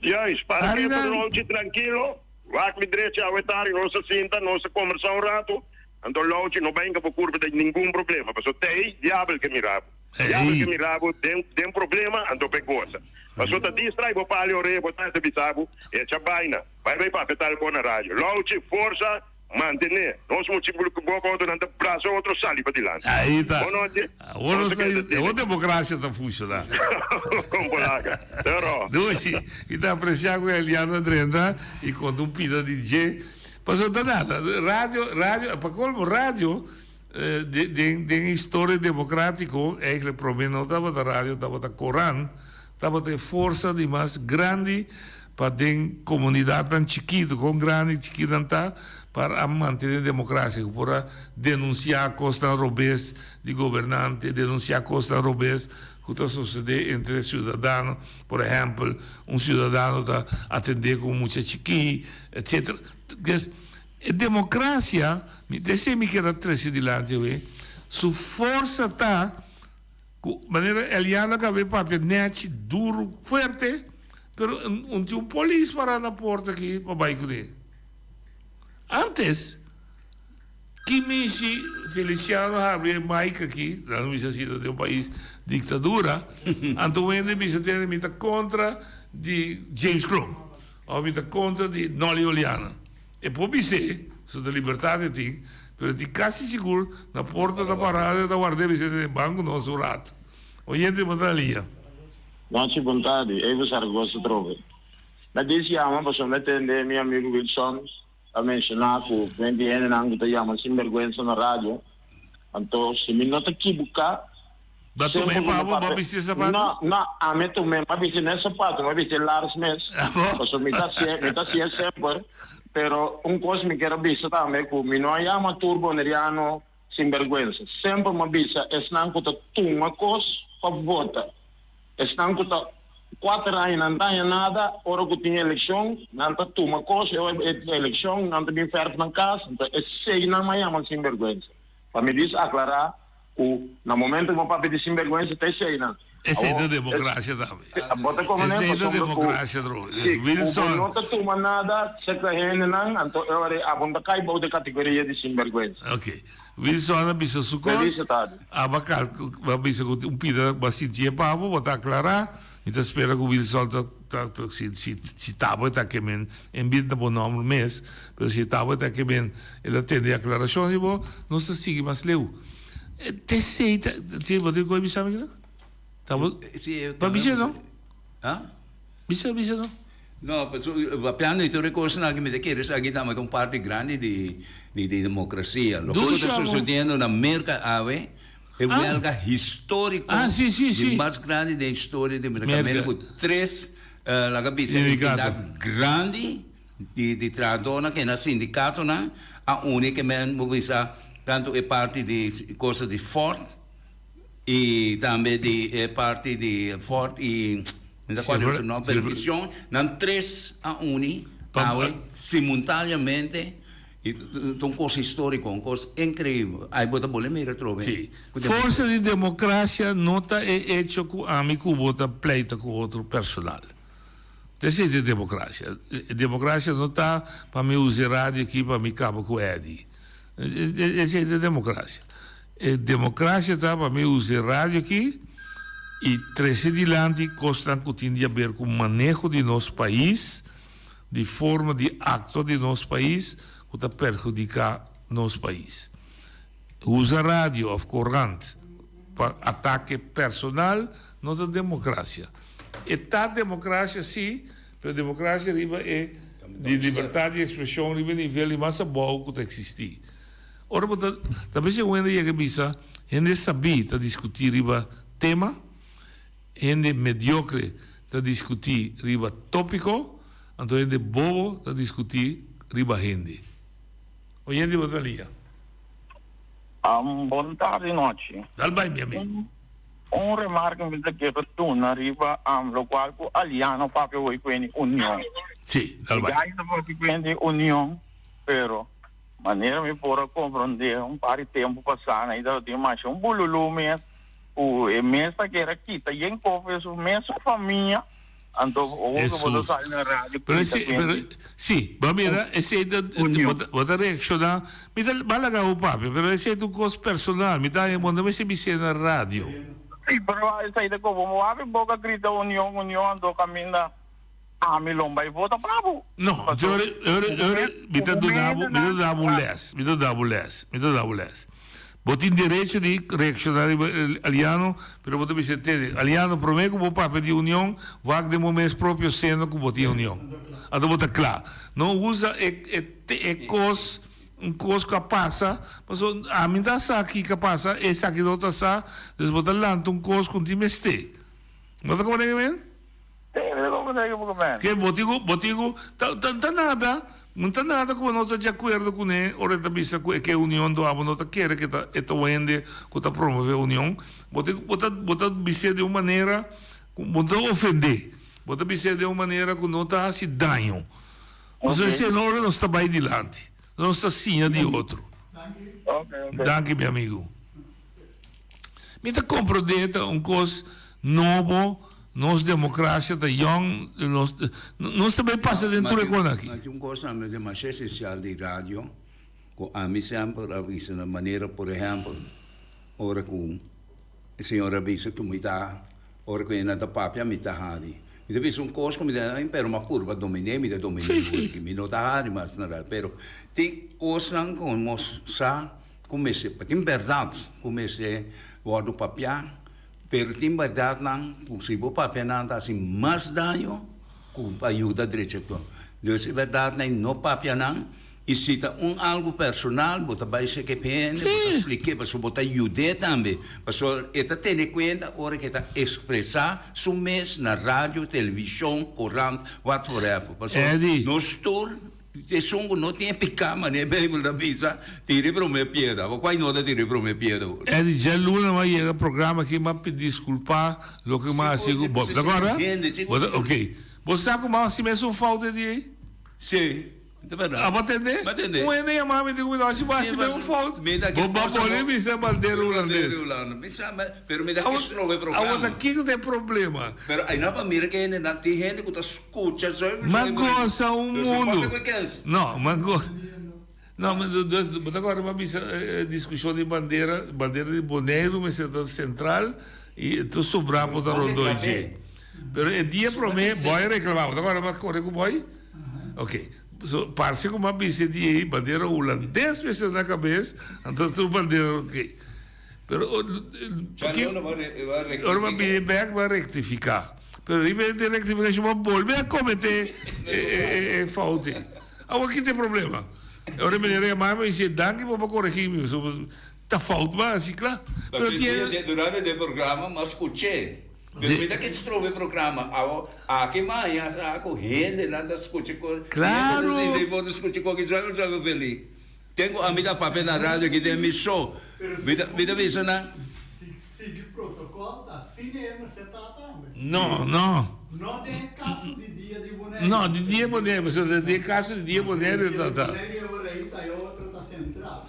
[SPEAKER 5] Yes, para que tu loja tranquilo, vai me direito ao etário, não se sinta, não se conversa um rato, então loja não vai para curva de nenhum problema, mas tem diabo que mirava. Diabo que mirava tem problema, então pegosa. Mas o te distrai para palha ore, botar te bisabo, é chabaina. Vai para petal com na rádio. Loja força manter. Nós multiplicamos com boa durante prazo outro sali para dilante.
[SPEAKER 17] Aí tá. A democracia está funcionando.
[SPEAKER 5] Com bolaga. Pero.
[SPEAKER 17] Doce, e está apreciando com Eliano Andrenda e com um pida de DJ. Mas não nada. Rádio, para colmo rádio. De história democrática, eigenlijk probeer não estava da rádio, estava da Coran, estava de força de mais grande para a comunidade tão chiquita, com grande chiquita, para manter a democracia, para denunciar costas robês de governante, denunciar costas robês que está sucedendo entre cidadãos, por exemplo, cidadão está atender com muita chiquita, etc. A democracia, deixa me que era três de lá, sua força está, de maneira Eliana que veio para net duro, forte, mas não tinha polícia para na porta aqui para baixo dele. Antes, que me Feliciano abriu Mike aqui, na universidade de país ditadura, então ele me contra de James Crumb, ou me contra de Noli Oliana. E poi dice, sulla libertà di per di quasi sicuro la porta da parada da guardare del banco non surato. Oyente Montalia.
[SPEAKER 19] Non ci puntati, e vi sargosto trove. La diciamo, possiamo mettere mio amico Wilson, ha menzionato, quindi è anche chiama sinvergüenza na radio. Anto se mi nota chi buca.
[SPEAKER 17] Da tu me pavo, ma viste sapato?
[SPEAKER 19] No, a me tu me, ma viste nel sapato, ma viste l'Ars Mes. Posso mi ta sempre. Pero un cosa mi era visto también que mi no llama turbo neriano sinvergüenza. Sempre me vista es nanco ta tuma cos pa vota. Es nanco ta 4 años não tem nada, ora que tinha eleição, não ta tuma cos, eleição, não ta bem perto na casa, então é sei não me llama sinvergüenza. Para me diz aclarar que no momento que o papo de sinvergüenza tem sei não.
[SPEAKER 17] Essa é da democracia também.
[SPEAKER 19] Essa
[SPEAKER 17] é da democracia,
[SPEAKER 19] Wilson. Não toma nada, se correndo não, então eu a bunda cai boa de categoria de sinvergüenza.
[SPEAKER 17] Ok. Wilson, a bisa sukos, a bakal, a bisa pida basintia papo, botar aclarar, então espera que o Wilson se tava até que men, em vida bom nome mês, mas se tava até que men, ele atende a declaração e bom, não se sigue mais leu. Te sei, te vou dizer coisa me chama
[SPEAKER 8] Ma
[SPEAKER 17] bisogna?
[SPEAKER 8] Ah?
[SPEAKER 17] Bisogna?
[SPEAKER 8] No, il piano di ricorso anche mi chiede se abbiamo un parte grande di democrazia. Lo che sta succedendo in America è un storico il più grande della storia di America. Con 3 la capisce grandi di tradona che è un sindacato a unica che tanto è parte di cosa di Ford e também de parte de Ford e da quadra não permissão não 3 a 1 simultaneamente un corso storico, un corso incredibile. Hai potuto volere mi ritrovi.
[SPEAKER 17] Sì. Forza di democrazia nota è hecho con amico vota pleita con altro personale. Questa è democrazia. Democrazia non sta per mi usare radio qui per mi capo con Eddie. Questa è democrazia. E democrazia sta per mi usare radio qui. E 13 di lanti costano di avere un manejo di nostro paese, di forma di atto di nostro paese, che perjudica il nostro paese. Usa radio o corrente per attacchi personali, non è democrazia. E ta democrazia sì, per democrazia arriva è di libertà di espressione arriva a livelli massa buoni che esisti. Ora, da pensi quando è che bisa, e ne sabita discutere riba tema, e ne mediocre da discutere riba topico, e ne bobo da discutere riba hindi. Oyente Batalia.
[SPEAKER 4] Buon tardi noci.
[SPEAKER 17] Dal bai, mio amico.
[SPEAKER 4] Un remarco che tu arriva a lo qual aliano proprio voi quindi unione.
[SPEAKER 17] Sì, dal bai.
[SPEAKER 4] Quindi unione, però maniera mi può comprendere un po' di tempo passato e da dire ma c'è un bululume e messa che era chita in cofre su messa famiglia.
[SPEAKER 17] Sì, ma mira, e se da reazione, mi dà balaga o papà, però se tu cos personale, mi dai quando mi sei nella radio.
[SPEAKER 4] Sì, però sai da come muove boca grida unione do cammina a mi lomba e vota bravo.
[SPEAKER 17] No, ora mi davo les. Botin direito di reazionare aliano, però potrebbe essere aliano per me come papà di unione, va de momento proprio sendo come botin unione. Allora bota claro, non usa cos un cos che passa, ma a mim da sa che passa e sa che dota sa, des bota lanto un cos con ti meste. Nota come ne men? Che botigo tanta nada. Non c'è nada come non c'è accordo con lei, ora da bisa che unione doavo non chiede che è wende che ta promuove unione, bota bisa di una maniera bota offende, bota bisa di una maniera che non ta si danno. Ma se non non sta bai di lanti, non sta segna di altro. Danke mio amico. Mi ta compro dentro un cos nuovo. Nos democracia da young, nos também passa dentro da coisa aqui.
[SPEAKER 8] Mas uma coisa é mais essencial de rádio, com a mim sempre avisa na maneira, por exemplo, ora com a senhora avisa que me dá, ora com a da papia me dá hari. Me dá visa coisa como dá, pero uma curva domine, me dá domine, que me não dá hari, mas nada, pero tem coisa como sa, como se, tem verdade, como se guarda o papia. Pero tem verdade não, se o papel não está assim mais dano, com ajuda direito. Então, se verdade não papel não, e se está algo personal, você vai se que pende, você explica, você bota ajuda também, você está tendo em conta hora que está expressar sumês na rádio, televisão, corrente, whatever. Você não estou e songo non ti piccama ne bevo la visa ti riprome pieda ma qua non ti riprome pieda
[SPEAKER 17] e di già l'una ma il programma che mi ha disculpa lo che mi ha sicuro d'accordo ok voi sa come si messo un faute di
[SPEAKER 8] sì
[SPEAKER 17] a battere come ne mamma di come si va si mette un faute ma poi mi sa bandera olandese
[SPEAKER 8] mi sa per me da che strove programma
[SPEAKER 17] allora che è problema
[SPEAKER 8] però hai una famiglia che ne da gente che ascolta
[SPEAKER 17] ma cosa un mondo no ma cosa no ma agora ma bisa discussione di bandiera di Bonaire ma è central e tu sobrappo da Rondônia però è dia per me vuoi reclamare agora ma corre con voi ok so, parece como uma bicha de bandeira holandesa pensando na cabeça, então tu bandeira ok. Pero ora uma bicha vai rectificar. Pero em vez de rectificar, vai voltar a cometer falta. Agora que tem problema? Ora me diria mais, mas se danke para corrigir me, tá falta mas assim claro.
[SPEAKER 8] Pero durante o programa mas escutei. Pero mira que se trova o programa, que mais a corrente nada escute com.
[SPEAKER 17] Claro.
[SPEAKER 8] Se vou discutir com que já feliz. Tenho a minha papel na rádio que tem emissão. Vida visa na.
[SPEAKER 3] Sigue protocolo, tá? Cinema, você tá também.
[SPEAKER 17] Não.
[SPEAKER 3] Não tem caso de dia de boneco.
[SPEAKER 17] Não, de dia boneco, mas de caso de dia boneco tá.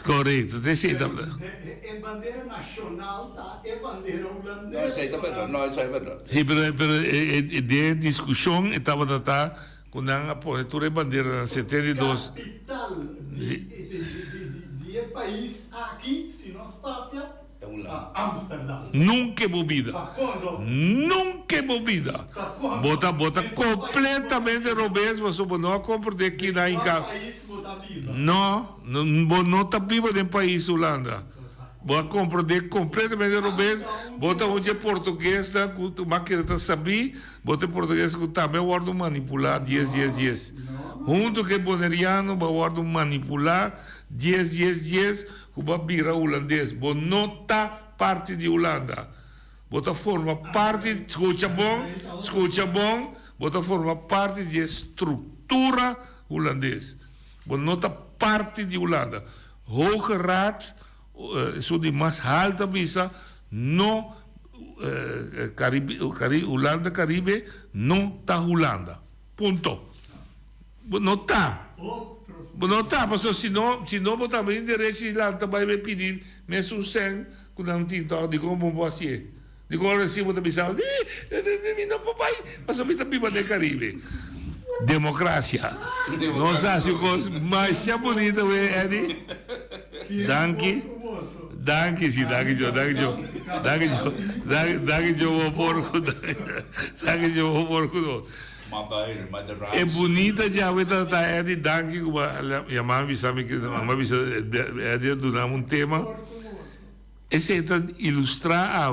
[SPEAKER 17] Correto, te sei da.
[SPEAKER 3] É bandeira nacional, tá? É bandeira holandesa.
[SPEAKER 8] No, isso é verdade.
[SPEAKER 17] Sì, però di discussione estava da con a porre bandeira na 72.
[SPEAKER 3] Capital de país aqui, se nós papia, Amsterdam.
[SPEAKER 17] Nunca é bebida. Bota completamente robês, mas não compra aqui na Inca. Não está viva de país Holanda. Bota compra de completamente robês, bota onde é português, tá, com máquina tá saber, bota português que também guarda manipular 10. Junto que boneriano, guarda manipular 10, que vai virar holandês. Bota não tá parte de Holanda. Bota forma parte, escuta bom, bota forma parte de estrutura holandês. Bota não tá parte de Holanda. Hoge Raad, so die mais alta visa, no Holanda, Caribe, não tá Holanda. Ponto. Não tá. Não tá, mas se não botar bem endereço, lá também vai pedir, mesmo sem, quando não tinha, de como vou assim. De como assim, vou pensar, não, papai, mas eu me também vou de Caribe. Democracia. Não sei se a coisa mais bonita é, Eddie. Danke, Joe Porco. É bonita já a Eddie, danke, a mãe sabe que a mãe Eddie dá um tema. Esse é ilustrar a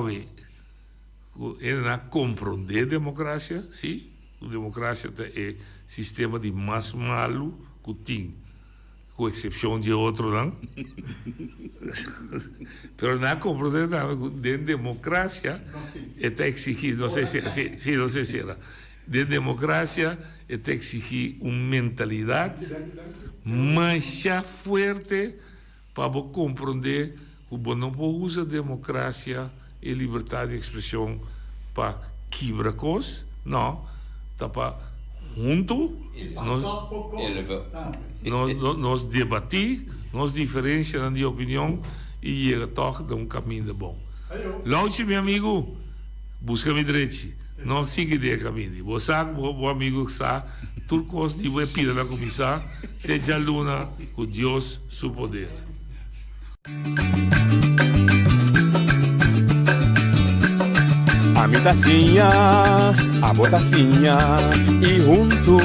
[SPEAKER 17] compreender a democracia, sim. A democracia é sistema de mais malo que tem, com exceção de outro, não? Mas na compreender a democracia é exigir, não sei se era, de democracia é exigir uma mentalidade mais forte para compreender que você não pode usar a democracia e liberdade de expressão para quebrar coisas, não, tá para junto nós debater, nós diferenciar de opinião e chegar a um caminho bom. Longe, meu amigo, busca-me direito, não siga de caminho. Você sabe, meu amigo, sabe, tudo coisa de você pedir na comissão, te a luna com Deus, seu poder.
[SPEAKER 16] A mitacinha, a botacinha e junto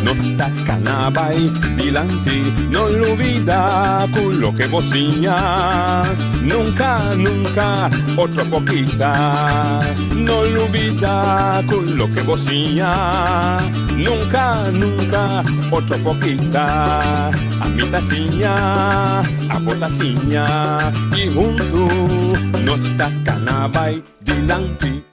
[SPEAKER 16] nos tacanabay dilante, no olvida quello que vocinha. Nunca, otro poquita, no olvida quello que vocinha. Nunca, otro poquita. A mitacinha, a botacinha y junto nos tacanabay dilante.